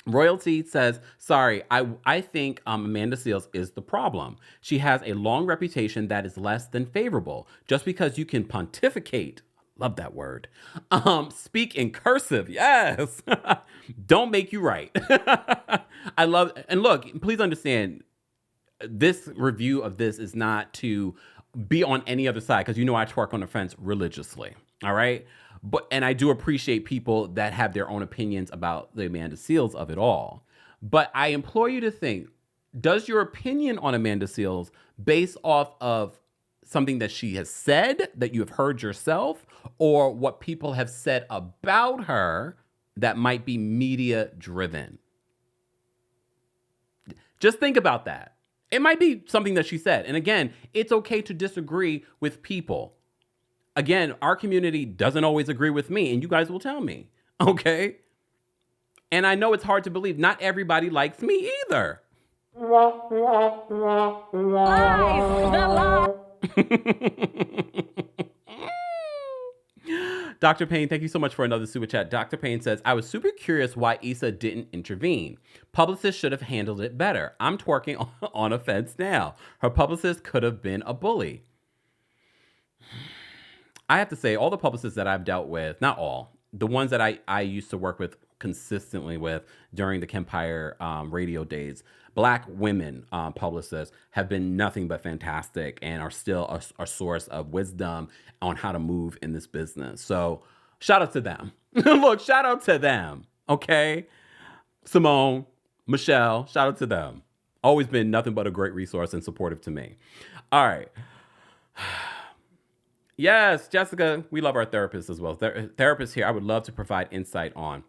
Royalty says, sorry, I think Amanda Seales is the problem. She has a long reputation that is less than favorable. Just because you can pontificate, love that word, speak in cursive, yes, don't make you right. I love, and look, please understand, this review of this is not to be on any other side, because I twerk on the fence religiously, all right? And I do appreciate people that have their own opinions about the Amanda Seales of it all. But I implore you to think, does your opinion on Amanda Seales based off of something that she has said that you have heard yourself, or what people have said about her that might be media driven. Just think about that. It might be something that she said. And again, it's okay to disagree with people. Again, our community doesn't always agree with me, and you guys will tell me, okay? And I know it's hard to believe. Not everybody likes me either. Dr. Payne, thank you so much for another super chat. Dr. Payne says, I was super curious why Issa didn't intervene. Publicist should have handled it better. I'm twerking on a fence now. Her publicist could have been a bully. I have to say, all the publicists that I've dealt with, not all, the ones that I used to work with consistently with during the KEMPIRE radio days, Black women publicists have been nothing but fantastic and are still a source of wisdom on how to move in this business. So shout out to them. Look, shout out to them. Okay. Simone, Michelle, shout out to them. Always been nothing but a great resource and supportive to me. All right. Yes, Jessica, we love our therapists as well. Therapists here, I would love to provide insight on.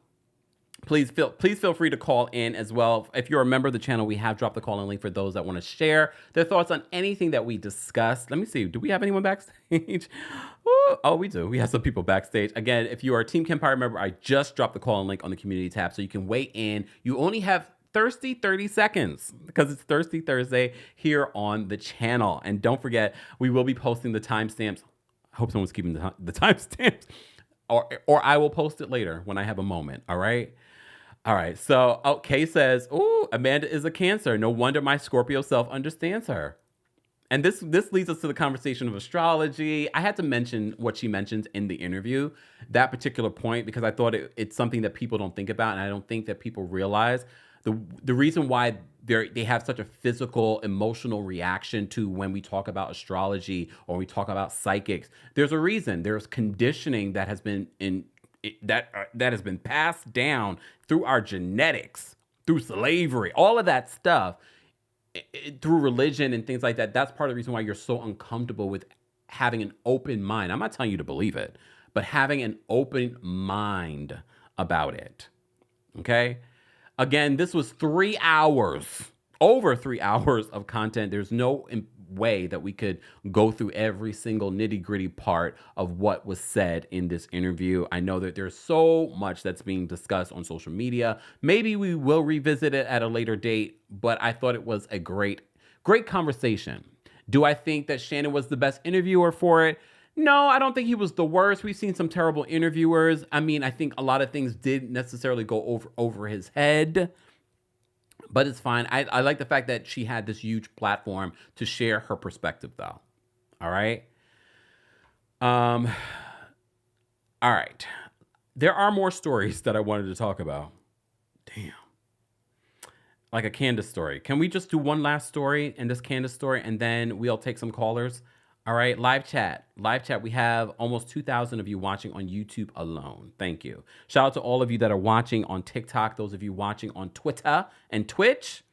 Please feel free to call in as well. If you're a member of the channel, we have dropped the call-in link for those that want to share their thoughts on anything that we discussed. Let me see. Do we have anyone backstage? Oh, we do. We have some people backstage. Again, if you are a Team KEMPIRE member, I just dropped the call-in link on the community tab so you can weigh in. You only have 30 seconds because it's Thirsty Thursday here on the channel. And don't forget, we will be posting the timestamps. I hope someone's keeping the timestamps. Or I will post it later when I have a moment. All right. So, Kay says, "Ooh, Amanda is a Cancer. No wonder my Scorpio self understands her." And this leads us to the conversation of astrology. I had to mention what she mentioned in the interview, that particular point, because I thought it's something that people don't think about, and I don't think that people realize the reason why they have such a physical, emotional reaction to when we talk about astrology or we talk about psychics. There's a reason. There's conditioning that has been that has been passed down through our genetics, through slavery, all of that stuff, through religion and things like that. That's part of the reason why you're so uncomfortable with having an open mind. I'm not telling you to believe it, but having an open mind about it. Okay? Again, this was 3 hours, over 3 hours of content. There's no way that we could go through every single nitty-gritty part of what was said in this interview. I know that there's so much that's being discussed on social media. Maybe we will revisit it at a later date, but I thought it was a great conversation. Do I think that Shannon was the best interviewer for it? No, I don't think he was the worst. We've seen some terrible interviewers. I mean, I think a lot of things didn't necessarily go over his head, but it's fine. I like the fact that she had this huge platform to share her perspective, though. All right. All right. There are more stories that I wanted to talk about. Damn. Like a Candiace story. Can we just do one last story in this Candiace story, and then we'll take some callers? All right, live chat. We have almost 2,000 of you watching on YouTube alone. Thank you. Shout out to all of you that are watching on TikTok, those of you watching on Twitter and Twitch.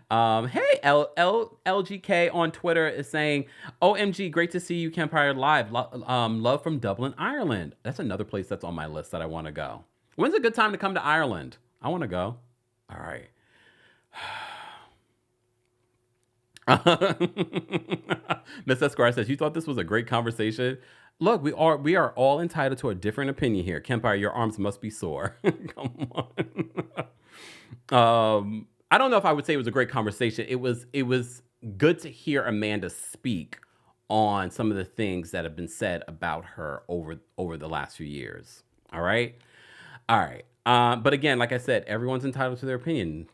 Hey, LGK on Twitter is saying, OMG, great to see you, KEMPIRE Live. Love from Dublin, Ireland. That's another place that's on my list that I want to go. When's a good time to come to Ireland? I want to go. All right. Miss Esquire says, you thought this was a great conversation? Look, we are all entitled to a different opinion here. KEMPIRE, your arms must be sore. Come on. I don't know if I would say it was a great conversation. It was good to hear Amanda speak on some of the things that have been said about her over the last few years. All right. But again, like I said, everyone's entitled to their opinion.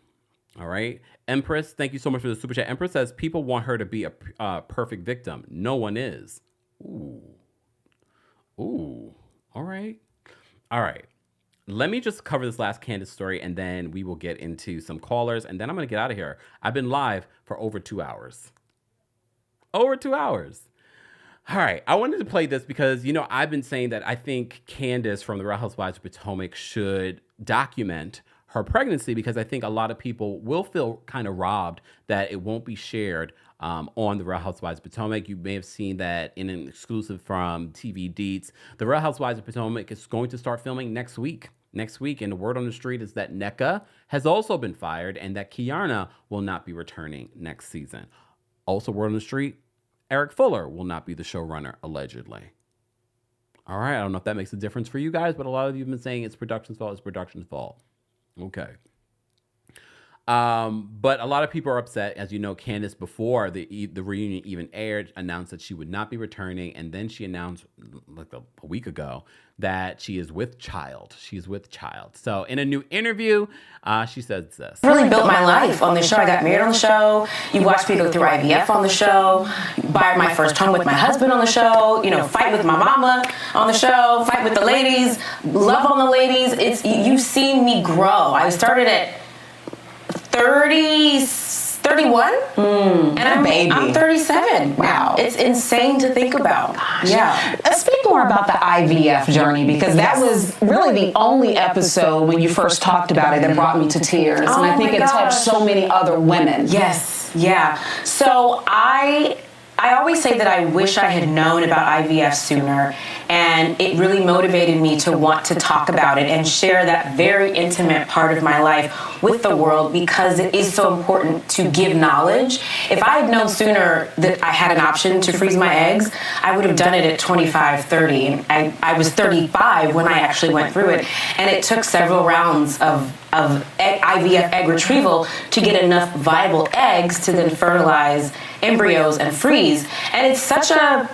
All right. Empress, thank you so much for the super chat. Empress says people want her to be a perfect victim. No one is. Ooh. All right. Let me just cover this last Candiace story, and then we will get into some callers, and then I'm going to get out of here. I've been live for over 2 hours. All right. I wanted to play this because, I've been saying that I think Candiace from the Real Housewives of Potomac should document her pregnancy, because I think a lot of people will feel kind of robbed that it won't be shared on the Real Housewives of Potomac. You may have seen that in an exclusive from TV Deets. The Real Housewives of Potomac is going to start filming next week. next week. And the word on the street is that Nneka has also been fired and that Kiana will not be returning next season. Also, word on the street, Eric Fuller will not be the showrunner, allegedly. All right, I don't know if that makes a difference for you guys, but a lot of you have been saying it's production's fault. Okay. But a lot of people are upset. As you know, Candiace, before the reunion even aired, announced that she would not be returning. And then she announced like a week ago that she is with child. She's with child. So in a new interview, she says this. I really built my life on the show. I got married on the show. You watched me go through IVF on the show. Buy my first home with my husband on the show. You know, fight with my mama on the show. Fight with the ladies. Love on the ladies. You've seen me grow. I started at 31, and I'm 37. Wow. It's insane to think about. Gosh. Yeah. Let's speak more about the IVF journey, because that was really the only episode when you first talked about it that brought me to tears. And I think it touched so many other women. Yes. Yeah. So I always say that I wish I had known about IVF sooner, and it really motivated me to want to talk about it and share that very intimate part of my life with the world, because it is so important to give knowledge. If I had known sooner that I had an option to freeze my eggs, I would have done it at 25, 30. And I was 35 when I actually went through it, and it took several rounds of IVF egg retrieval to get enough viable eggs to then fertilize embryos and freeze. And it's such a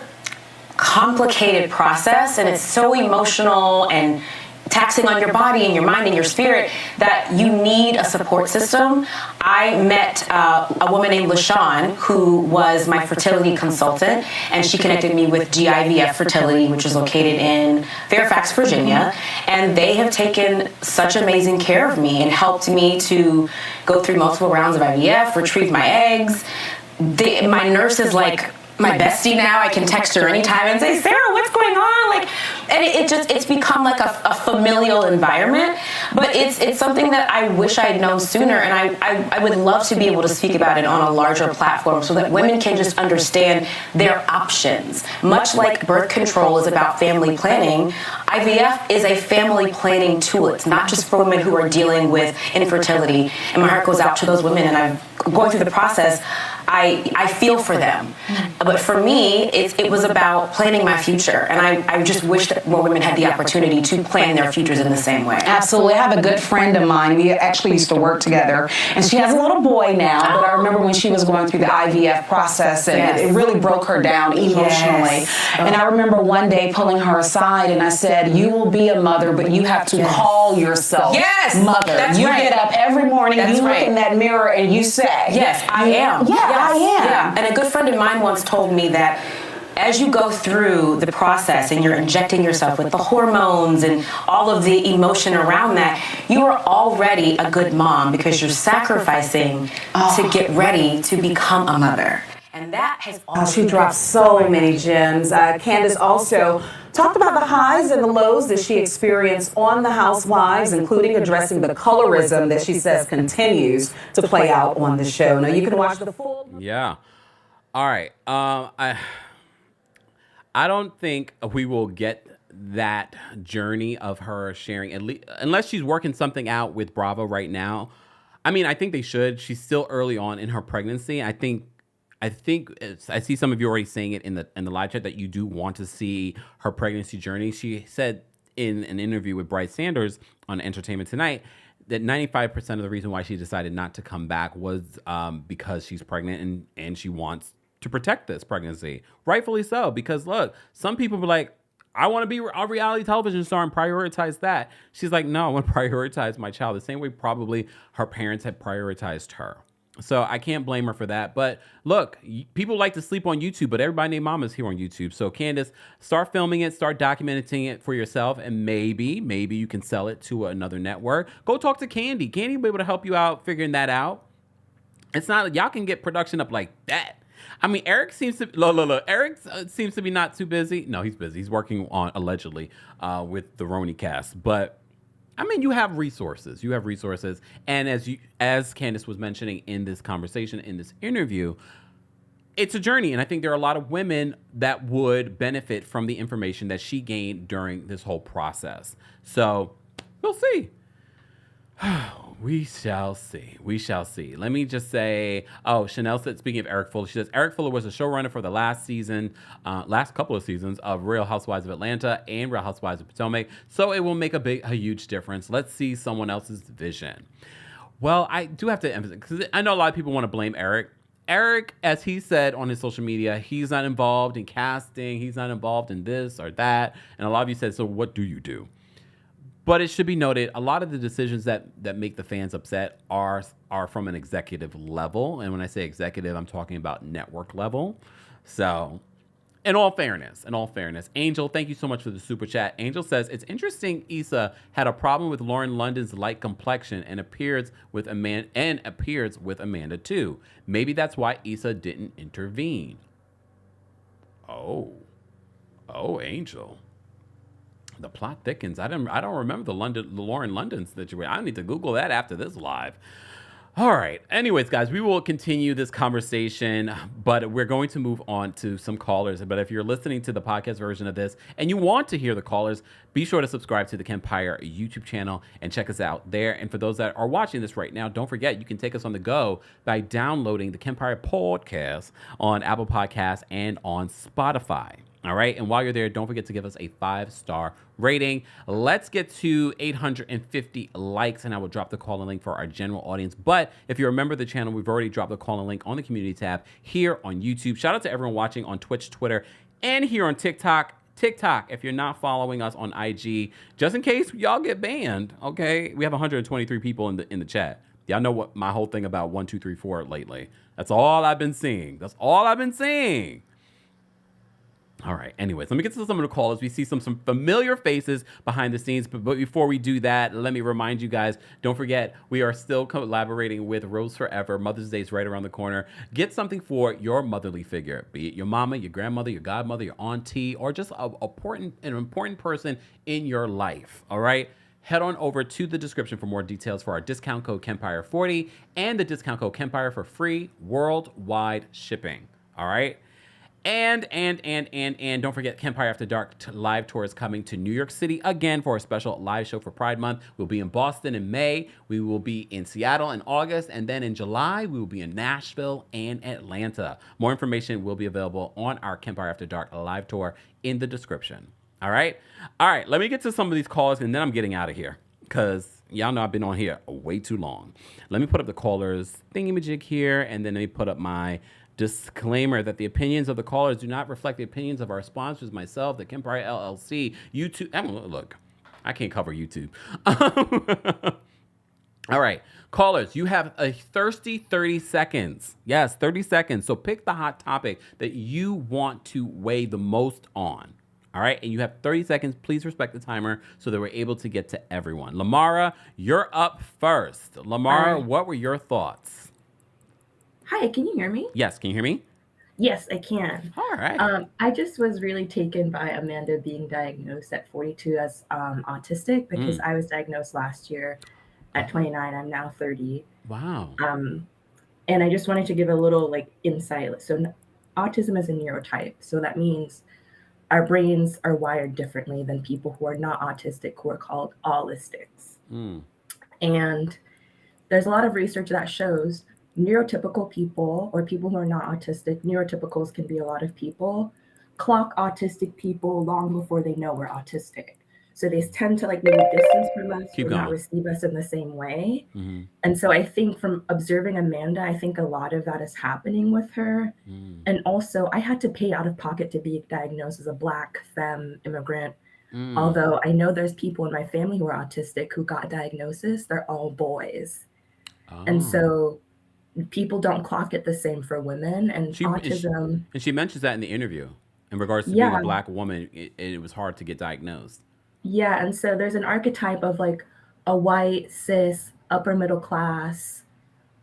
complicated process, and it's so emotional and taxing on your body and your mind and your spirit that you need a support system. I met a woman named LaShawn, who was my fertility consultant, and she connected me with GIVF Fertility, which is located in Fairfax, Virginia, and they have taken such amazing care of me and helped me to go through multiple rounds of IVF, retrieve my eggs. My nurse is like my bestie now. I can text her anytime and say, Sarah, what's going on? Like, and it's become like a familial environment, but it's something that I wish I had known sooner, and I would love to be able to speak about it on a larger platform so that women can just understand their options. Much like birth control is about family planning, IVF is a family planning tool. It's not just for women who are dealing with infertility, and my heart goes out to those women, and I'm going through the process. I feel for them. But for me, it was about planning my future. And I just wish that more women had the opportunity to plan their futures in the same way. Absolutely. I have a good friend of mine. We actually used to work together. And she has a little boy now. But I remember when she was going through the IVF process, and it really broke her down emotionally. Yes. And I remember one day pulling her aside, and I said, you will be a mother, but you have to call yourself mother. That's you right. Get up every morning, you look in that mirror, and you say, yes, I am. I am. Yeah. And a good friend of mine once told me that as you go through the process and you're injecting yourself with the hormones and all of the emotion around that, you are already a good mom because you're sacrificing to get ready to become a mother. And that has she dropped so many gems. Candiace also talked about the highs and the lows that she experienced on the Housewives, including addressing the colorism that she says continues to play out on the show. Now, you can watch the full... Yeah. All right. I don't think we will get that journey of her sharing, at least, unless she's working something out with Bravo right now. I mean, I think they should. She's still early on in her pregnancy. I think I see some of you already saying it in the live chat that you do want to see her pregnancy journey. She said in an interview with Bryce Sanders on Entertainment Tonight that 95% of the reason why she decided not to come back was because she's pregnant and she wants to protect this pregnancy. Rightfully so, because look, some people were like, I want to be a reality television star and prioritize that. She's like, no, I want to prioritize my child the same way probably her parents had prioritized her. So I can't blame her for that. But look, people like to sleep on YouTube, but everybody named Mama is here on YouTube. So Candiace, start filming it, start documenting it for yourself, and maybe you can sell it to another network. Go talk to Candy. Candy will be able to help you out figuring that out. It's not, y'all can get production up like that. I mean, Eric seems to, look, Eric seems to be not too busy. No, he's busy. He's working on, allegedly, with the RHONY cast. But I mean, you have resources. You have resources. And as Candiace was mentioning in this conversation, in this interview, it's a journey. And I think there are a lot of women that would benefit from the information that she gained during this whole process. So We'll see. We shall see. We shall see. Let me just say, Chanel said, speaking of Eric Fuller, she says, Eric Fuller was a showrunner for the last couple of seasons of Real Housewives of Atlanta and Real Housewives of Potomac. So it will make a huge difference. Let's see someone else's vision. Well, I do have to emphasize, because I know a lot of people want to blame Eric. Eric, as he said on his social media, he's not involved in casting. He's not involved in this or that. And a lot of you said, so what do you do? But it should be noted, a lot of the decisions that make the fans upset are from an executive level. And when I say executive, I'm talking about network level. So, in all fairness, Angel, thank you so much for the super chat. Angel says, it's interesting Issa had a problem with Lauren London's light complexion and appears with Amanda too. Maybe that's why Issa didn't intervene. Oh, Angel. The plot thickens. I don't remember the Lauren London situation. I need to Google that after this live. All right. Anyways, guys, we will continue this conversation, but we're going to move on to some callers. But if you're listening to the podcast version of this and you want to hear the callers, be sure to subscribe to the KEMPIRE YouTube channel and check us out there. And for those that are watching this right now, don't forget, you can take us on the go by downloading the KEMPIRE podcast on Apple Podcasts and on Spotify. All right. And while you're there, don't forget to give us a 5-star rating. Let's get to 850 likes and I will drop the call-in link for our general audience. But if you're a member of the channel, we've already dropped the call-in link on the community tab here on YouTube. Shout out to everyone watching on Twitch, Twitter, and here on TikTok. If you're not following us on IG, just in case y'all get banned, okay? We have 123 people in the chat. Y'all know what my whole thing about 1, 2, 3, 4 lately. That's all I've been seeing. All right. Anyways, let me get to some of the callers. We see some familiar faces behind the scenes. But before we do that, let me remind you guys, don't forget, we are still collaborating with Rose Forever. Mother's Day is right around the corner. Get something for your motherly figure, be it your mama, your grandmother, your godmother, your auntie, or just an important person in your life. All right. Head on over to the description for more details for our discount code KEMPIRE40 and the discount code KEMPIRE for free worldwide shipping. All right. And don't forget, KEMPIRE After Dark live tour is coming to New York City again for a special live show for Pride Month. We'll be in Boston in May. We will be in Seattle in August. And then in July, we will be in Nashville and Atlanta. More information will be available on our KEMPIRE After Dark live tour in the description. All right? Let me get to some of these calls, and then I'm getting out of here because y'all know I've been on here way too long. Let me put up the callers thingamajig here, and then let me put up my disclaimer that the opinions of the callers do not reflect the opinions of our sponsors, myself, the KEMPIRE LLC, YouTube. Look, I can't cover YouTube. All right, callers, you have a thirsty 30 seconds. Yes, 30 seconds. So pick the hot topic that you want to weigh the most on. All right, and you have 30 seconds. Please respect the timer so that we're able to get to everyone. Lamara, you're up first. Lamara, what were your thoughts? Hi, can you hear me? Yes, can you hear me? Yes, I can. All right. I just was really taken by Amanda being diagnosed at 42 as autistic because I was diagnosed last year at 29. I'm now 30. Wow. And I just wanted to give a little insight. So autism is a neurotype. So that means our brains are wired differently than people who are not autistic, who are called allistics. And there's a lot of research that shows neurotypical people or people who are not autistic, neurotypicals can be a lot of people, clock autistic people long before they know we're autistic. So they tend to maybe distance from us or not receive us in the same way. And so I think from observing Amanda, I think a lot of that is happening with her. And also I had to pay out of pocket to be diagnosed as a Black femme immigrant. Although I know there's people in my family who are autistic who got diagnosis, they're all boys. And so people don't clock it the same for women and autism. And she mentions that in the interview in regards to being a Black woman, it was hard to get diagnosed. Yeah, and so there's an archetype of a white, cis, upper middle class,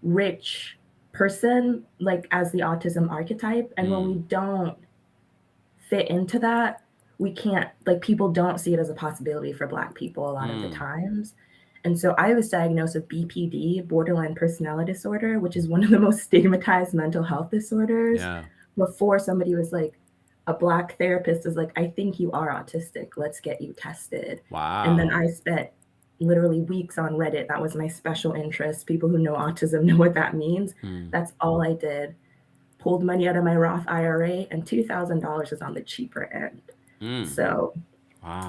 rich person, as the autism archetype. And when we don't fit into that, we can't, people don't see it as a possibility for Black people a lot of the times. And so I was diagnosed with BPD, borderline personality disorder, which is one of the most stigmatized mental health disorders. Before somebody was a Black therapist is I think you are autistic. Let's get you tested. Wow. And then I spent literally weeks on Reddit. That was my special interest. People who know autism know what that means. That's all I did. Pulled money out of my Roth IRA, and $2,000 is on the cheaper end. So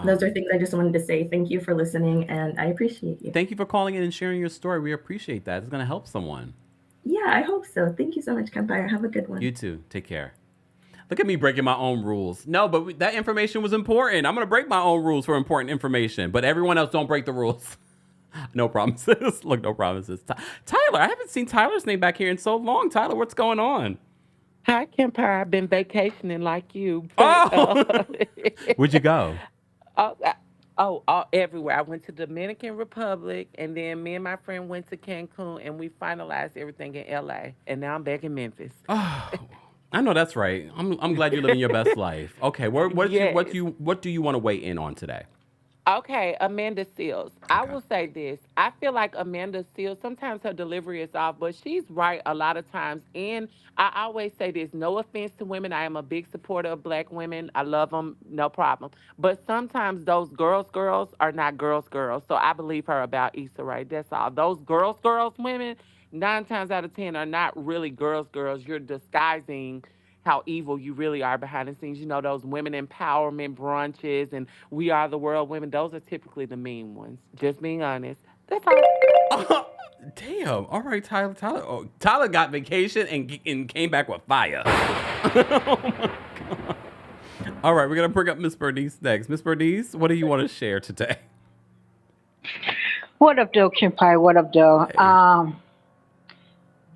those are things I just wanted to say. Thank you for listening, and I appreciate you. Thank you for calling in and sharing your story. We appreciate that. It's going to help someone. Yeah, I hope so. Thank you so much, KEMPIRE. Have a good one. You too. Take care. Look at me breaking my own rules. No, but that information was important. I'm going to break my own rules for important information, but everyone else don't break the rules. No promises. Look, no promises. Tyler, I haven't seen Tyler's name back here in so long. Tyler, what's going on? Hi, KEMPIRE. I've been vacationing like you. Where'd you go? Everywhere. I went to Dominican Republic, and then me and my friend went to Cancun, and we finalized everything in LA. And now I'm back in Memphis. I know that's right. I'm glad you're living your best life. Okay, what do you want to weigh in on today? Okay, Amanda Seales. Okay. I will say this. I feel like Amanda Seales, sometimes her delivery is off, but she's right a lot of times. And I always say this, no offense to women. I am a big supporter of Black women. I love them, no problem. But sometimes those girls are not girls. So I believe her about Issa Rae. That's all. Those girls women, 9 times out of 10 are not really girls. You're disguising how evil you really are behind the scenes. You know, those women empowerment brunches and We Are the World women, those are typically the mean ones. Just being honest. That's all. Damn. All right, Tyler. Tyler got vacation and came back with fire. Oh my God. All right, we're going to bring up Miss Bernice next. Miss Bernice, what do you want to share today? What up, though, KEMPIRE? What up, though? Hey.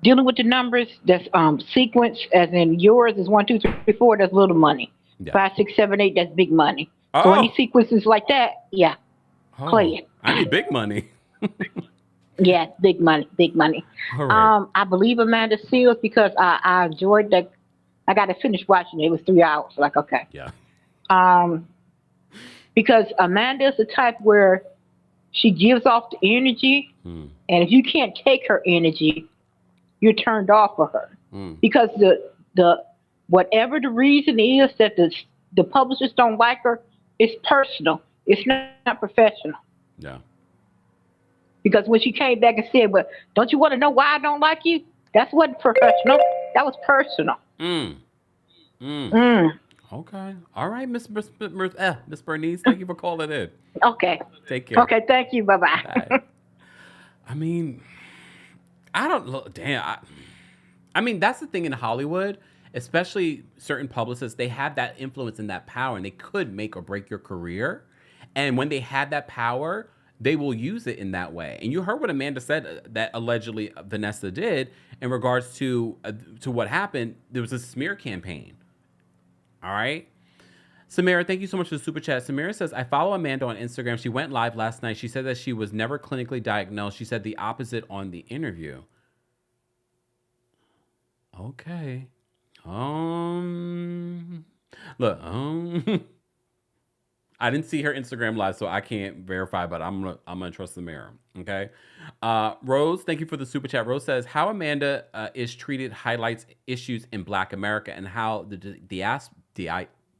Dealing with the numbers, that's sequence, as in yours is 1, 2, 3, 4. That's little money. Yeah. 5, 6, 7, 8. That's big money. Oh. So any sequences like that, play it. I need big money. Yeah, big money. All right. I believe Amanda Seales because I enjoyed that. I got to finish watching it. It was 3 hours. Like, okay. Yeah. Because Amanda is the type where she gives off the energy, and if you can't take her energy, you're turned off of her. Because the whatever the reason is that the publishers don't like her, it's personal. It's not professional. Yeah. Because when she came back and said, "Well, don't you want to know why I don't like you?" That wasn't professional. That was personal. Okay. All right, Miss Bernice, thank you for calling in. Okay. Take care. Okay, thank you. Bye-bye. I mean, I don't know. Damn. I mean, that's the thing in Hollywood, especially certain publicists, they have that influence and that power, and they could make or break your career. And when they have that power, they will use it in that way. And you heard what Amanda said that allegedly Vanessa did in regards to what happened. There was a smear campaign. All right. Samira, thank you so much for the super chat. Samira says, I follow Amanda on Instagram. She went live last night. She said that she was never clinically diagnosed. She said the opposite on the interview. Okay. Look, I didn't see her Instagram live, so I can't verify, but I'm gonna trust Samira. Okay. Rose, thank you for the super chat. Rose says, how Amanda is treated highlights issues in Black America and how the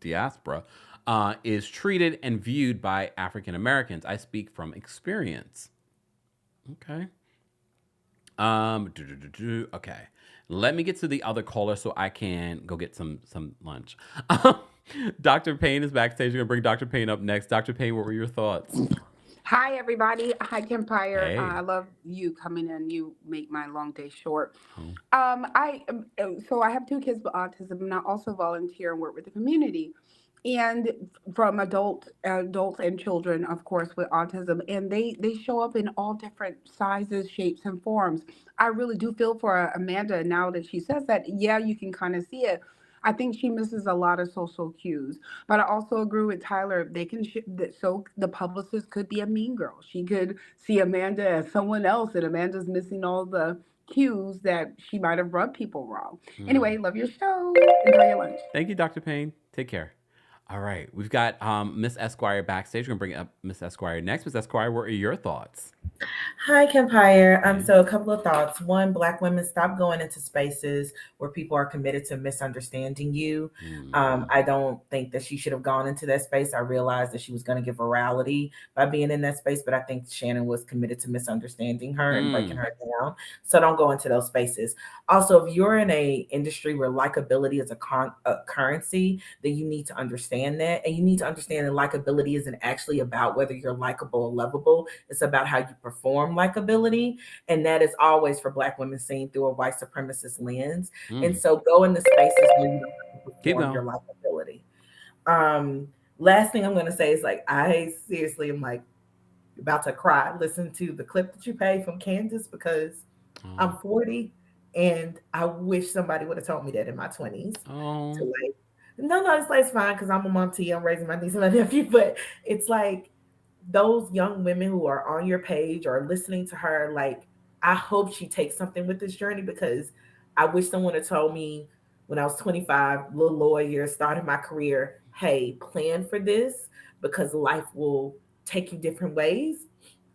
diaspora is treated and viewed by African Americans. I speak from experience. Okay. Okay. Let me get to the other caller so I can go get some lunch. Dr. Payne is backstage. We're gonna bring Dr. Payne up next. Dr. Payne, what were your thoughts? Hi, everybody. Hi, KEMPIRE. Hey. I love you coming in. You make my long day short. Oh. So I have 2 kids with autism, and I also volunteer and work with the community, and from adults and children, of course, with autism, and they show up in all different sizes, shapes, and forms. I really do feel for Amanda now that she says that. Yeah, you can kind of see it. I think she misses a lot of social cues, but I also agree with Tyler. They can so the publicist could be a mean girl. She could see Amanda as someone else, and Amanda's missing all the cues that she might have rubbed people wrong. Anyway, love your show. Enjoy your lunch. Thank you, Dr. Payne. Take care. All right. We've got Miss Esquire backstage. We're going to bring up Miss Esquire next. Miss Esquire, what are your thoughts? Hi, KEMPIRE. So a couple of thoughts. One, Black women, stop going into spaces where people are committed to misunderstanding you. I don't think that she should have gone into that space. I realized that she was going to give virality by being in that space, but I think Shannon was committed to misunderstanding her and breaking her down. So don't go into those spaces. Also, if you're in a industry where likability is a currency, then you need to understand that. And you need to understand that likability isn't actually about whether you're likable or lovable. It's about how you perform likability. And that is always for Black women seen through a white supremacist lens. And so go in the spaces where you don't perform your likability. Last thing I'm going to say is like, I seriously am like about to cry. Listen to the clip that you played from Candiace because I'm 40 and I wish somebody would have told me that in my 20s. To like, no, it's fine because I'm a mom to you. I'm raising my niece and my nephew, but it's like those young women who are on your page or listening to her, like, I hope she takes something with this journey because I wish someone had told me when I was 25, little lawyer, started my career, hey, plan for this because life will take you different ways.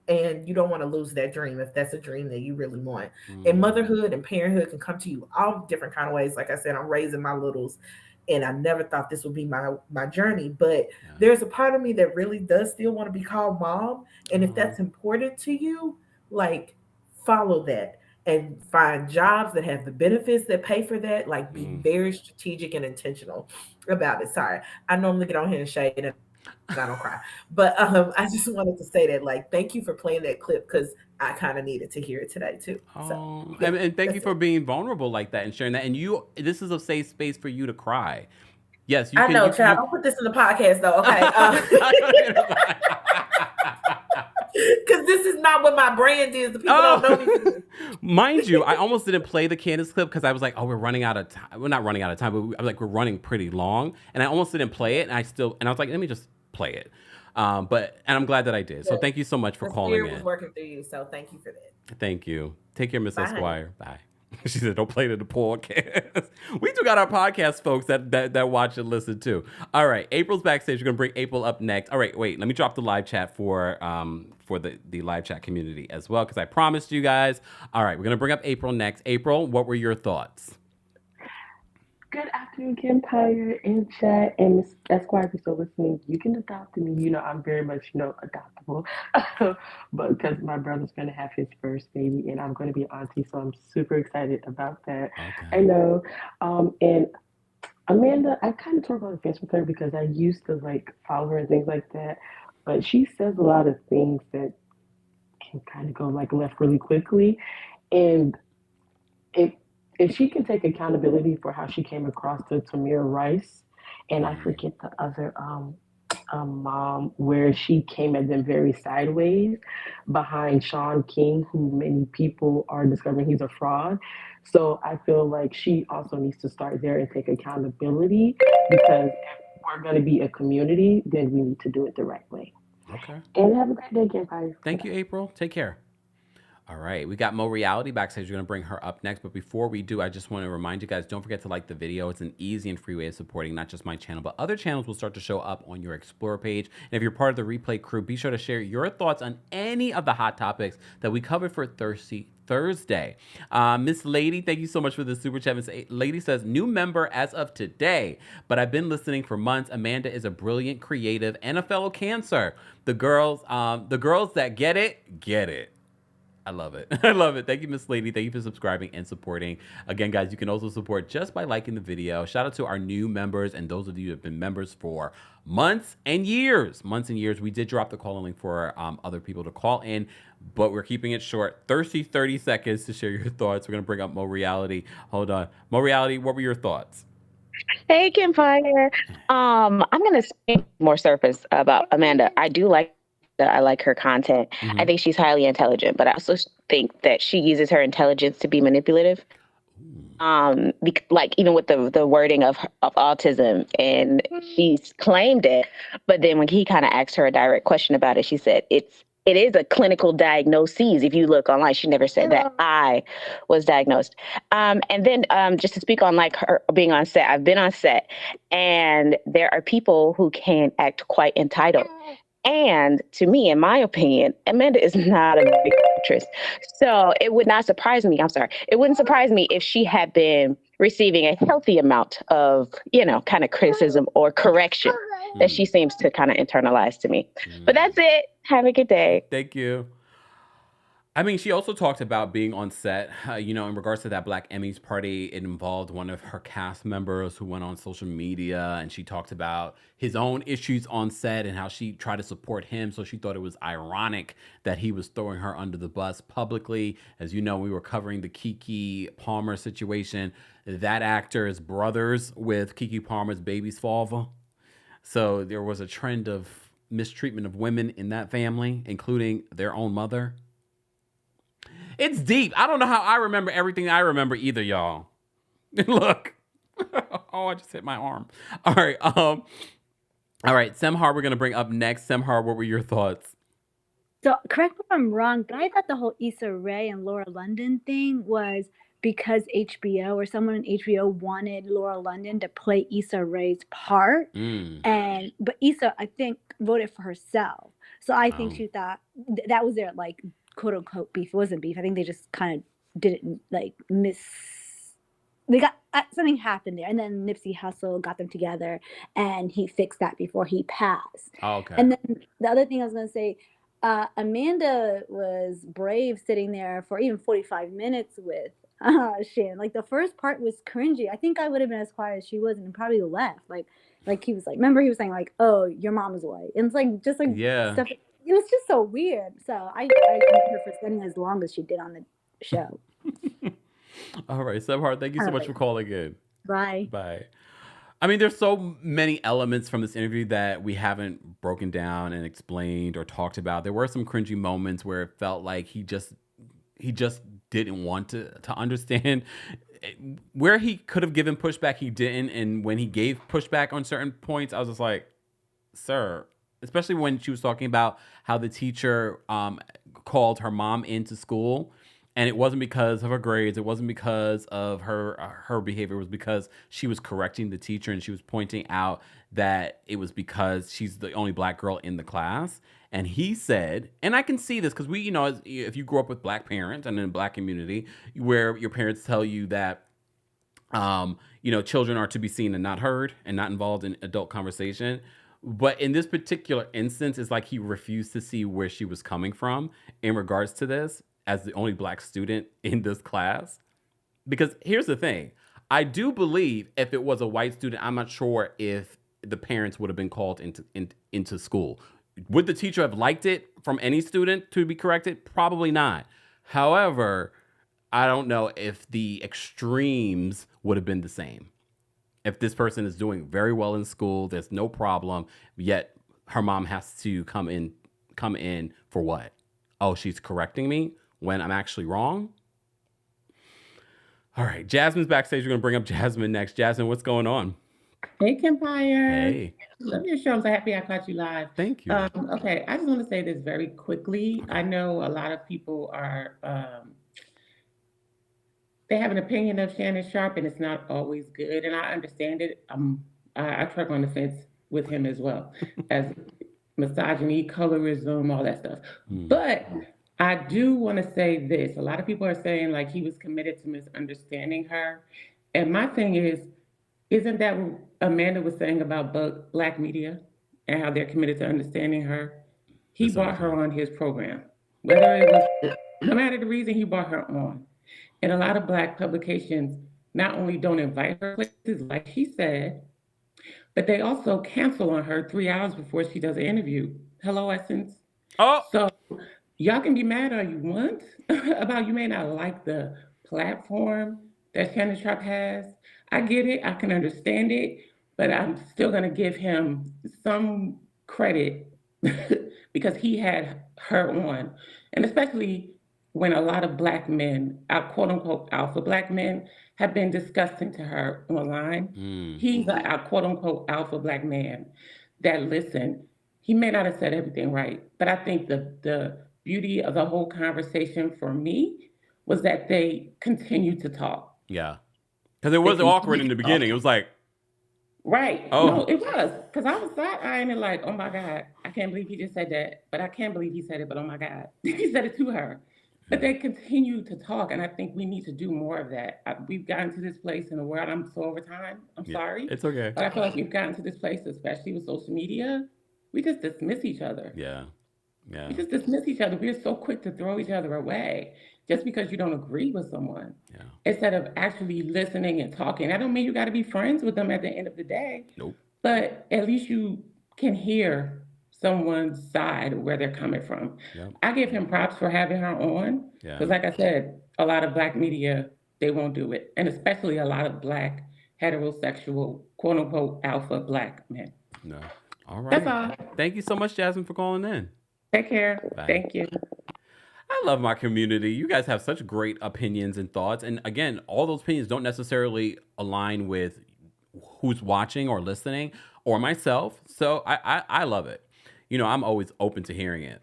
And you don't want to lose that dream if that's a dream that you really want. And motherhood and parenthood can come to you all different kind of ways. Like I said, I'm raising my littles and I never thought this would be my journey. But there's a part of me that really does still want to be called mom. And if that's important to you, like follow that and find jobs that have the benefits that pay for that. Like be very strategic and intentional about it. Sorry, I normally get on here and shade and I don't cry. But I just wanted to say that, like, thank you for playing that clip because I kind of needed to hear it today too. So, and thank you for being vulnerable like that and sharing that. And this is a safe space for you to cry. Yes, I know, child. Don't put this in the podcast though, okay? Because this is not what my brand is. The people don't know me. Mind you, I almost didn't play the Candiace clip because I was like, oh, we're running out of time. We're not running out of time, but I was like, we're running pretty long. And I almost didn't play it. And I was like, let me just play it. And I'm glad that I did. So thank you so much for calling in. The was working through you, so thank you for that. Thank you. Take care, Miss Esquire. Bye. She said, don't play it in the podcast. We do got our podcast folks that watch and listen too. All right. April's backstage. We're going to bring April up next. All right. Wait, let me drop the live chat for the live chat community as well, because I promised you guys. All right. We're going to bring up April next. April, what were your thoughts? Good afternoon, KEMPIRE and chat. And Miss Esquire, if you're still listening, you can adopt me. You know, I'm very much, adoptable. But because my brother's going to have his first baby and I'm going to be an auntie, so I'm super excited about that. Okay. I know. And Amanda, I kind of talk on the fence with her because I used to follow her and things like that. But she says a lot of things that can kind of go left really quickly. And if she can take accountability for how she came across to Tamir Rice, and I forget the other mom, where she came at them very sideways behind Sean King, who many people are discovering he's a fraud. So I feel like she also needs to start there and take accountability, because if we're going to be a community, then we need to do it the right way. Okay. And have a great day, KEMPIRE. Thank you, April. Take care. All right, we got Mo Reality backstage. We're going to bring her up next. But before we do, I just want to remind you guys, don't forget to like the video. It's an easy and free way of supporting not just my channel, but other channels will start to show up on your Explore page. And if you're part of the Replay crew, be sure to share your thoughts on any of the hot topics that we covered for Thirsty Thursday. Miss Lady, thank you so much for the super chat. Miss Lady says, new member as of today, but I've been listening for months. Amanda is a brilliant creative and a fellow Cancer. The girls that get it, get it. I love it. I love it. Thank you, Miss Lady. Thank you for subscribing and supporting. Again, guys, you can also support just by liking the video. Shout out to our new members and those of you who have been members for months and years. We did drop the call-in link for other people to call in, but we're keeping it short. 30 seconds to share your thoughts. We're going to bring up Mo Reality. Hold on. Mo Reality, what were your thoughts? Hey, KEMPIRE. I'm going to speak more surface about Amanda. I like her content. Mm-hmm. I think she's highly intelligent, but I also think that she uses her intelligence to be manipulative. Even with the wording of autism, and she's claimed it, but then when he kind of asked her a direct question about it, she said it's it is a clinical diagnosis. If you look online, she never said that I was diagnosed. And then just to speak on like her being on set, I've been on set, and there are people who can act quite entitled. And to me, in my opinion, Amanda is not a big actress. So it would not surprise me. I'm sorry. It wouldn't surprise me if she had been receiving a healthy amount of, kind of criticism or correction that she seems to kind of internalize to me. But that's it. Have a good day. Thank you. I mean, she also talked about being on set, in regards to that Black Emmys party. It involved one of her cast members who went on social media, and she talked about his own issues on set and how she tried to support him. So she thought it was ironic that he was throwing her under the bus publicly. As you know, we were covering the Keke Palmer situation. That actor is brothers with Keke Palmer's baby's father. So there was a trend of mistreatment of women in that family, including their own mother. It's deep. I don't know how I remember everything I remember either, y'all. Look. Oh, I just hit my arm. All right. All right. Semhar, we're going to bring up next. Semhar, what were your thoughts? So correct me if I'm wrong, but I thought the whole Issa Rae and Laura London thing was because HBO or someone in HBO wanted Laura London to play Issa Rae's part. But Issa, I think, voted for herself. So I think she thought that was their like quote unquote beef. It wasn't beef. I think they just kind of didn't like they got something happened there, and then Nipsey Hussle got them together, and he fixed that before he passed. Okay. And then the other thing I was gonna say, Amanda was brave sitting there for even 45 minutes with Shan. Like the first part was cringy. I think I would have been as quiet as she was and probably left. Like he was like, remember he was saying like, "Oh, your mom is white," and it's like just like stuff. It was just so weird. So I commend her for spending as long as she did on the show. All right, Semhar, thank you so much for calling in. Bye. Bye. I mean, there's so many elements from this interview that we haven't broken down and explained or talked about. There were some cringy moments where it felt like he just didn't want to understand. Where he could have given pushback, he didn't. And when he gave pushback on certain points, I was just like, sir, especially when she was talking about how the teacher called her mom into school, and it wasn't because of her grades, it wasn't because of her behavior, it was because she was correcting the teacher, and she was pointing out that it was because she's the only Black girl in the class. And he said, and I can see this because we, if you grew up with Black parents and in a Black community where your parents tell you that children are to be seen and not heard and not involved in adult conversation. But in this particular instance, it's like he refused to see where she was coming from in regards to this as the only Black student in this class. Because here's the thing. I do believe if it was a white student, I'm not sure if the parents would have been called into school. Would the teacher have liked it from any student to be corrected? Probably not. However, I don't know if the extremes would have been the same. If this person is doing very well in school, there's no problem, yet her mom has to come in for what? Oh, she's correcting me when I'm actually wrong? All right, Jasmine's backstage. We're going to bring up Jasmine next. Jasmine, what's going on? Hey, KEMPIRE. Hey. Love your show. I'm so happy I caught you live. Thank you. Okay, I just want to say this very quickly. Okay. I know a lot of people are... they have an opinion of Shannon Sharpe, and it's not always good, and I understand it. I try on the fence with him as well, as misogyny, colorism, all that stuff. But I do want to say this. A lot of people are saying like he was committed to misunderstanding her, and my thing is, isn't that what Amanda was saying about Black media and how they're committed to understanding her? He brought her on his program, whether it was, no matter the reason he brought her on. And a lot of Black publications not only don't invite her places, like she said, but they also cancel on her 3 hours before she does an interview. Hello, Essence. Oh. So y'all can be mad all you want about you may not like the platform that Shannon Sharpe has. I get it. I can understand it. But I'm still going to give him some credit because he had her on. And especially when a lot of Black men, our quote unquote alpha Black men, have been disgusting to her online. He's a quote unquote alpha Black man that, listen, he may not have said everything right, but I think the beauty of the whole conversation for me was that they continued to talk. Yeah. Because it was awkward in the beginning. It was like, right. Oh. No, it was. Because I was side-eyeing it like, oh my God, I can't believe he just said that. But I can't believe he said it, but oh my God. He said it to her. But they continue to talk, and I think we need to do more of that. We've gotten to this place in the world. I'm so over time. I'm sorry. It's okay. But I feel like we've gotten to this place, especially with social media. We just dismiss each other. Yeah. Yeah. We just dismiss each other. We're so quick to throw each other away just because you don't agree with someone. Yeah. Instead of actually listening and talking. I don't mean you got to be friends with them at the end of the day. Nope. But at least you can hear someone's side, where they're coming from. Yep. I give him props for having her on. Yeah. Because like I said, a lot of Black media, they won't do it. And especially a lot of Black heterosexual, quote unquote, alpha Black men. No. All right. That's all. Thank you so much, Jasmine, for calling in. Take care. Bye. Thank you. I love my community. You guys have such great opinions and thoughts. And again, all those opinions don't necessarily align with who's watching or listening or myself. So I love it. You know, I'm always open to hearing it.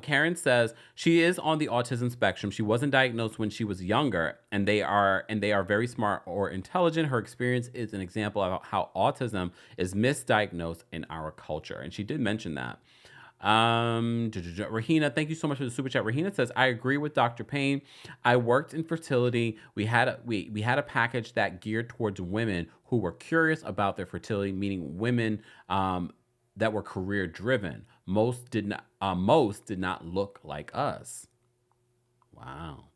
Karen says she is on the autism spectrum. She wasn't diagnosed when she was younger, and they are very smart or intelligent. Her experience is an example of how autism is misdiagnosed in our culture, and she did mention that. Rahina, thank you so much for the super chat. Rahina says, I agree with Dr. Payne. I worked in fertility. We had a package that geared towards women who were curious about their fertility, meaning women that were career driven. Most did not look like us. Wow.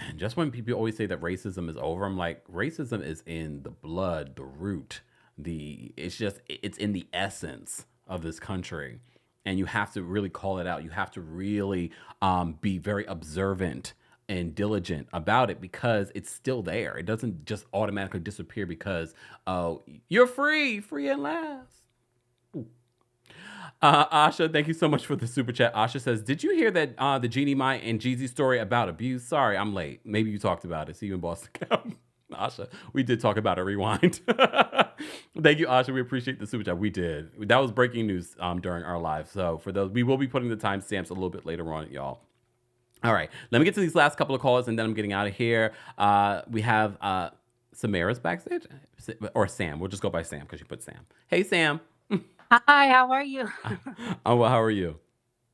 And just when people always say that racism is over, I'm like, racism is in the blood, the root, it's in the essence of this country. And you have to really call it out. You have to really be very observant and diligent about it, because it's still there. It doesn't just automatically disappear because, oh, you're free at last. Asha, thank you so much for the super chat. Asha says, did you hear that the Jeannie, Mai, and Jeezy story about abuse? Sorry, I'm late. Maybe you talked about it. See you in Boston. Asha, we did talk about it. Rewind. Thank you, Asha. We appreciate the super chat. We did. That was breaking news during our live. So for those, we will be putting the timestamps a little bit later on, y'all. All right, let me get to these last couple of calls, and then I'm getting out of here. We have Samara's backstage, or Sam. We'll just go by Sam because you put Sam. Hey, Sam. Hi, how are you? Oh, well, how are you?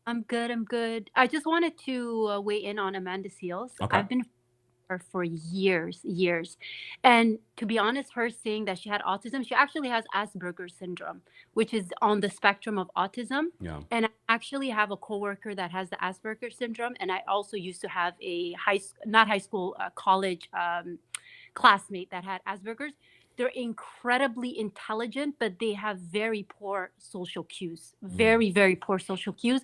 I'm good. I just wanted to weigh in on Amanda Seales. Okay. I've been her for years. And to be honest, her saying that she had autism, she actually has Asperger's syndrome, which is on the spectrum of autism. Yeah. And I actually have a coworker that has the Asperger's syndrome. And I also used to have a college classmate that had Asperger's. They're incredibly intelligent, but they have very poor social cues, very, very poor social cues.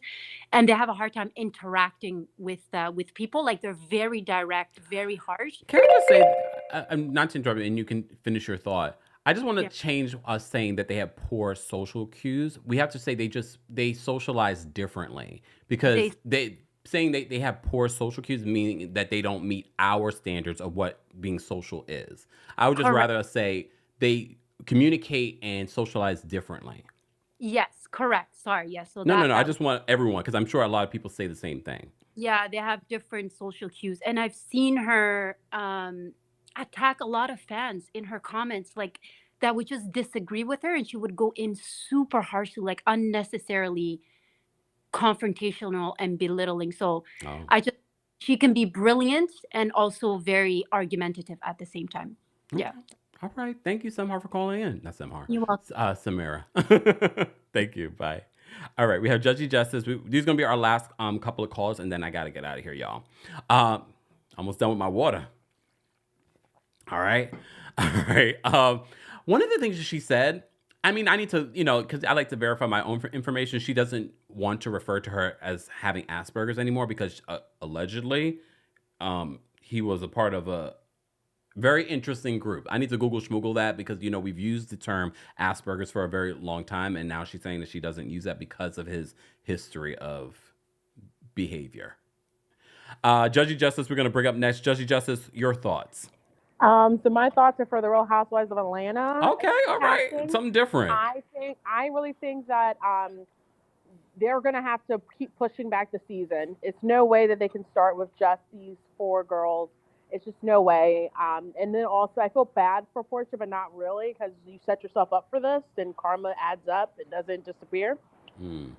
And they have a hard time interacting with people. Like, they're very direct, very harsh. Can I just say, I'm not to interrupt you, and you can finish your thought. I just want to change us saying that they have poor social cues. We have to say they socialize differently, because saying they have poor social cues, meaning that they don't meet our standards of what being social is. I would just rather say they communicate and socialize differently. Yes, correct. Sorry, yes. So No. I just want everyone, because I'm sure a lot of people say the same thing. Yeah, they have different social cues. And I've seen her attack a lot of fans in her comments, like, that would just disagree with her, and she would go in super harshly, like unnecessarily confrontational and belittling. So she can be brilliant and also very argumentative at the same time. Yeah. All right. Thank you, Samhar, for calling in. Not Samhar. You're welcome. Samara. Thank you. Bye. All right. We have Judgy Justice. These are going to be our last couple of calls, and then I got to get out of here, y'all. Almost done with my water. All right. One of the things that she said, I mean, I need to, because I like to verify my own information. She doesn't want to refer to her as having Asperger's anymore, because allegedly he was a part of a very interesting group. I need to Google schmoogle that, because, we've used the term Asperger's for a very long time. And now she's saying that she doesn't use that because of his history of behavior. Judgy Justice, we're going to bring up next. Judgy Justice, your thoughts. So my thoughts are for the Real Housewives of Atlanta. Okay, all right. Something different. I really think that they're going to have to keep pushing back the season. It's no way that they can start with just these 4 girls. It's just no way. And then also, I feel bad for Porsha, but not really, because you set yourself up for this, and karma adds up. It doesn't disappear.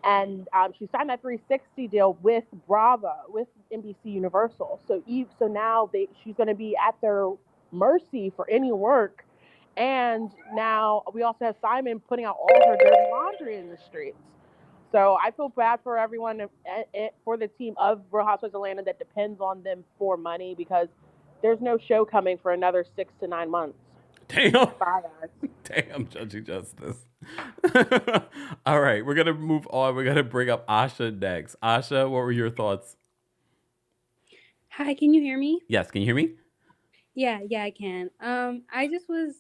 And she signed that 360 deal with Bravo, with NBC Universal. So now she's going to be at their mercy for any work. And now we also have Simon putting out all her dirty laundry in the streets. So I feel bad for everyone, for the team of Real Housewives of Atlanta that depends on them for money, because there's no show coming for another 6 to 9 months. Damn. Bye, guys. Damn, Judgy Justice. All right, we're going to move on. We're going to bring up Asha next. Asha, what were your thoughts? Hi, can you hear me? Yes, can you hear me? Yeah, I can. I was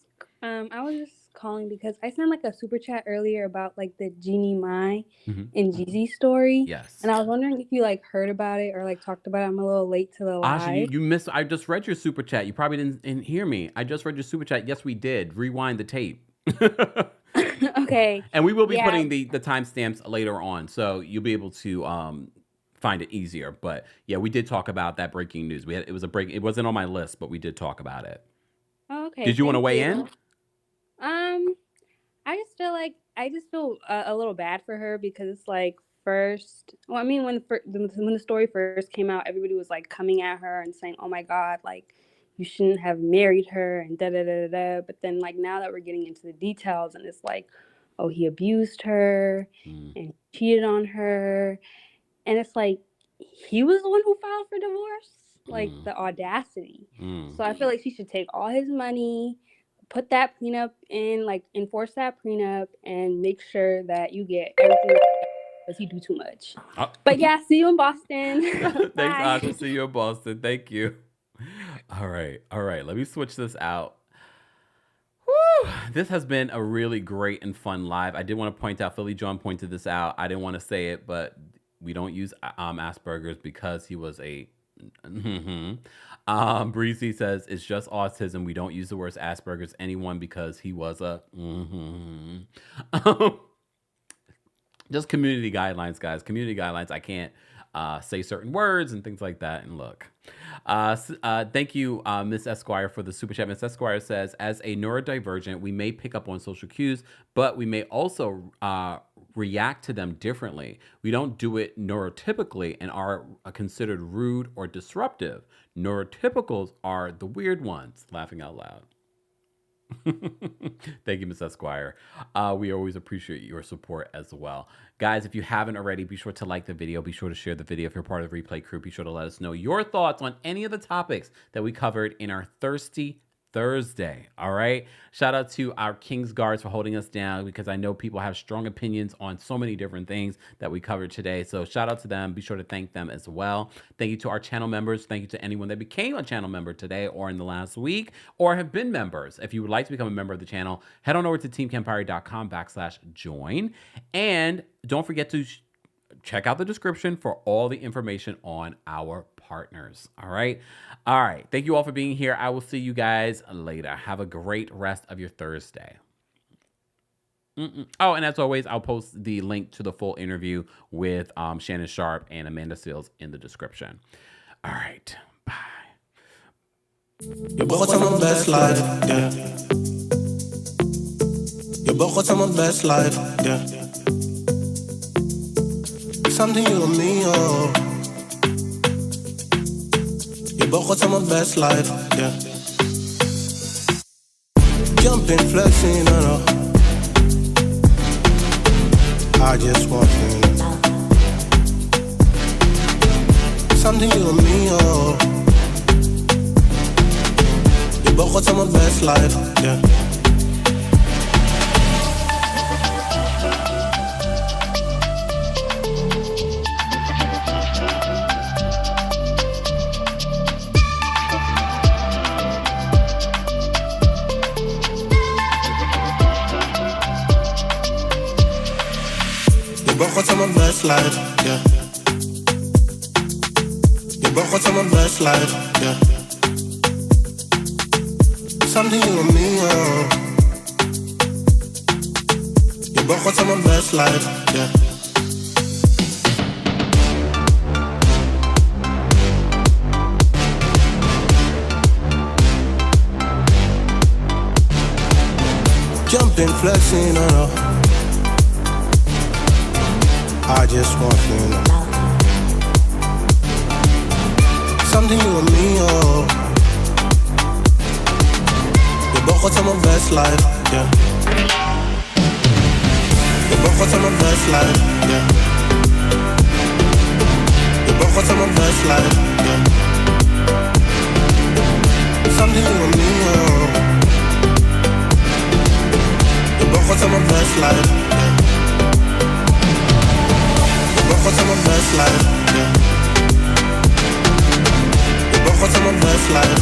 just calling because I sent like a super chat earlier about like the Jeannie Mai and Jeezy story. Yes. And I was wondering if you like heard about it or like talked about it. I'm a little late to the live. Asha, you missed. I just read your super chat. You probably didn't hear me. I just read your super chat. Yes, we did. Rewind the tape. Okay. And we will be putting the timestamps later on, so you'll be able to find it easier. But yeah, we did talk about that breaking news. It was a break. It wasn't on my list, but we did talk about it. Oh, okay. Did you want to weigh in? I just feel a little bad for her because it's like first. Well, I mean, when the story first came out, everybody was like coming at her and saying, "Oh my God, like you shouldn't have married her," and da da da da. But then like now that we're getting into the details, and it's like, oh, he abused her and cheated on her, and it's like he was the one who filed for divorce. Like the audacity. So I feel like she should take all his money, put that prenup in, like enforce that prenup, and make sure that you get everything because he do too much. But yeah, see you in Boston. Thanks, Asha. See you in Boston. Thank you. All right. Let me switch this out. Woo! This has been a really great and fun live. I did want to point out, Philly John pointed this out. I didn't want to say it, but we don't use Asperger's because he was a Breezy says it's just autism. We don't use the word Asperger's anyone because he was a just community guidelines, guys. Community guidelines. I can't say certain words and things like that. And look, thank you, Miss Esquire, for the super chat. Miss Esquire says, as a neurodivergent, we may pick up on social cues, but we may also react to them differently. We don't do it neurotypically and are considered rude or disruptive. Neurotypicals are the weird ones. Laughing out loud. Thank you, Miss Esquire. We always appreciate your support as well. Guys, if you haven't already, be sure to like the video. Be sure to share the video. If you're part of the replay crew, be sure to let us know your thoughts on any of the topics that we covered in our Thirsty Thursday. All right. Shout out to our King's Guards for holding us down, because I know people have strong opinions on so many different things that we covered today. So shout out to them. Be sure to thank them as well. Thank you to our channel members. Thank you to anyone that became a channel member today or in the last week or have been members. If you would like to become a member of the channel, head on over to teamkempire.com/join. And don't forget to check out the description for all the information on our partners. All right. Thank you all for being here. I will see you guys later. Have a great rest of your Thursday. Oh, and as always, I'll post the link to the full interview with Shannon Sharp and Amanda Seales in the description. All right. Bye. Je begon aan mijn best life, yeah. Je begon aan mijn best life, yeah. Something you and me, oh. Je begon aan mijn best life, yeah. Jumping, flexing, I know. I just want to know. Something you and me, oh. Je begon aan mijn best life, yeah. Je begon aan mijn best life, yeah. Je begon aan mijn best life, yeah. something you and me, You both got my best life, yeah. Jumping, flexing, I just want you to know something you and me, You both got my best life, yeah. You both got my best life, yeah. You both got my best life, yeah. Something you and me, You both got my best life, yeah. You both got my best life, yeah. You both got my best life.